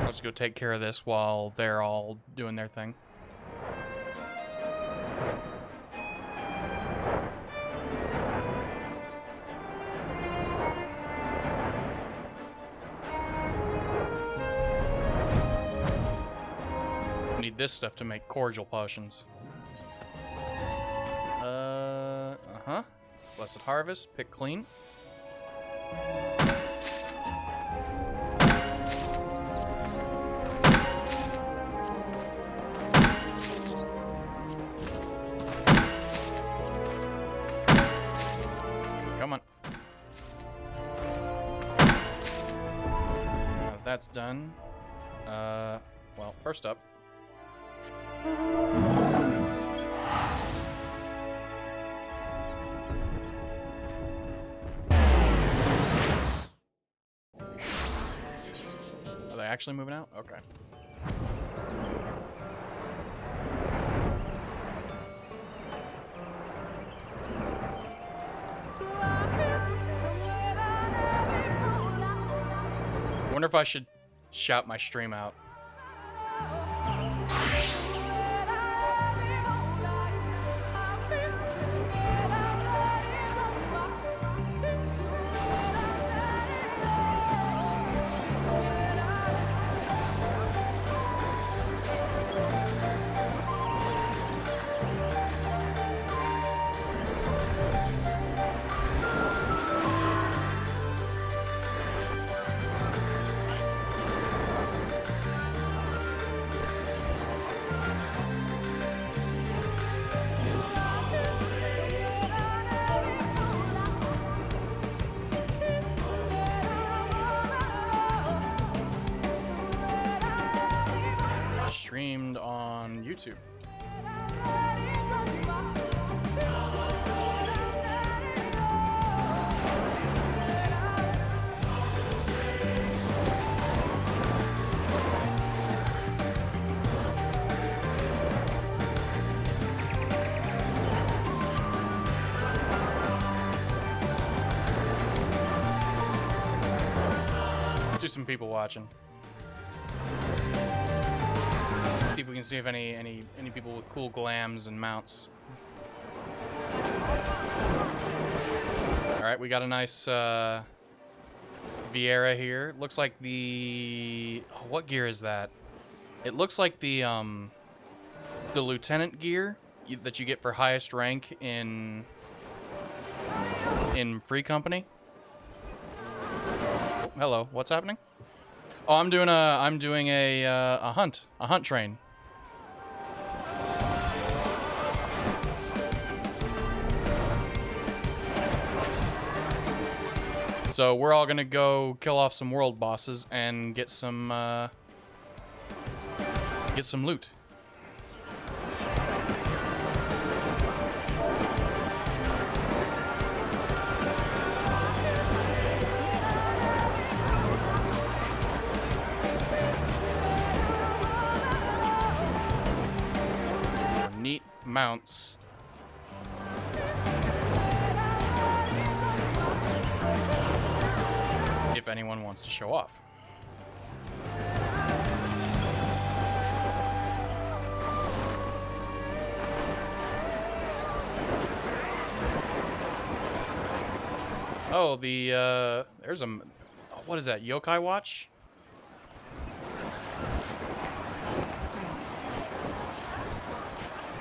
Let's go take care of this while they're all doing their thing. need this stuff to make cordial potions. Blessed Harvest, pick clean. Come on. Now that's done. Well, first up. Are they actually moving out? Okay. I wonder if I should shout my stream out. Streamed on YouTube. Let's do some people watching. See if we can see if any people with cool glams and mounts. All right, we got a nice Vieira here. Looks like the what gear is that? It looks like the lieutenant gear that you get for highest rank in Free Company. Oh, hello, what's happening? Oh, I'm doing a hunt train. So we're all gonna go kill off some world bosses and get some loot. Neat mounts. If anyone wants to show off. Oh, there's a, what is that, Yokai Watch?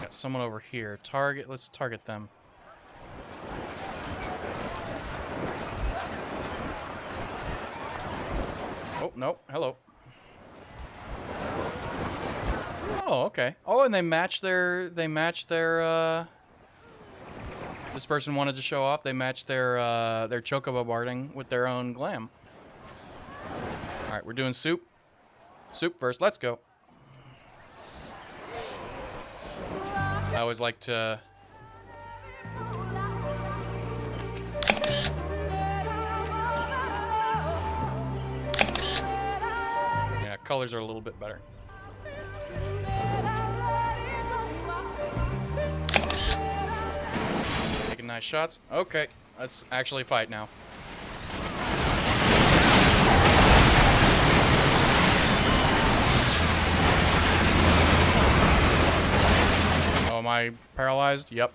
Got someone over here. Let's target them. Oh, no. Hello. Oh, okay. Oh, and they match their, this person wanted to show off. They matched their chocobo barding with their own glam. All right, we're doing soup. Soup first. Let's go. I always like to... Yeah, colors are a little bit better. Taking nice shots. Okay, let's actually fight now. Oh, am I paralyzed? Yep.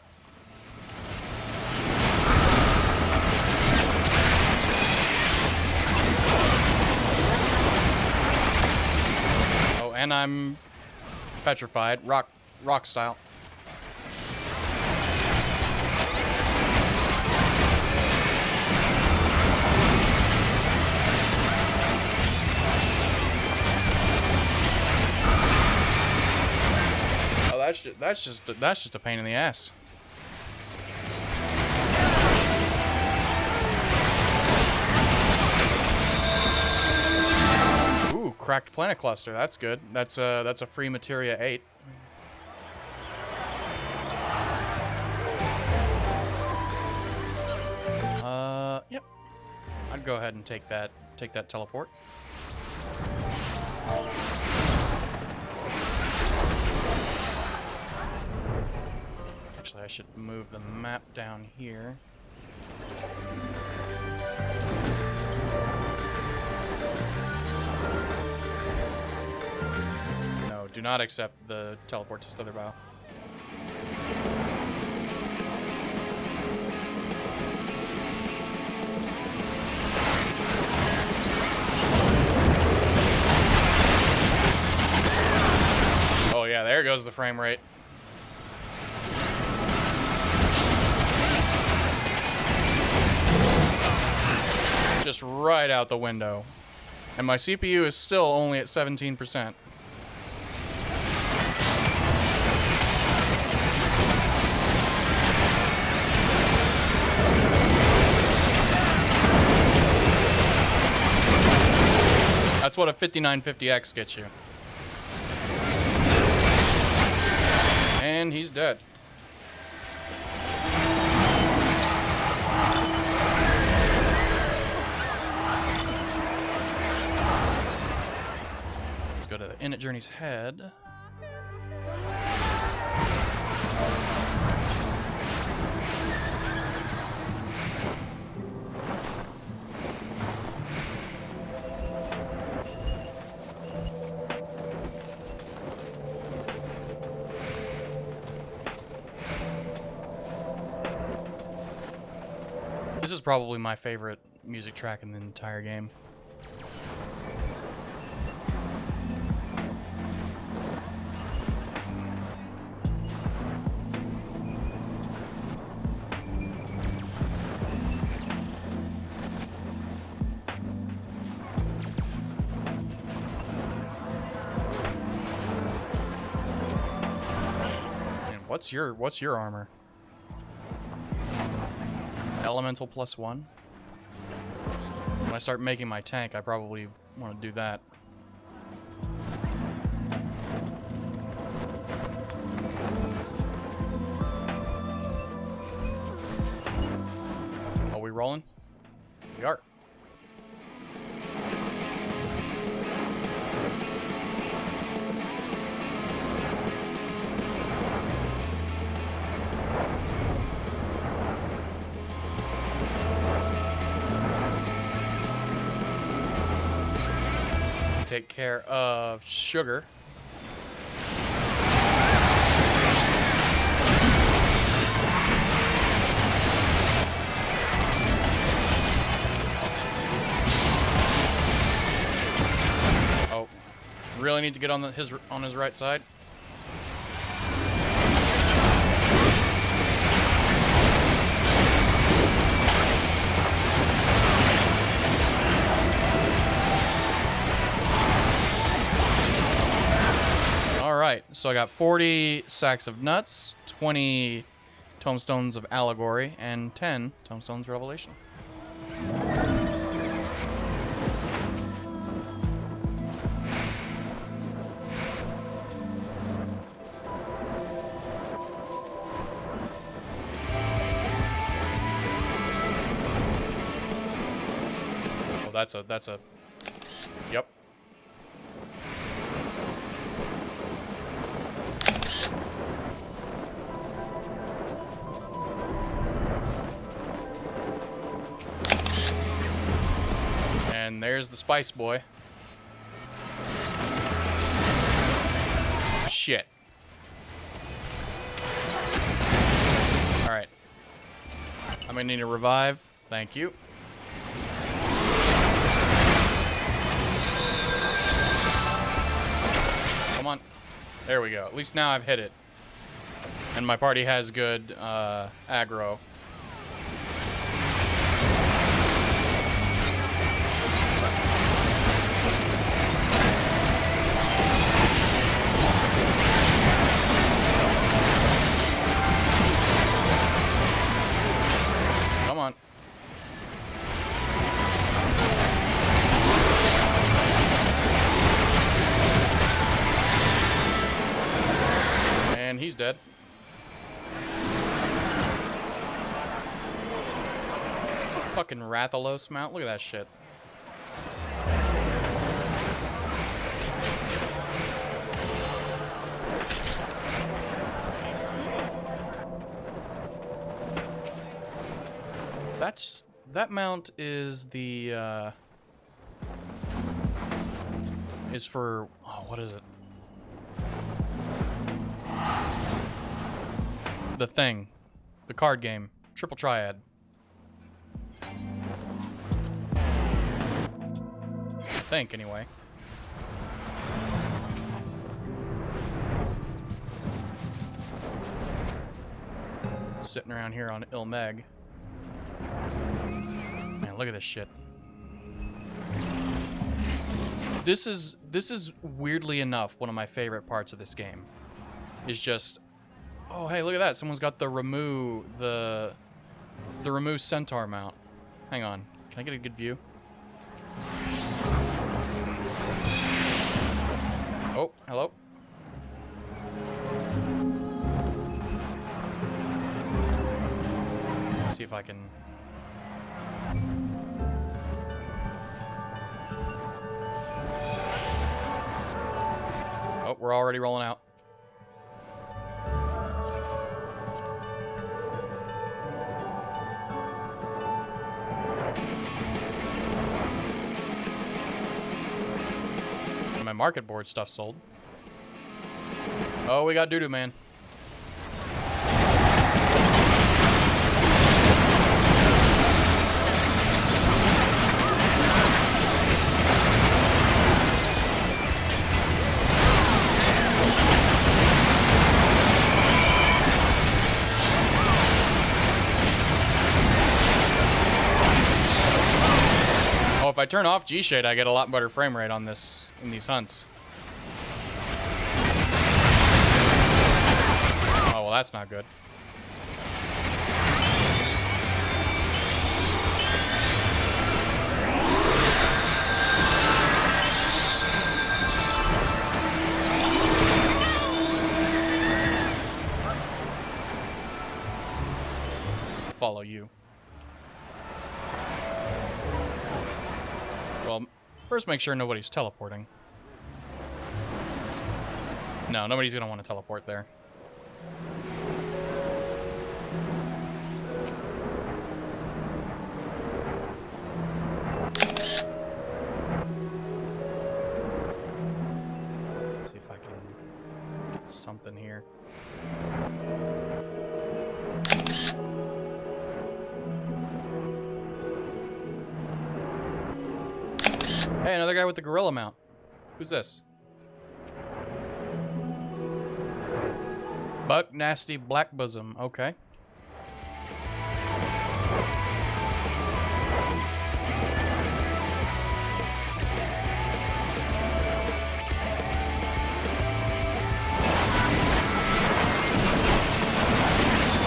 Oh, and I'm petrified, rock style. Oh, that's just a pain in the ass. Ooh, cracked planet cluster. That's good. That's a free materia 8. Yep. I'd go ahead and take that teleport. Actually, I should move the map down here. No, do not accept the teleport to Slither Bow. Oh yeah, there goes the frame rate. Just right out the window. And my CPU is still only at 17%. That's what a 5950X gets you. And he's dead. Let's go to the Init Journey's head. This is probably my favorite music track in the entire game. And what's your armor? Elemental +1. When I start making my tank, I probably want to do that. Are we rolling? We are. Take care of sugar. Oh, really need to get on his right side. Alright, so I got 40 sacks of nuts, 20 tomestones of allegory, and 10 tomestones of revelation. Oh, that's a yep. And there's the spice boy. Shit. Alright. I'm gonna need a revive. Thank you. Come on. There we go. At least now I've hit it. And my party has good aggro. Come on. And he's dead. Fucking Rathalos mount. Look at that shit. That mount is the is for, oh, what is it? The thing. The card game. Triple Triad. I think, anyway. Sitting around here on Ilmeg. Man, look at this shit. This is weirdly enough one of my favorite parts of this game. Is just, oh hey, look at that! Someone's got the Ramu Centaur mount. Hang on, can I get a good view? Oh, hello. Let's see if I can. Oh, we're already rolling out. My market board stuff sold. Oh, we got doo-doo man. Oh, if I turn off G-Shade, I get a lot better frame rate on this in these hunts. Oh, well, that's not good. Follow you. Well, first make sure nobody's teleporting. No, nobody's gonna want to teleport there. Let's see if I can get something here. Hey, another guy with the gorilla mount. Who's this? Buck Nasty Black Bosom. Okay.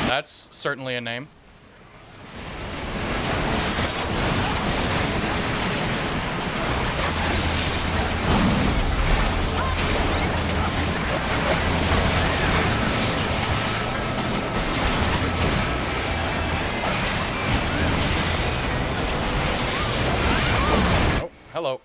That's certainly a name. Hello.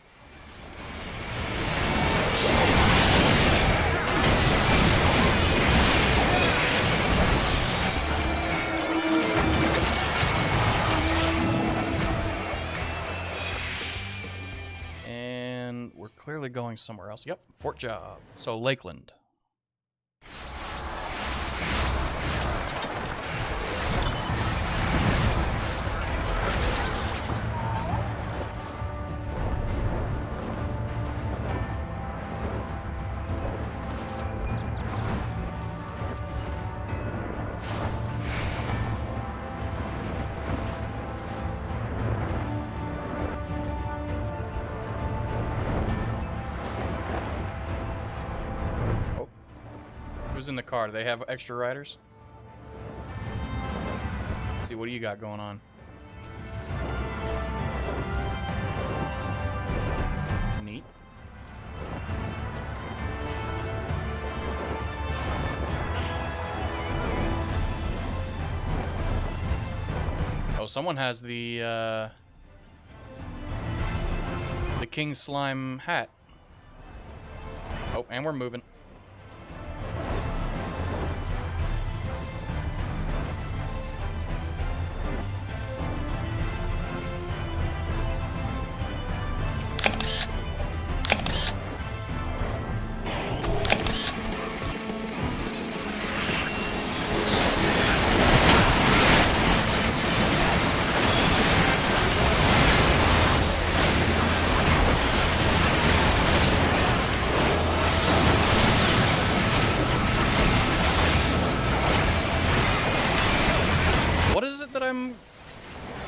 And we're clearly going somewhere else. Yep, Fort Job. So Lakeland. Who's in the car? Do they have extra riders? Let's see, what do you got going on? Neat. Oh, someone has the King Slime hat. Oh, and we're moving.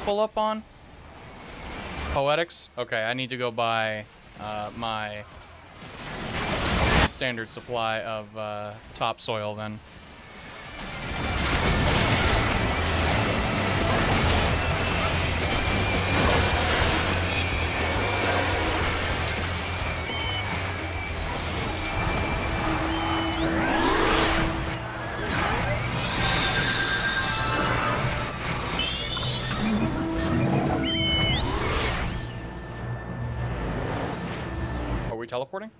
Full up on? Poetics? Okay, I need to go buy my standard supply of topsoil then. Teleporting?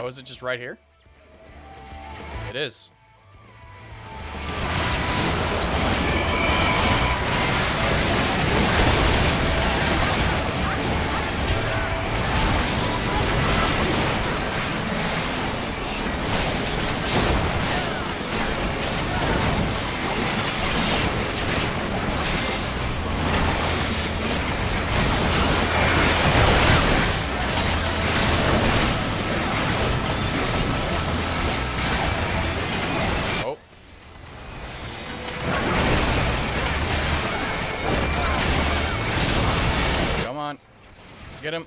Oh, is it just right here? It is. Get him.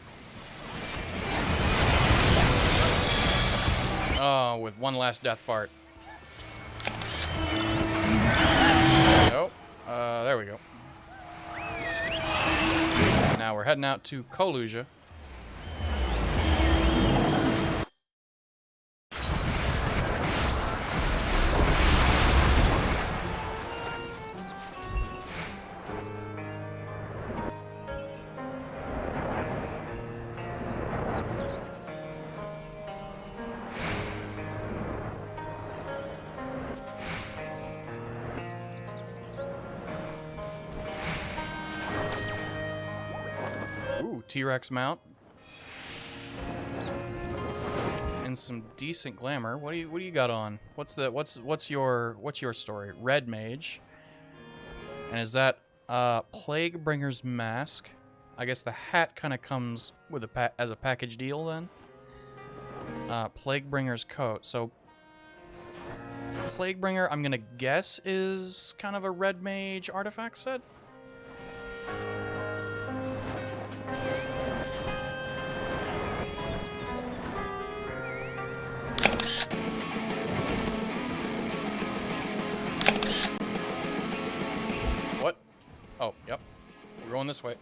Oh, with one last death fart. Nope. There we go. Now we're heading out to Coluja. T-Rex mount and some decent glamour. What do you got on? What's your story? Red Mage. And is that Plague Bringer's mask? I guess the hat kind of comes with as a package deal then. Plague Bringer's coat. So Plague Bringer, I'm gonna guess, is kind of a Red Mage artifact set. What? Oh, yep. We're going this way.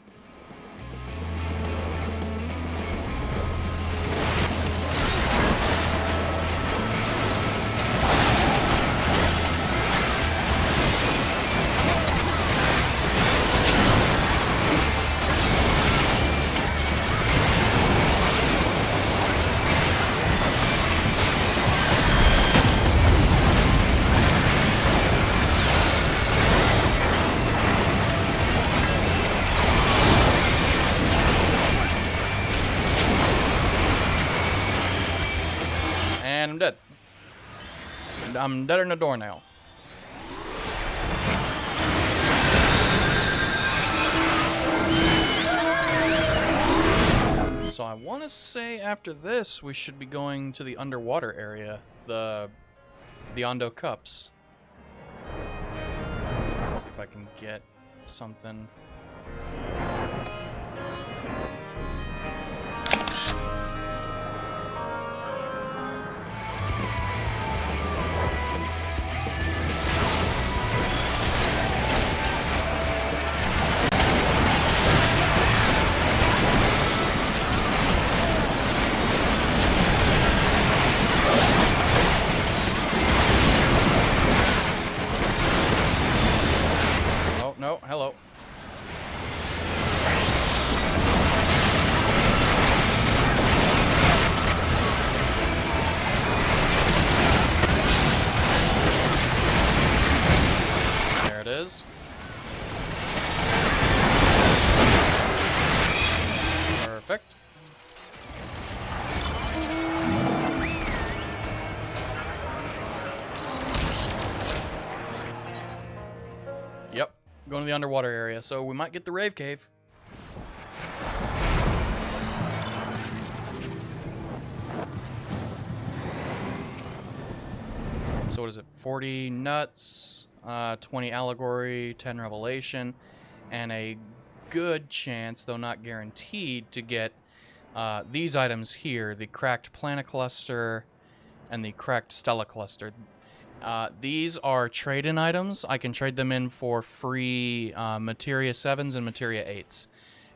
And I'm dead. I'm deader than a doornail. So I want to say after this we should be going to the underwater area, the Ondo Cups. See if I can get something. Oh, no, hello. There it is. Perfect. Yep, going to the underwater area, so we might get the Rave Cave. So what is it? 40 nuts, 20 allegory, 10 revelation, and a good chance, though not guaranteed, to get these items here, the cracked planet cluster and the cracked stella cluster. These are trade-in items. I can trade them in for free materia 7s and materia 8s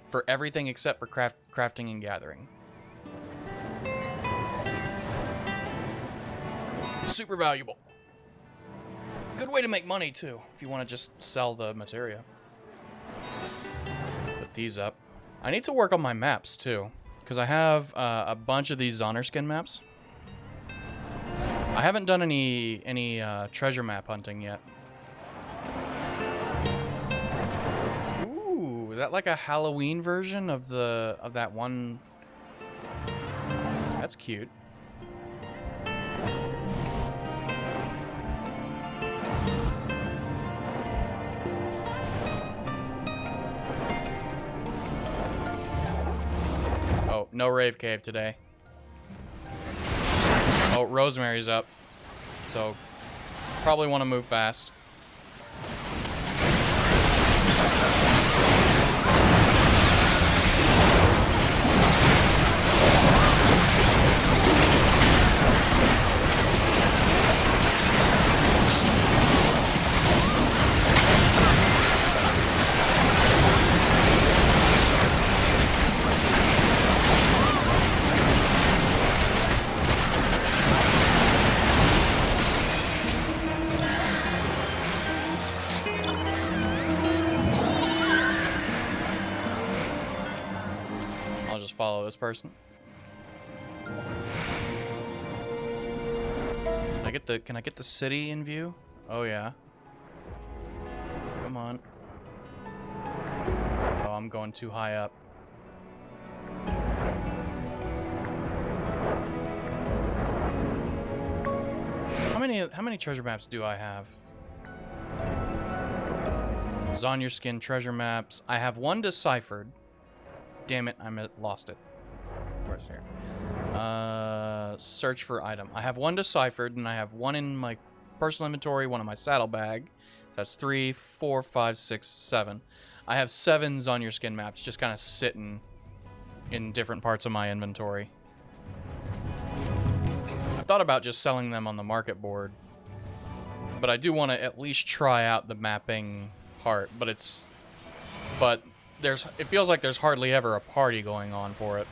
for everything except for crafting and gathering. Super valuable. Good way to make money too, if you want to just sell the materia. Put these up. I need to work on my maps too, because I have a bunch of these Zonner skin maps. I haven't done any treasure map hunting yet. Ooh, is that like a Halloween version of that one? That's cute. Oh, no Rave Cave today. Oh, Rosemary's up, so probably want to move fast. Follow this person. Can I get the city in view? Oh yeah. Come on. Oh, I'm going too high up. How many treasure maps do I have? Zonyer skin treasure maps. I have one deciphered. Damn it, I lost it. Where's it here? Search for item. I have one deciphered, and I have one in my personal inventory, one in my saddlebag. That's 3, 4, 5, 6, 7. I have 7 Zonyer skin maps just kind of sitting in different parts of my inventory. I thought about just selling them on the market board, but I do want to at least try out the mapping part, but it feels like there's hardly ever a party going on for it.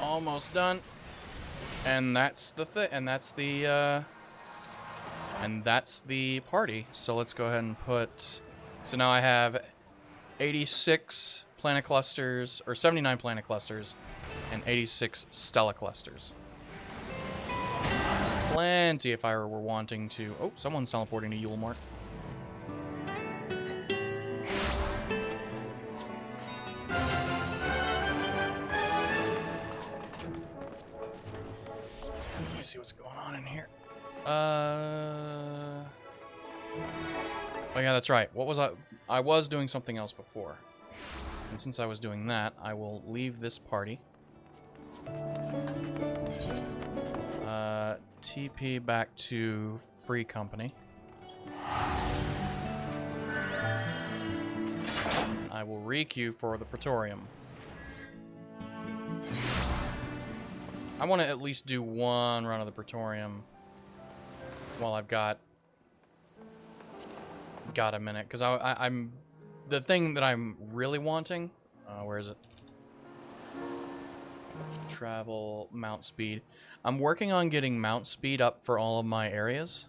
Almost done, and that's the party. So let's go ahead and put. So now I have 86 planet clusters, or 79 planet clusters, and 86 stella clusters. Plenty if I were wanting to. Oh, someone's teleporting to Yulemark. see what's going on in here. Oh yeah, that's right. What was I? I was doing something else before. And since I was doing that, I will leave this party. TP back to Free Company. I will re-queue for the Praetorium. I want to at least do one run of the Praetorium while I've got a minute, because I'm the thing that I'm really wanting. Where is it? Travel, mount speed. I'm working on getting mount speed up for all of my areas.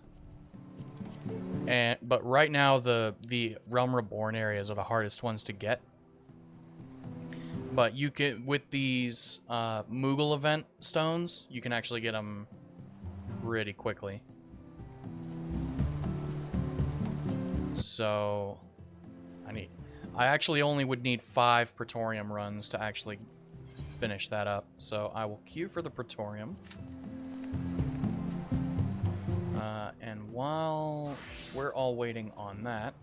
But right now the Realm Reborn areas are the hardest ones to get. But you can, with these Moogle event stones, you can actually get them pretty quickly. So I actually only would need 5 Praetorium runs to actually finish that up. So I will queue for the Praetorium. And while we're all waiting on that,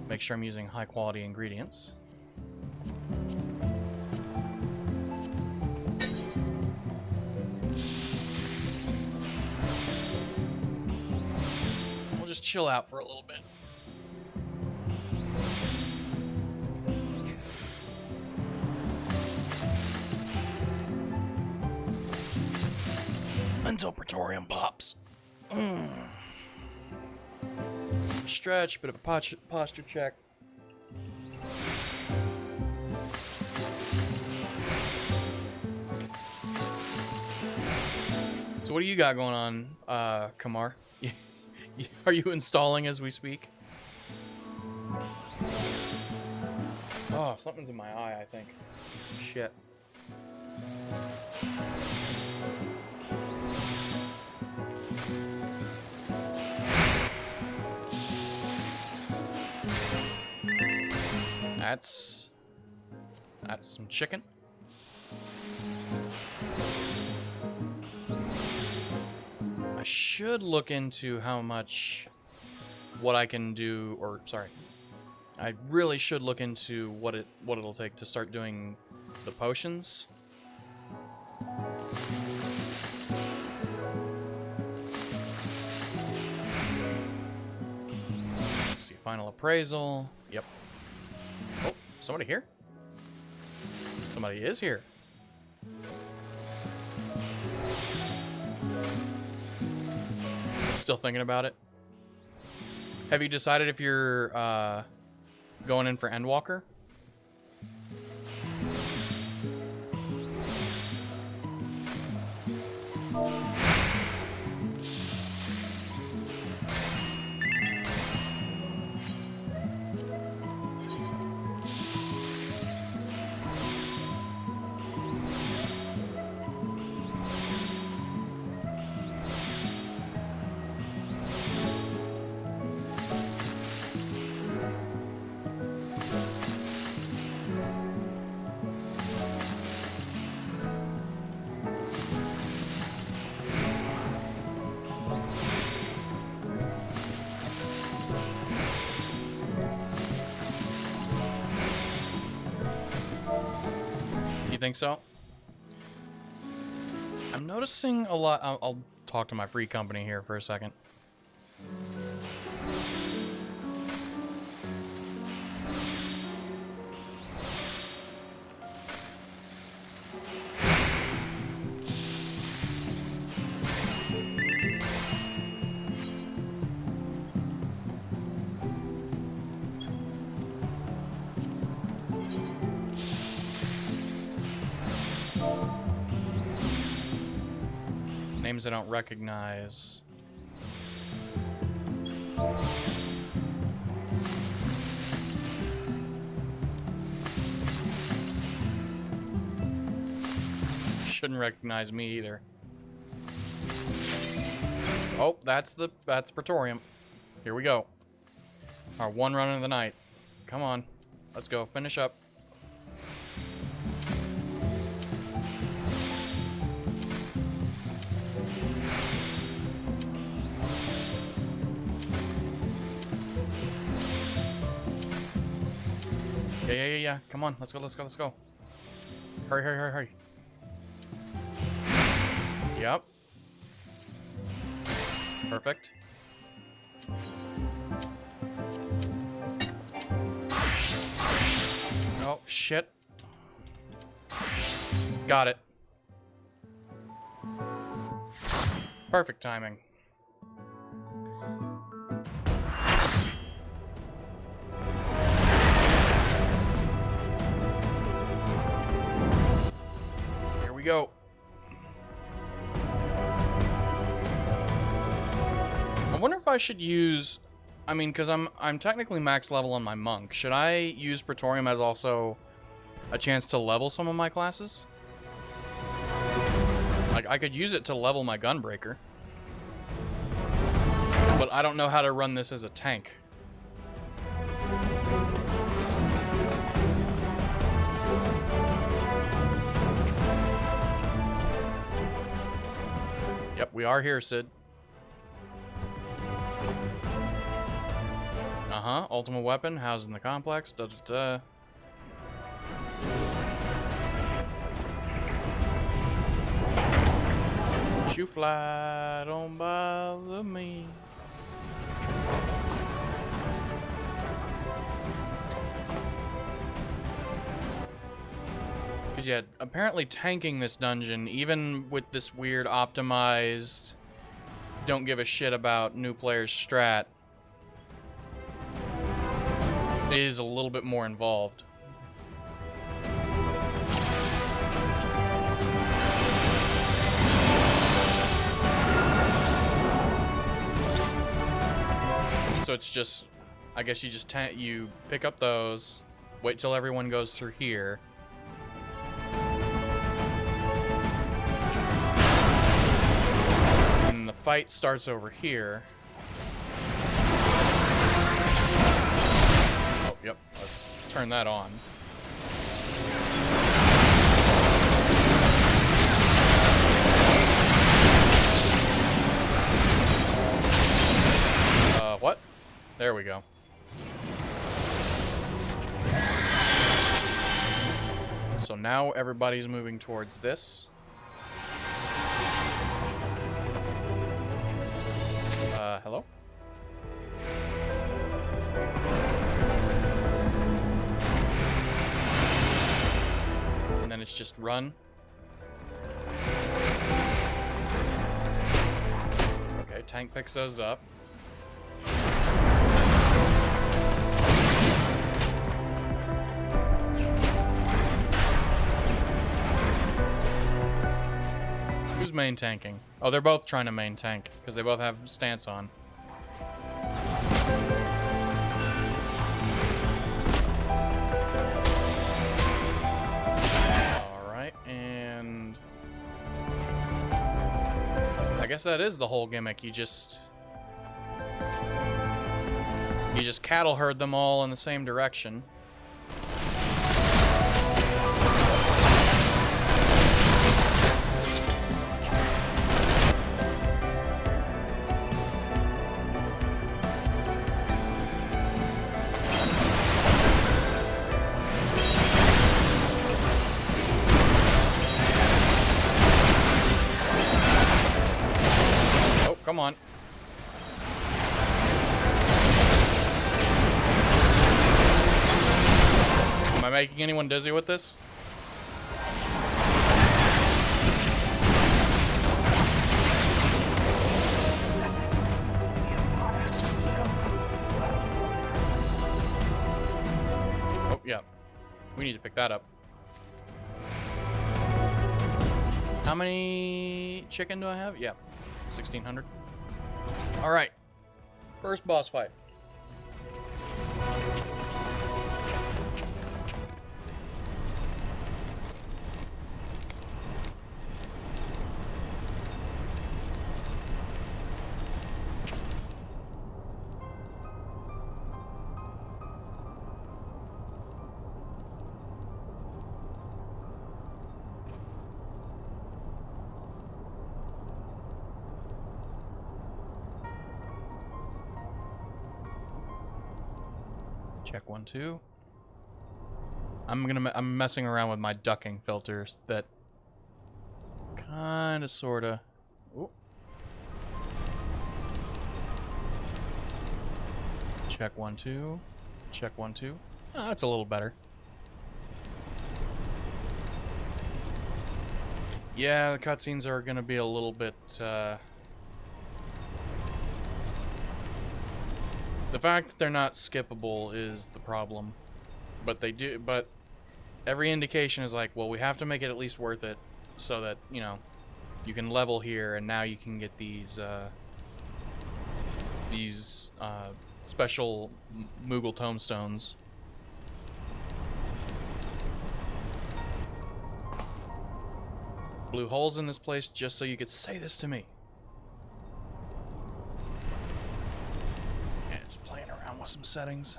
make sure I'm using high quality ingredients. We'll just chill out for a little bit. Until Praetorium pops. Stretch, bit of a posture check. So what do you got going on, Kamar? Are you installing as we speak? Oh, something's in my eye, I think. Shit. That's some chicken. I should look into what I can do, or sorry, I really should look into what it'll take to start doing the potions. Let's see, final appraisal. Yep. Oh, somebody here? Somebody is here. Still thinking about it. Have you decided if you're going in for Endwalker? Think so? I'm noticing a lot. I'll talk to my Free Company here for a second. Names I don't recognize. Shouldn't recognize me either. Oh, that's Praetorium. Here we go. Our one run of the night. Come on. Let's go. Finish up. yeah. Come on, let's go, let's go, let's go. Hurry, hurry, hurry, hurry. Yep. Perfect. Oh, shit. Got it. Perfect timing. Here we go. I wonder if I should use, I mean, because I'm technically max level on my monk. Should I use Praetorium as also a chance to level some of my classes? Like, I could use it to level my Gunbreaker. But I don't know how to run this as a tank. Yep, we are here, Sid. Uh-huh, ultimate weapon, housed in the complex, da-da-da. You fly, don't bother me. Because yeah, apparently tanking this dungeon, even with this weird optimized, don't give a shit about new players strat, is a little bit more involved. So it's just, I guess you just you pick up those, wait till everyone goes through here. And the fight starts over here. Oh, yep, let's turn that on. What? There we go. So now everybody's moving towards this. Hello? And then it's just run. Okay, tank picks those up. Main tanking. Oh, they're both trying to main tank because they both have stance on. Alright, and I guess that is the whole gimmick. You just cattle herd them all in the same direction. Come on. Am I making anyone dizzy with this? Oh, yeah. We need to pick that up. How many chicken do I have? Yeah. 1,600. All right, first boss fight. Check 1, 2. I'm messing around with my ducking filters that kind of sorta. Ooh. Check 1 2. Check 1 2. Oh, that's a little better. Yeah, the cutscenes are gonna be a little bit. The fact that they're not skippable is the problem. But they do. But every indication is like, well, we have to make it at least worth it, so that you know you can level here, and now you can get these special Moogle tomestones. Blew holes in this place just so you could say this to me. Yeah, just playing around with some settings.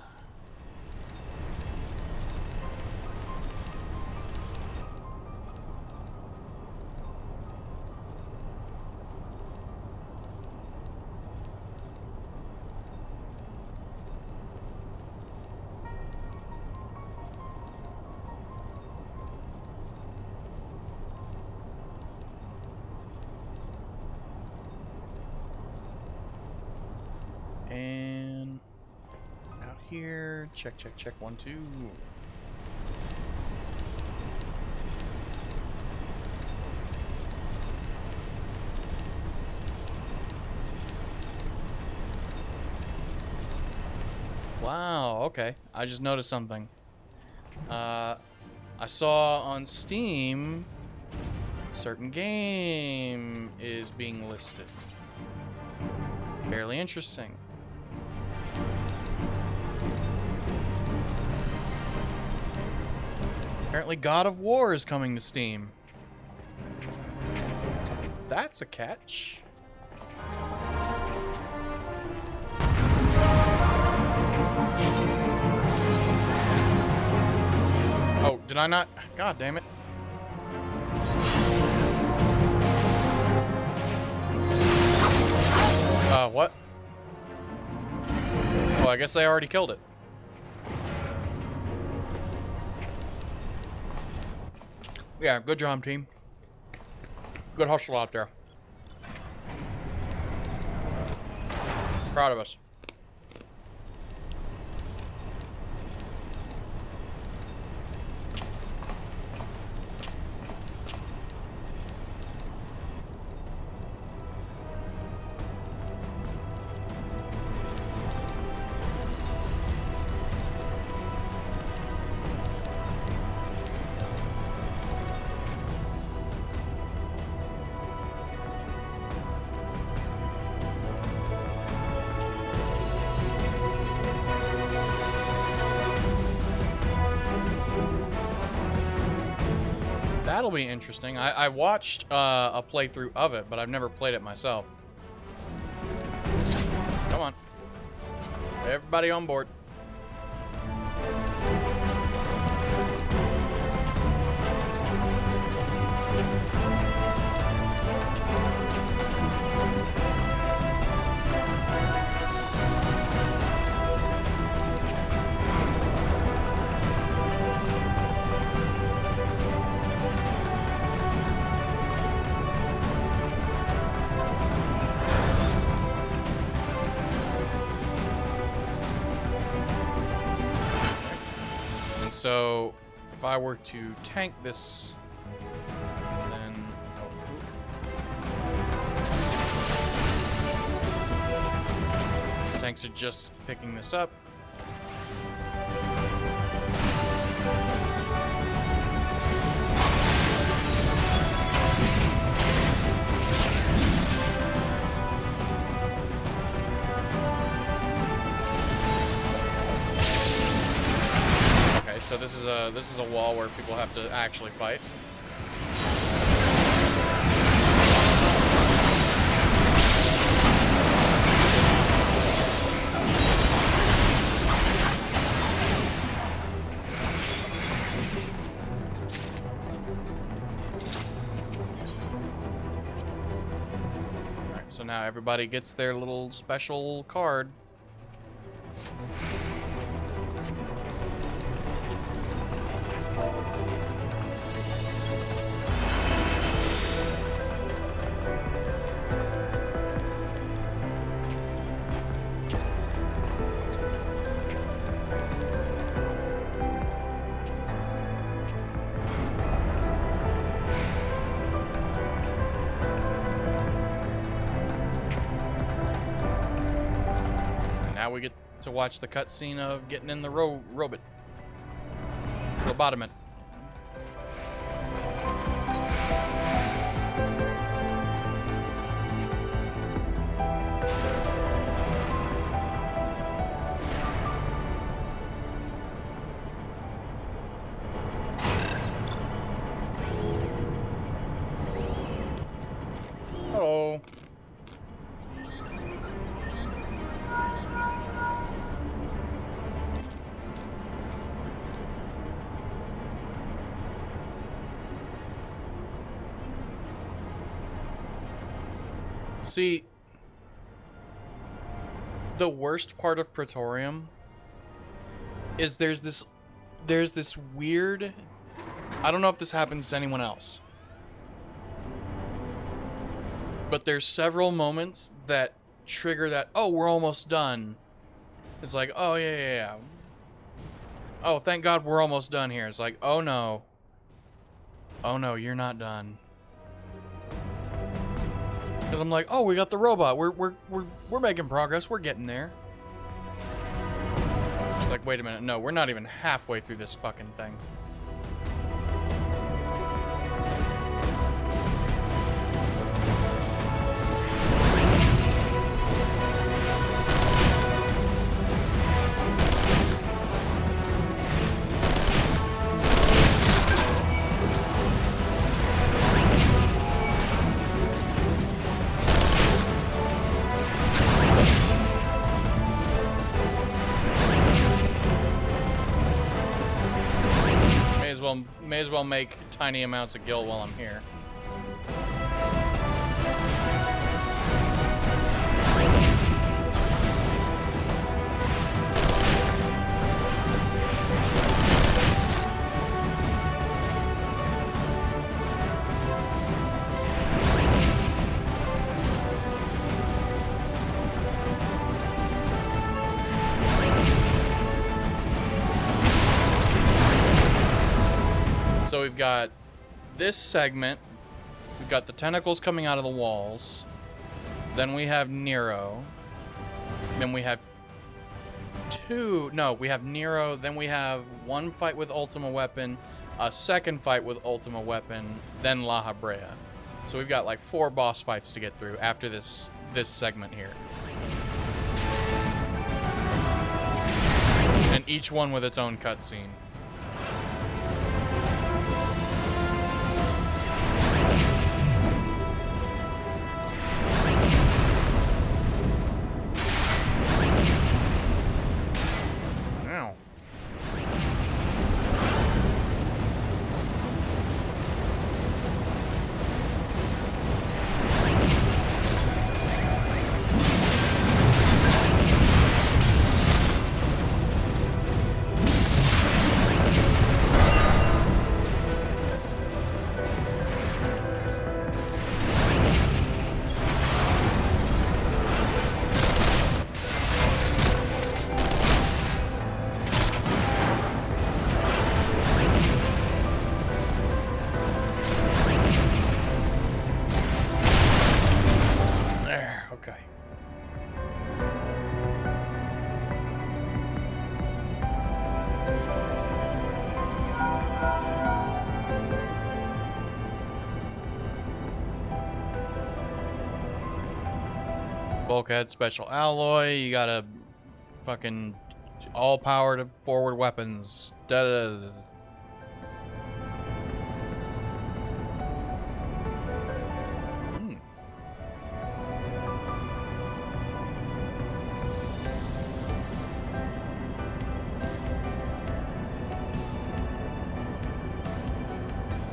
And out here, check 1 2. Wow, okay. I just noticed something. I saw on Steam a certain game is being listed. Fairly interesting. Apparently God of War is coming to Steam. That's a catch. Oh, did I not? God damn it. What? Oh, I guess they already killed it. Yeah, good job, team. Good hustle out there. Proud of us. That'll be interesting. I watched a playthrough of it, but I've never played it myself. Come on. Everybody on board. So, if I were to tank this, then... Tanks are just picking this up. So this is a wall where people have to actually fight. All right, so now everybody gets their little special card. now we get to watch the cutscene of getting in the robot. Lobotomist. Hello. See, the worst part of Praetorium is there's this weird, I don't know if this happens to anyone else, but there's several moments that trigger that, oh, we're almost done. It's like, oh, yeah. Oh, thank God we're almost done here. It's like, oh no. Oh no, you're not done. Because I'm like, oh, we got the robot. We're making progress. We're getting there. It's like, wait a minute. No, we're not even halfway through this fucking thing. May as well make tiny amounts of gil while I'm here. So we've got this segment, we've got the tentacles coming out of the walls, then we have Nero, then we have we have Nero, then we have one fight with Ultima Weapon, a second fight with Ultima Weapon, then La Habrea. So we've got like 4 boss fights to get through after this segment here. And each one with its own cutscene. Bulkhead special alloy, you got a fucking all power to forward weapons. Da -da -da.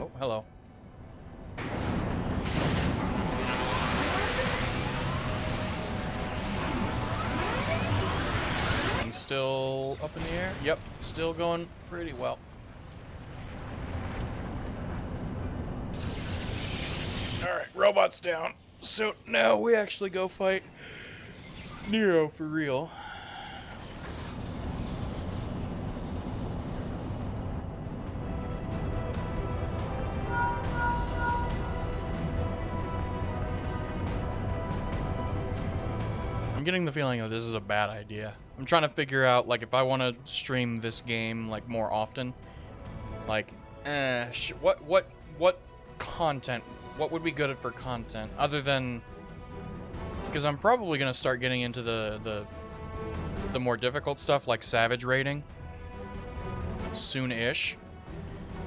Oh, hello. Still up in the air? Yep, still going pretty well. Alright, robot's down. So now we actually go fight Nero for real. I'm getting the feeling that this is a bad idea. I'm trying to figure out, like, if I want to stream this game, like, more often. Like, what content, what would be good for content, other than, because I'm probably going to start getting into the more difficult stuff, like Savage raiding, soon-ish.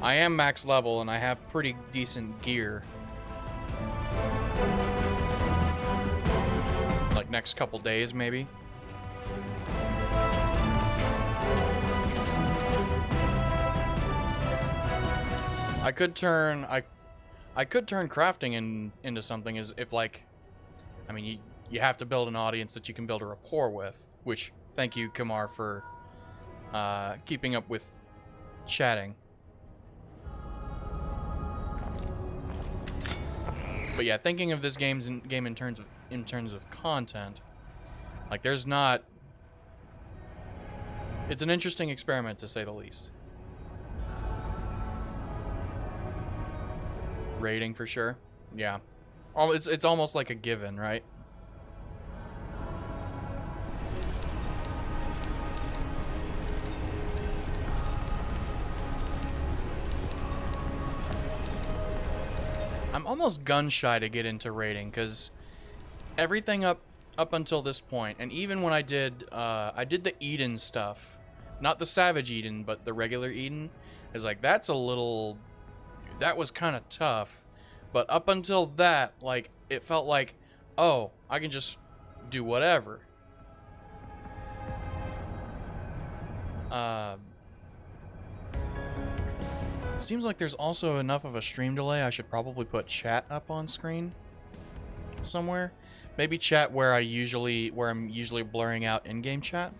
I am max level, and I have pretty decent gear. Like, next couple days, maybe. I could turn crafting into something, as if, like, I mean, you have to build an audience that you can build a rapport with, which, thank you, Kamar, for keeping up with chatting. But yeah, thinking of this game in terms of content, like, there's not. It's an interesting experiment, to say the least. Rating for sure, yeah. It's almost like a given, right? I'm almost gun shy to get into raiding, because everything up until this point, and even when I did the Eden stuff, not the Savage Eden, but the regular Eden, is like, that was kind of tough. But up until that, like, it felt like, oh, I can just do whatever. Seems like there's also enough of a stream delay. I should probably put chat up on screen somewhere. Maybe chat where I'm usually blurring out in-game chat.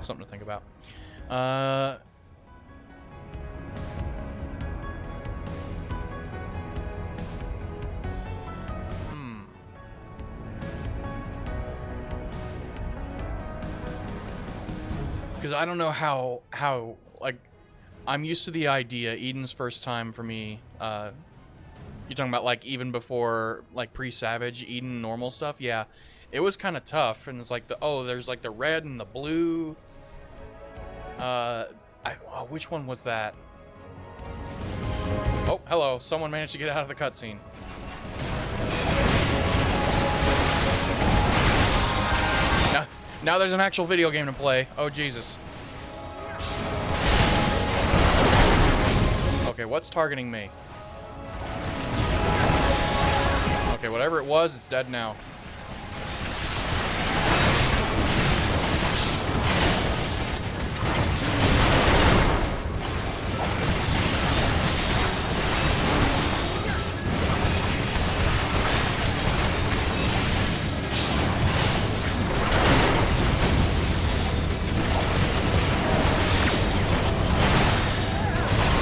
Something to think about. Because I don't know how like, I'm used to the idea, Eden's first time for me, you're talking about, like, even before, like, pre-Savage, Eden normal stuff, yeah, it was kind of tough, and it's like, there's, like, the red and the blue, which one was that? Oh, hello, someone managed to get out of the cutscene. Now there's an actual video game to play. Oh, Jesus. Okay, what's targeting me? Okay, whatever it was, it's dead now.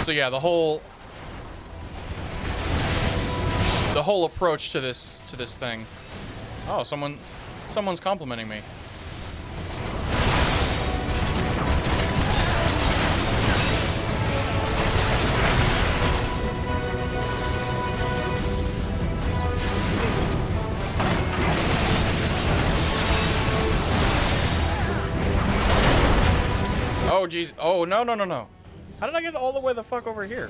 So yeah, the whole approach to this thing. Oh, someone's complimenting me. Oh geez. Oh no. How did I get all the way the fuck over here?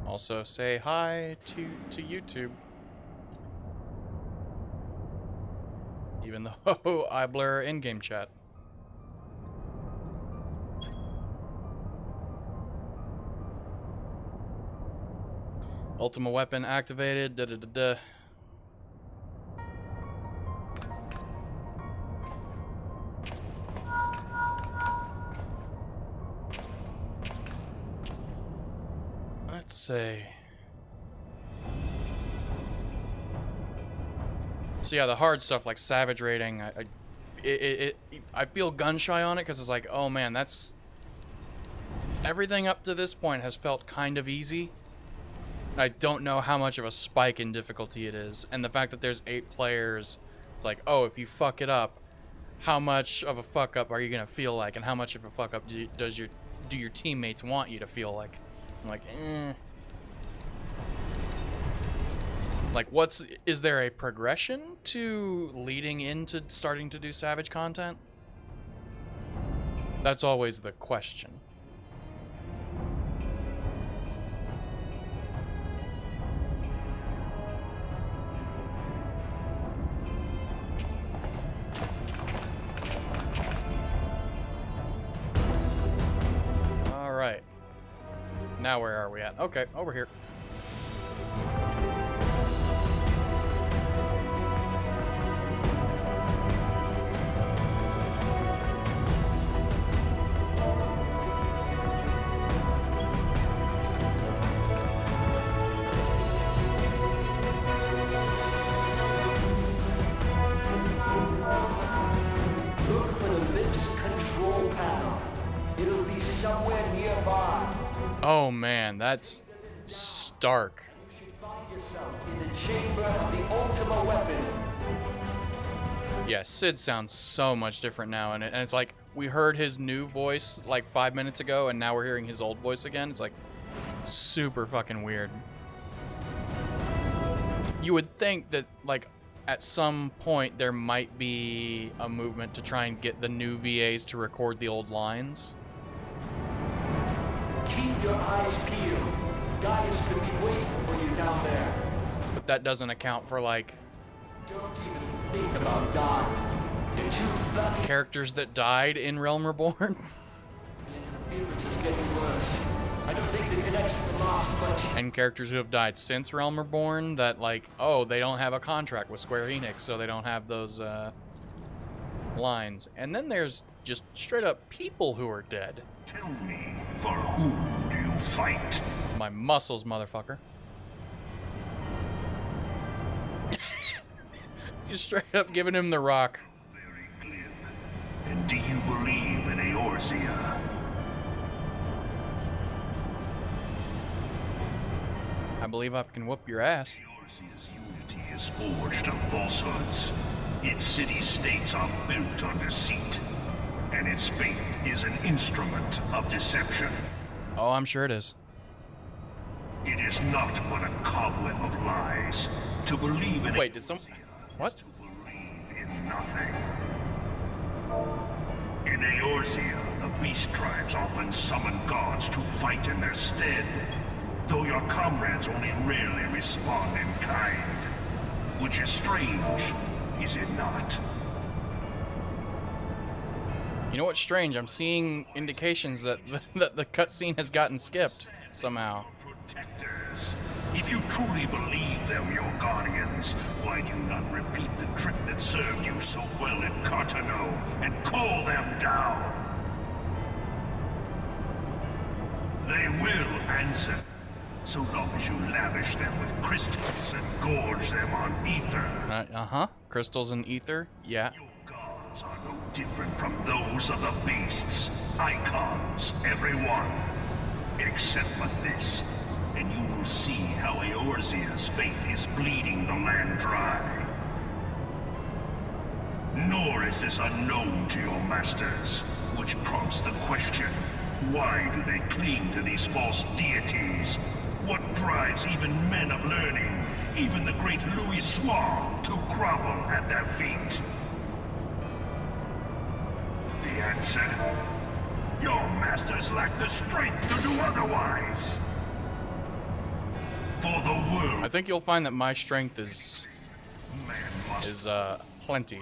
Also say hi to YouTube. Even though I blur in-game chat. Ultimate weapon activated. Let's see. So yeah, the hard stuff like Savage raiding, I feel gun shy on it because it's like, oh man, that's everything up to this point has felt kind of easy. I don't know how much of a spike in difficulty it is, and the fact that there's 8 players, it's like, oh, if you fuck it up, how much of a fuck up are you gonna feel like, and how much of a fuck up do your teammates want you to feel like? I'm like, Like, is there a progression to leading into starting to do Savage content? That's always the question. Alright. Now where are we at? Okay, over here. Look for the lift's control panel. It'll be somewhere nearby. Oh man, that's stark. You should find yourself in the chamber of the Ultima weapon. Yeah, Sid sounds so much different now, and it's like we heard his new voice like 5 minutes ago, and now we're hearing his old voice again. It's like super fucking weird. You would think that like at some point there might be a movement to try and get the new VAs to record the old lines. Keep your eyes peeled. Gaius could be waiting for you down there. But that doesn't account for like Don't even think about dying. You're too lucky. characters that died in Realm Reborn. Interference is getting worse. I don't think the connection lost much. And characters who have died since Realm Reborn that like, oh, they don't have a contract with Square Enix, so they don't have those lines. And then there's just straight up people who are dead. Tell me, for whom do you fight? My muscles, motherfucker. Just straight up giving him the rock. Very glib. And do you believe in Eorzea? I believe I can whoop your ass. Eorzea's unity is forged of falsehoods. Its city-states are built on deceit. And its faith is an instrument of deception. Oh, I'm sure it is. It is not but a cobweb of lies. To believe in Wait, did some... What? to believe in nothing. In Eorzea, the beast tribes often summon gods to fight in their stead, though your comrades only rarely respond in kind. Which is strange, is it not? You know what's strange? I'm seeing indications that the cutscene has gotten skipped somehow. Protectors. If you truly believe them your guardians, why do you not repeat the trick that served you so well in Cartano and call them down? They will answer, so long as you lavish them with crystals and gorge them on ether. Uh-huh. Crystals and ether? Yeah. Your gods are no different from those of the beasts. Icons, everyone. Except but this, and you will see how Eorzea's fate is bleeding the land dry. Nor is this unknown to your masters, which prompts the question, why do they cling to these false deities? What drives even men of learning, even the great Louis Soir, to grovel at their feet? The answer? Your masters lack the strength to do otherwise. For the world, I think you'll find that my strength is plenty.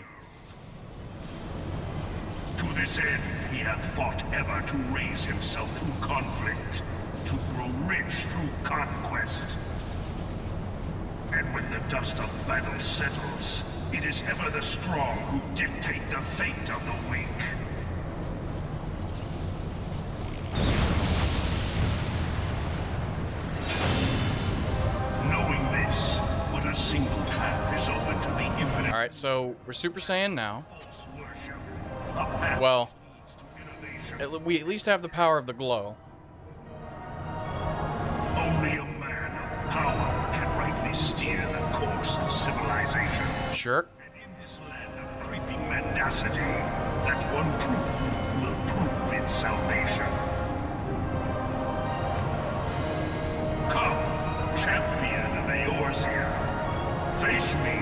To this end, he hath fought ever to raise himself through conflict, to grow rich through conquest. And when the dust of battle settles, it is ever the strong who dictate the fate of the weak. Knowing this, but a single path is open to the infinite. Alright, so we're Super Saiyan now. Worship. A path Well, leads to innovation. we at least have the power of the glow. Only a man of power jerk. And in this land of creeping mendacity, that one truth will prove its salvation. Come, champion of Eorzea. Face me.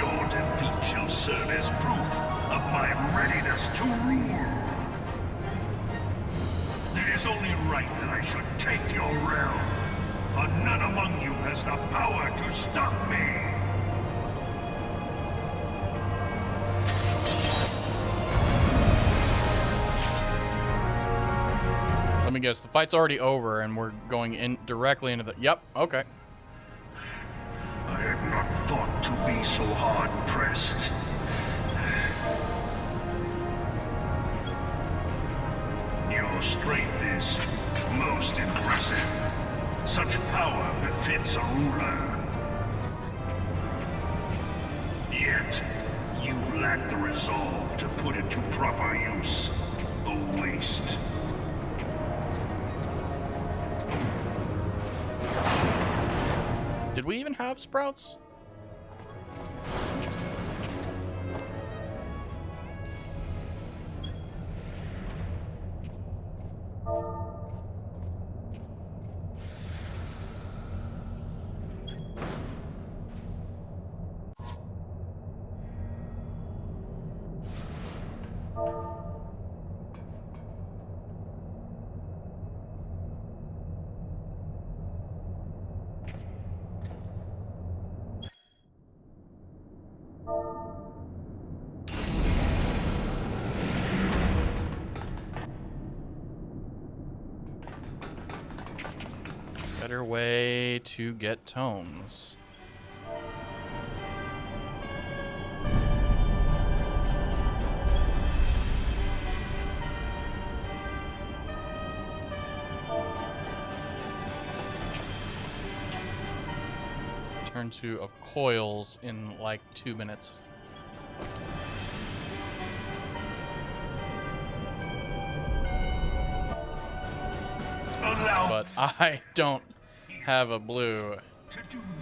Your defeat shall serve as proof of my readiness to rule. It is only right that I should take your realm, but none among you has the power to stop me. Let me guess, the fight's already over and we're going in directly into the... Yep, okay. I had not thought to be so hard-pressed. Your strength is most impressive. Such power befits a ruler. Yet, you lack the resolve to put it to proper use. A waste. Did we even have sprouts? Better way to get tomes. Turn 2 of coils in like 2 minutes. But I don't have a blue,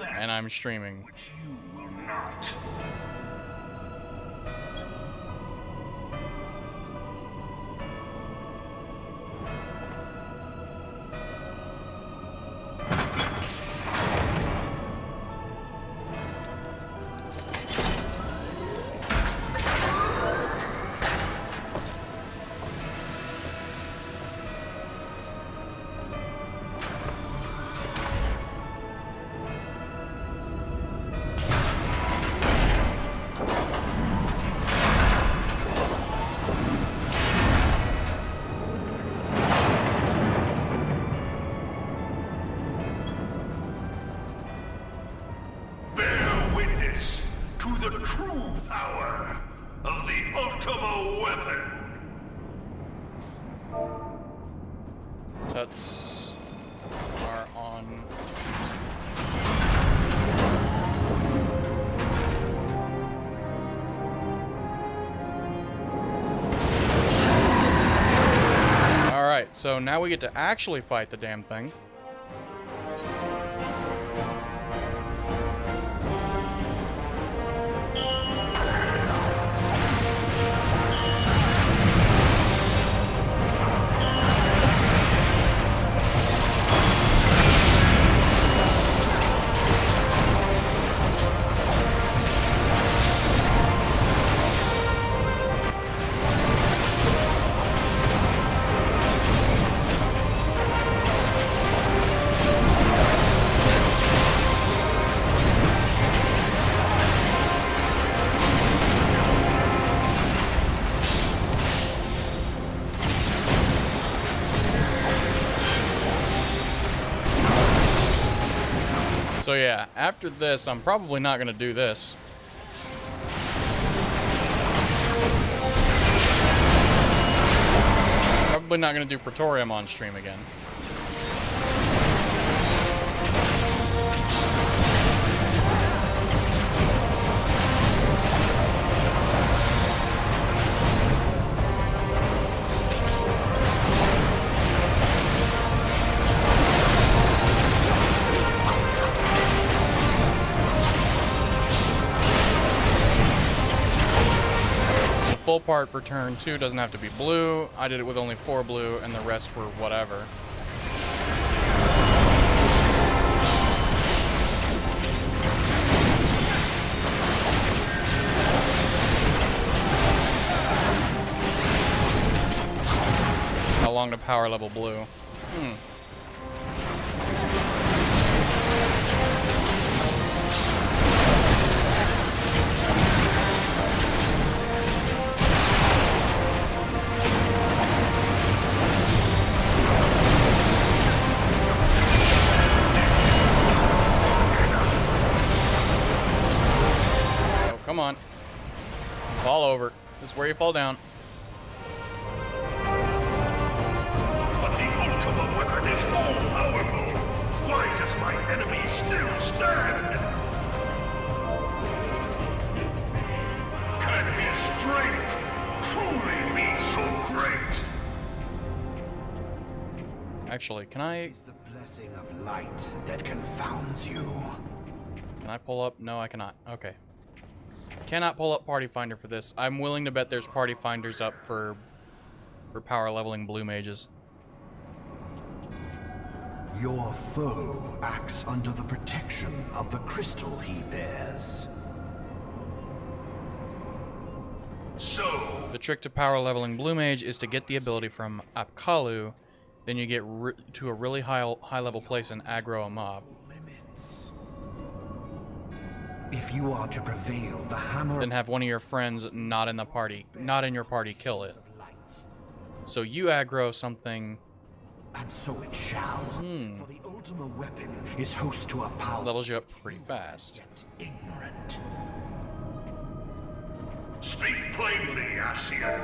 and I'm streaming. Which you will not. Tuts are on. Alright, so now we get to actually fight the damn thing. So yeah, after this, I'm probably not going to do this. Probably not going to do Praetorium on stream again. part for turn 2 doesn't have to be blue. I did it with only 4 blue, and the rest were whatever. How long to power level blue? Come on. Fall over. This is where you fall down. But the ultimate weapon is all powerful. Why does my enemy still stand? Can his strength truly be so great? Actually, can I... It's the blessing of light that confounds you. Can I pull up? No, I cannot. Okay. Cannot pull up Party Finder for this. I'm willing to bet there's Party Finders up for power leveling blue mages. Your foe acts under the protection of the crystal he bears. So, The trick to power leveling blue mage is to get the ability from Apkalu, then you get to a really high level place and aggro a mob. If you are to prevail, the hammer... Then have one of your friends not in your party kill it. So you aggro something... And so it shall. For the ultimate weapon is host to a power... Levels you up pretty fast. Ignorant. speak plainly, Asian.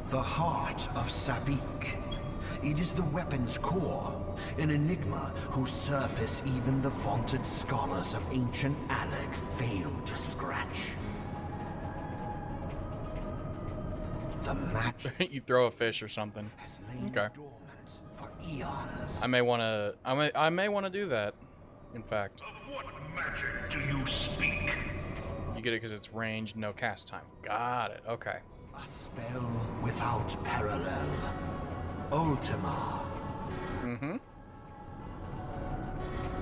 The heart of Sabik. It is the weapon's core, an enigma whose surface even the vaunted scholars of ancient Alec failed to scratch. The magic you throw a fish or something. Okay. For eons. I may want to do that. In fact. Of what magic do you speak? You get it because it's ranged, no cast time. Got it. Okay. A spell without parallel. Ultima. Mm-hmm.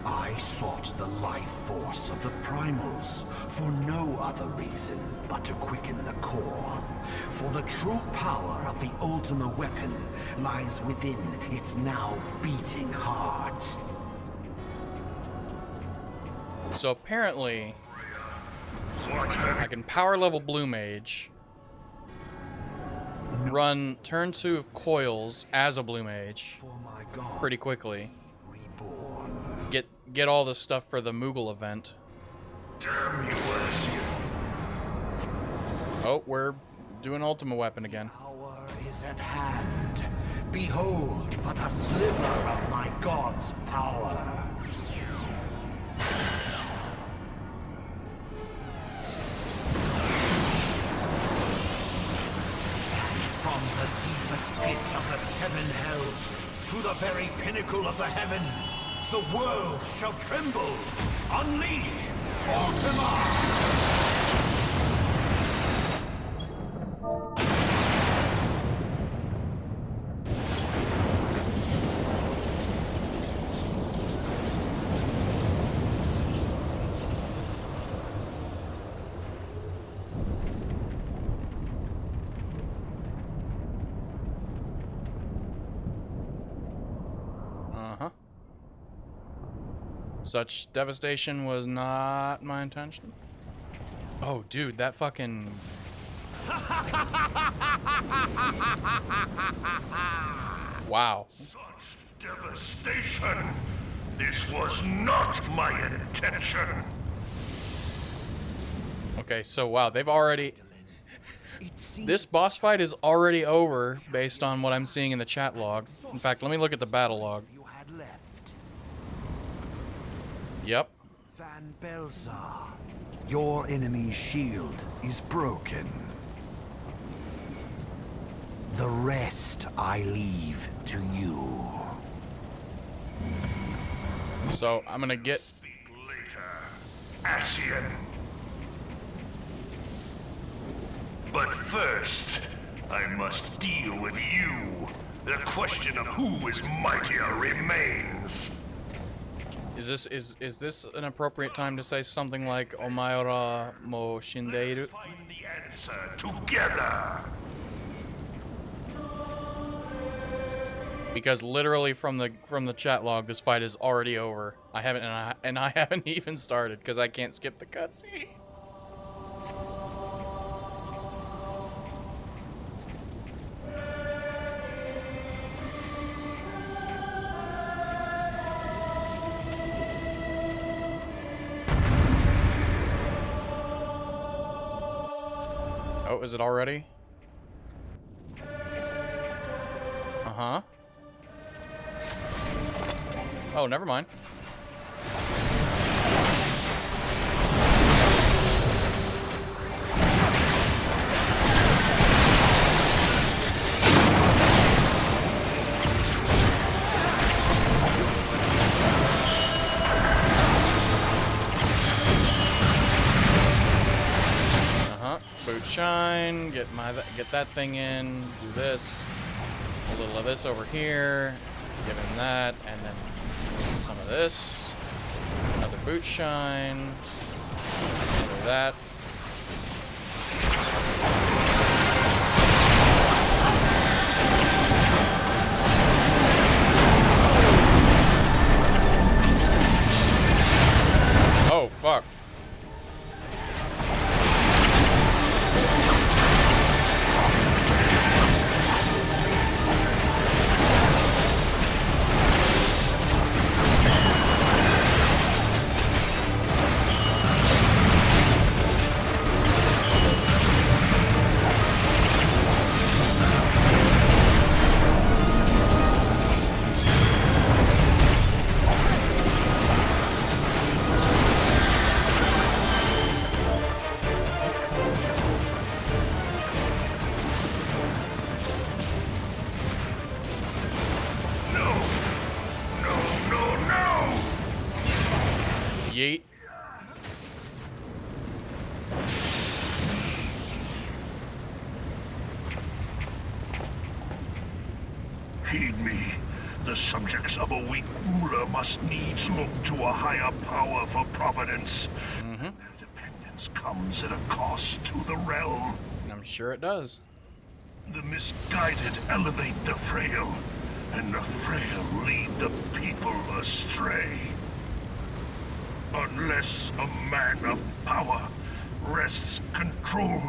I sought the life force of the primals for no other reason but to quicken the core. For the true power of the Ultima weapon lies within its now beating heart. So apparently, I can power level Blue Mage, run turn 2 of coils as a Blue Mage pretty quickly, get all the stuff for the Moogle event. Damn you, Asian. Oh, we're doing Ultima Weapon again. Power is at hand. Behold but a sliver of my god's power. From the deepest pit of the seven hells to the very pinnacle of the heavens, the world shall tremble. Unleash Ultima! Such devastation was not my intention. Oh, dude, that fucking... Wow. Such devastation! This was not my intention! Okay, so wow, they've already... This boss fight is already over based on what I'm seeing in the chat log. In fact, let me look at the battle log. Yep. Van Belzar, your enemy's shield is broken. The rest I leave to you. So I'm gonna get Later, Asian. But first, I must deal with you. The question of who is mightier remains. Is this an appropriate time to say something like Omaera mo Shindeiru? Find the answer together. Because literally from the chat log, this fight is already over. I haven't even started because I can't skip the cutscene. Oh, is it already? Uh-huh. Oh, never mind. Boot shine, get that thing in, do this, a little of this over here, give him that, and then some of this, another boot shine, another that. Oh, fuck. Yeet. Heed me. The subjects of a weak ruler must needs look to a higher power for providence. Their dependence comes at a cost to the realm. I'm sure it does. The misguided elevate the frail, and the frail lead the people astray. Unless a man of power wrests control,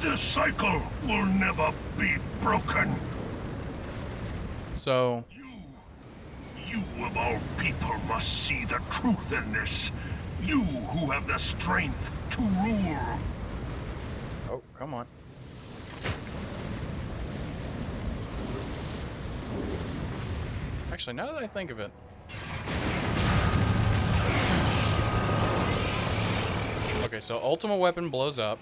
the cycle will never be broken. So... You of all people must see the truth in this. You who have the strength to rule. Oh, come on. Actually, now that I think of it... Okay, so Ultima Weapon blows up.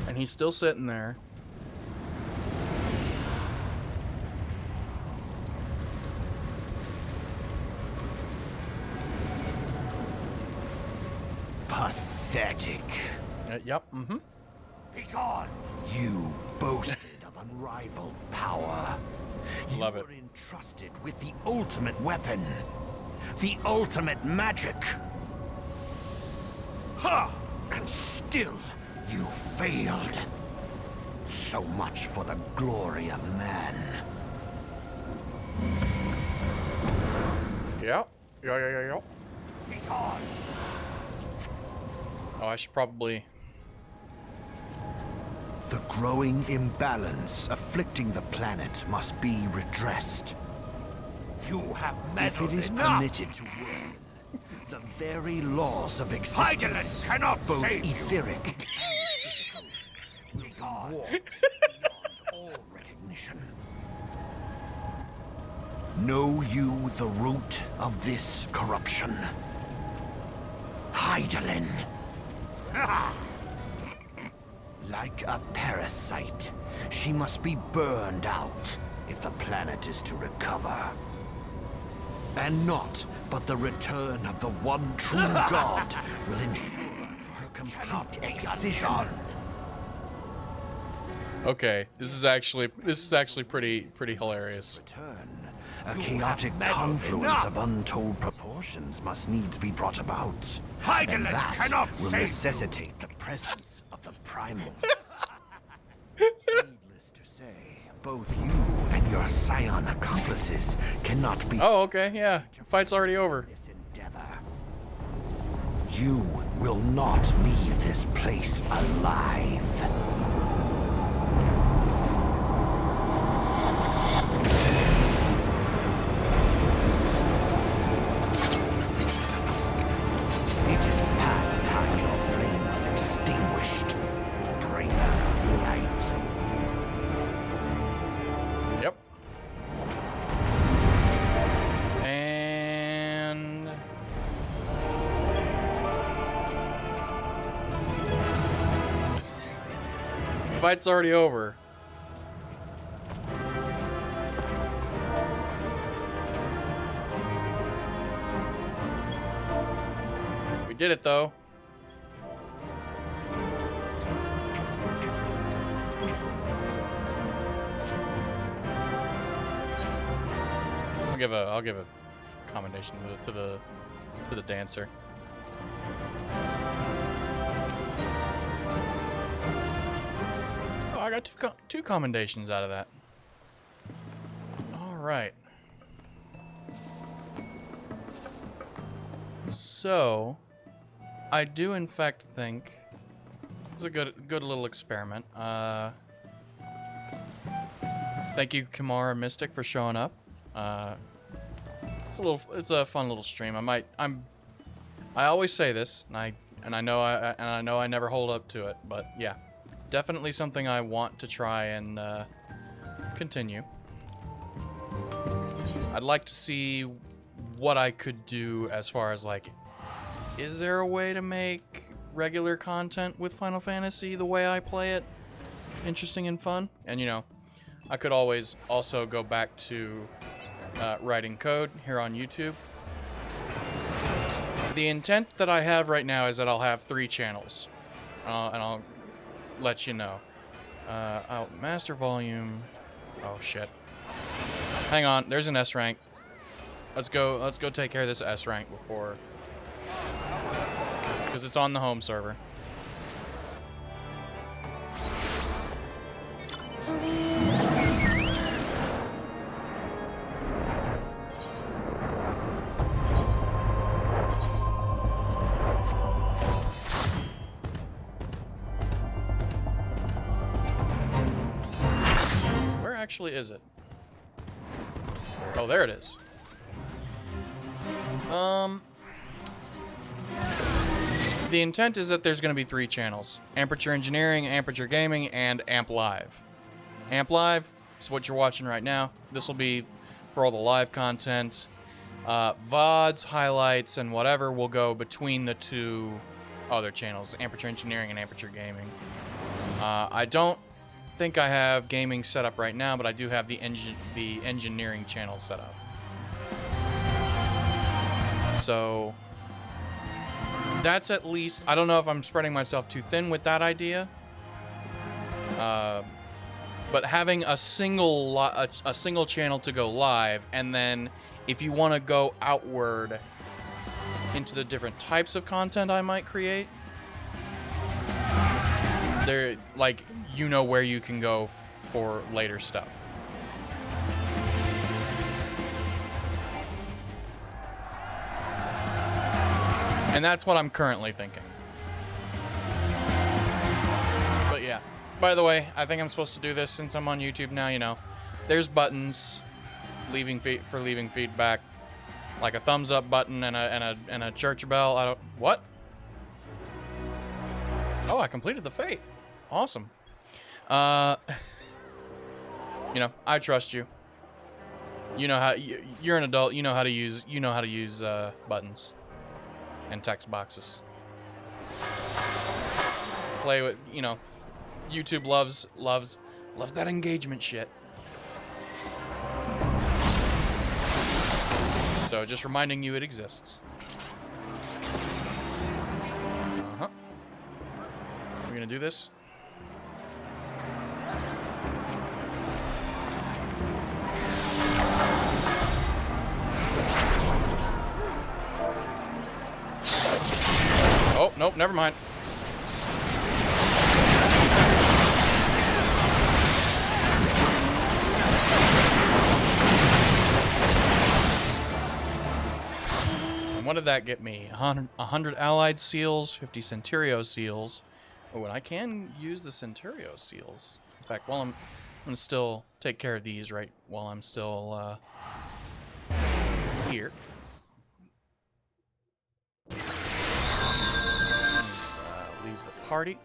And he's still sitting there. Pathetic. Yep, mm-hmm. Begone! You boasted of unrivaled power. Love you it. were entrusted with the ultimate weapon. The ultimate magic. Ha! And still, you failed. So much for the glory of man. Yep. Yeah. Begone! Oh, I should probably... The growing imbalance afflicting the planet must be redressed. You have meddled. If it is permitted to worsen, the very laws of existence, cannot both save you. etheric and physical, will be warped beyond all recognition. Know you the root of this corruption? Hydaelyn. Like a parasite, She must be burned out if the planet is to recover. And not but the return of the one true god will ensure her complete excision. Okay, this is actually pretty hilarious. A chaotic confluence of untold proportions must needs be brought about. And that will necessitate the presence of the primals. Needless to say, both you and your scion accomplices cannot be... Oh, okay, yeah. Fight's already over. You will not leave this place alive. It is past time your flame was extinguished, bringer of light. Yep. And... the fight's already over. We did it, though. I'll give a commendation to the dancer. Oh, I got two commendations out of that. All right. So, I do in fact think this is a good little experiment. Thank you, Kamara Mystic, for showing up. It's a fun little stream. I always say this, and I know I never hold up to it, but yeah, definitely something I want to try and continue. I'd like to see what I could do as far as like, is there a way to make regular content with Final Fantasy the way I play it interesting and fun? And you know, I could always also go back to writing code here on YouTube. The intent that I have right now is that I'll have 3 channels, and I'll let you know. Master volume. Oh shit! Hang on, there's an S rank. Let's go take care of this S rank before, because it's on the home server. Actually, is it? Oh, there it is. The intent is that there's going to be 3 channels: Aperture Engineering, Aperture Gaming, and Amp Live. Amp Live is what you're watching right now. This will be for all the live content. VODs, highlights, and whatever will go between the 2 other channels: Aperture Engineering and Aperture Gaming. I don't think I have gaming set up right now, but I do have the engineering channel set up. So that's at least, I don't know if I'm spreading myself too thin with that idea, but having a single channel to go live, and then if you want to go outward into the different types of content I might create, there, like, you know where you can go for later stuff. And that's what I'm currently thinking. But yeah, by the way, I think I'm supposed to do this since I'm on YouTube now, you know. There's buttons for leaving feedback, like a thumbs up button and a church bell. What? Oh, I completed the fate. Awesome. You know, I trust you. You know how you're an adult. You know how to use buttons and text boxes. Play with, you know, YouTube loves Love that engagement shit. So just reminding you it exists. Uh-huh. We're gonna do this. Oh, nope, never mind. What did that get me? 100 allied seals, 50 Centurio seals. Oh, and I can use the Centurio seals. In fact, while I'm gonna still take care of these right while I'm still here. Let's leave the party.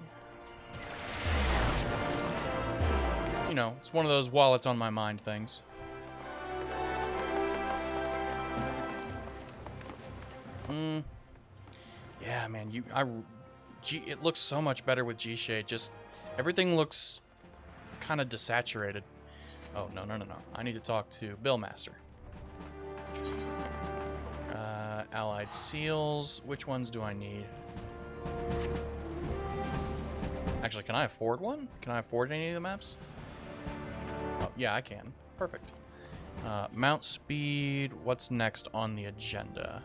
You know, it's one of those while it's on my mind things. Yeah, man, it looks so much better with G-Shade. Just everything looks kind of desaturated. Oh, no. I need to talk to Billmaster. Allied seals. Which ones do I need? Actually, can I afford one? Can I afford any of the maps? Oh, yeah, I can. Perfect. Mount speed. What's next on the agenda?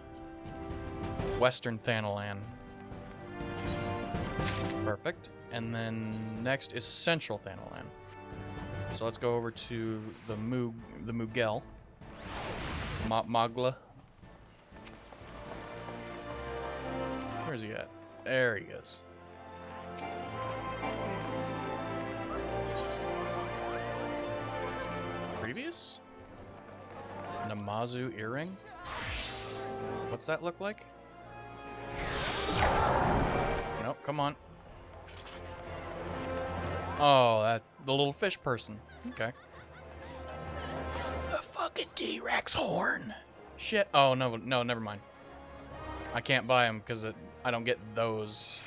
Western Thanalan. Perfect. And then next is Central Thanalan. So let's go over to the Mugel. Magla. Where's he at? There he is. Previous? Namazu earring? What's that look like? Nope, come on. Oh, the little fish person. Okay. The fucking T-Rex horn. Shit. Oh, no, never mind. I can't buy them because I don't get those.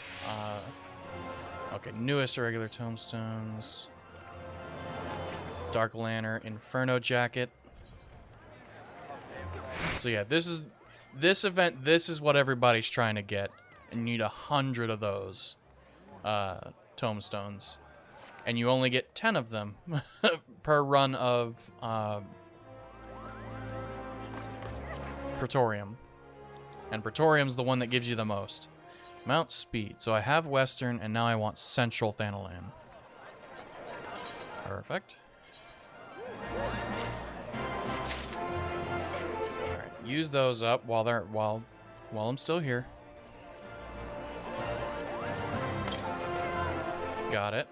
Okay, newest irregular tombstones. Dark Lantern, Inferno Jacket. So yeah, this event, this is what everybody's trying to get. And you need 100 of those tombstones. And you only get 10 of them per run of Praetorium. And Praetorium's the one that gives you the most. Mount speed. So I have Western, and now I want Central Thanalan. Perfect. Alright, use those up while I'm still here. Got it.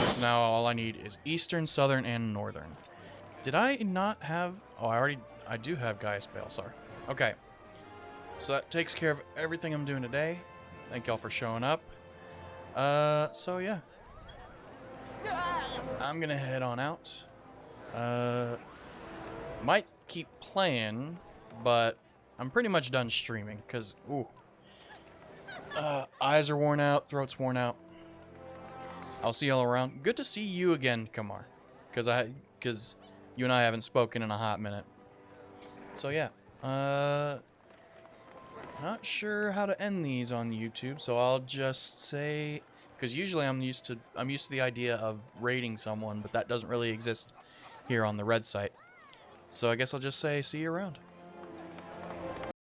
So now all I need is Eastern, Southern, and Northern. Did I not have... Oh, I do have Gaius Balsar. Okay. So that takes care of everything I'm doing today. Thank y'all for showing up. So yeah. I'm gonna head on out. Might keep playing, but I'm pretty much done streaming, because, ooh. Eyes are worn out, throat's worn out. I'll see y'all around. Good to see you again, Kamar. Because you and I haven't spoken in a hot minute. So yeah. Not sure how to end these on YouTube, so I'll just say, because usually I'm used to the idea of raiding someone, but that doesn't really exist here on the red site. So I guess I'll just say see you around.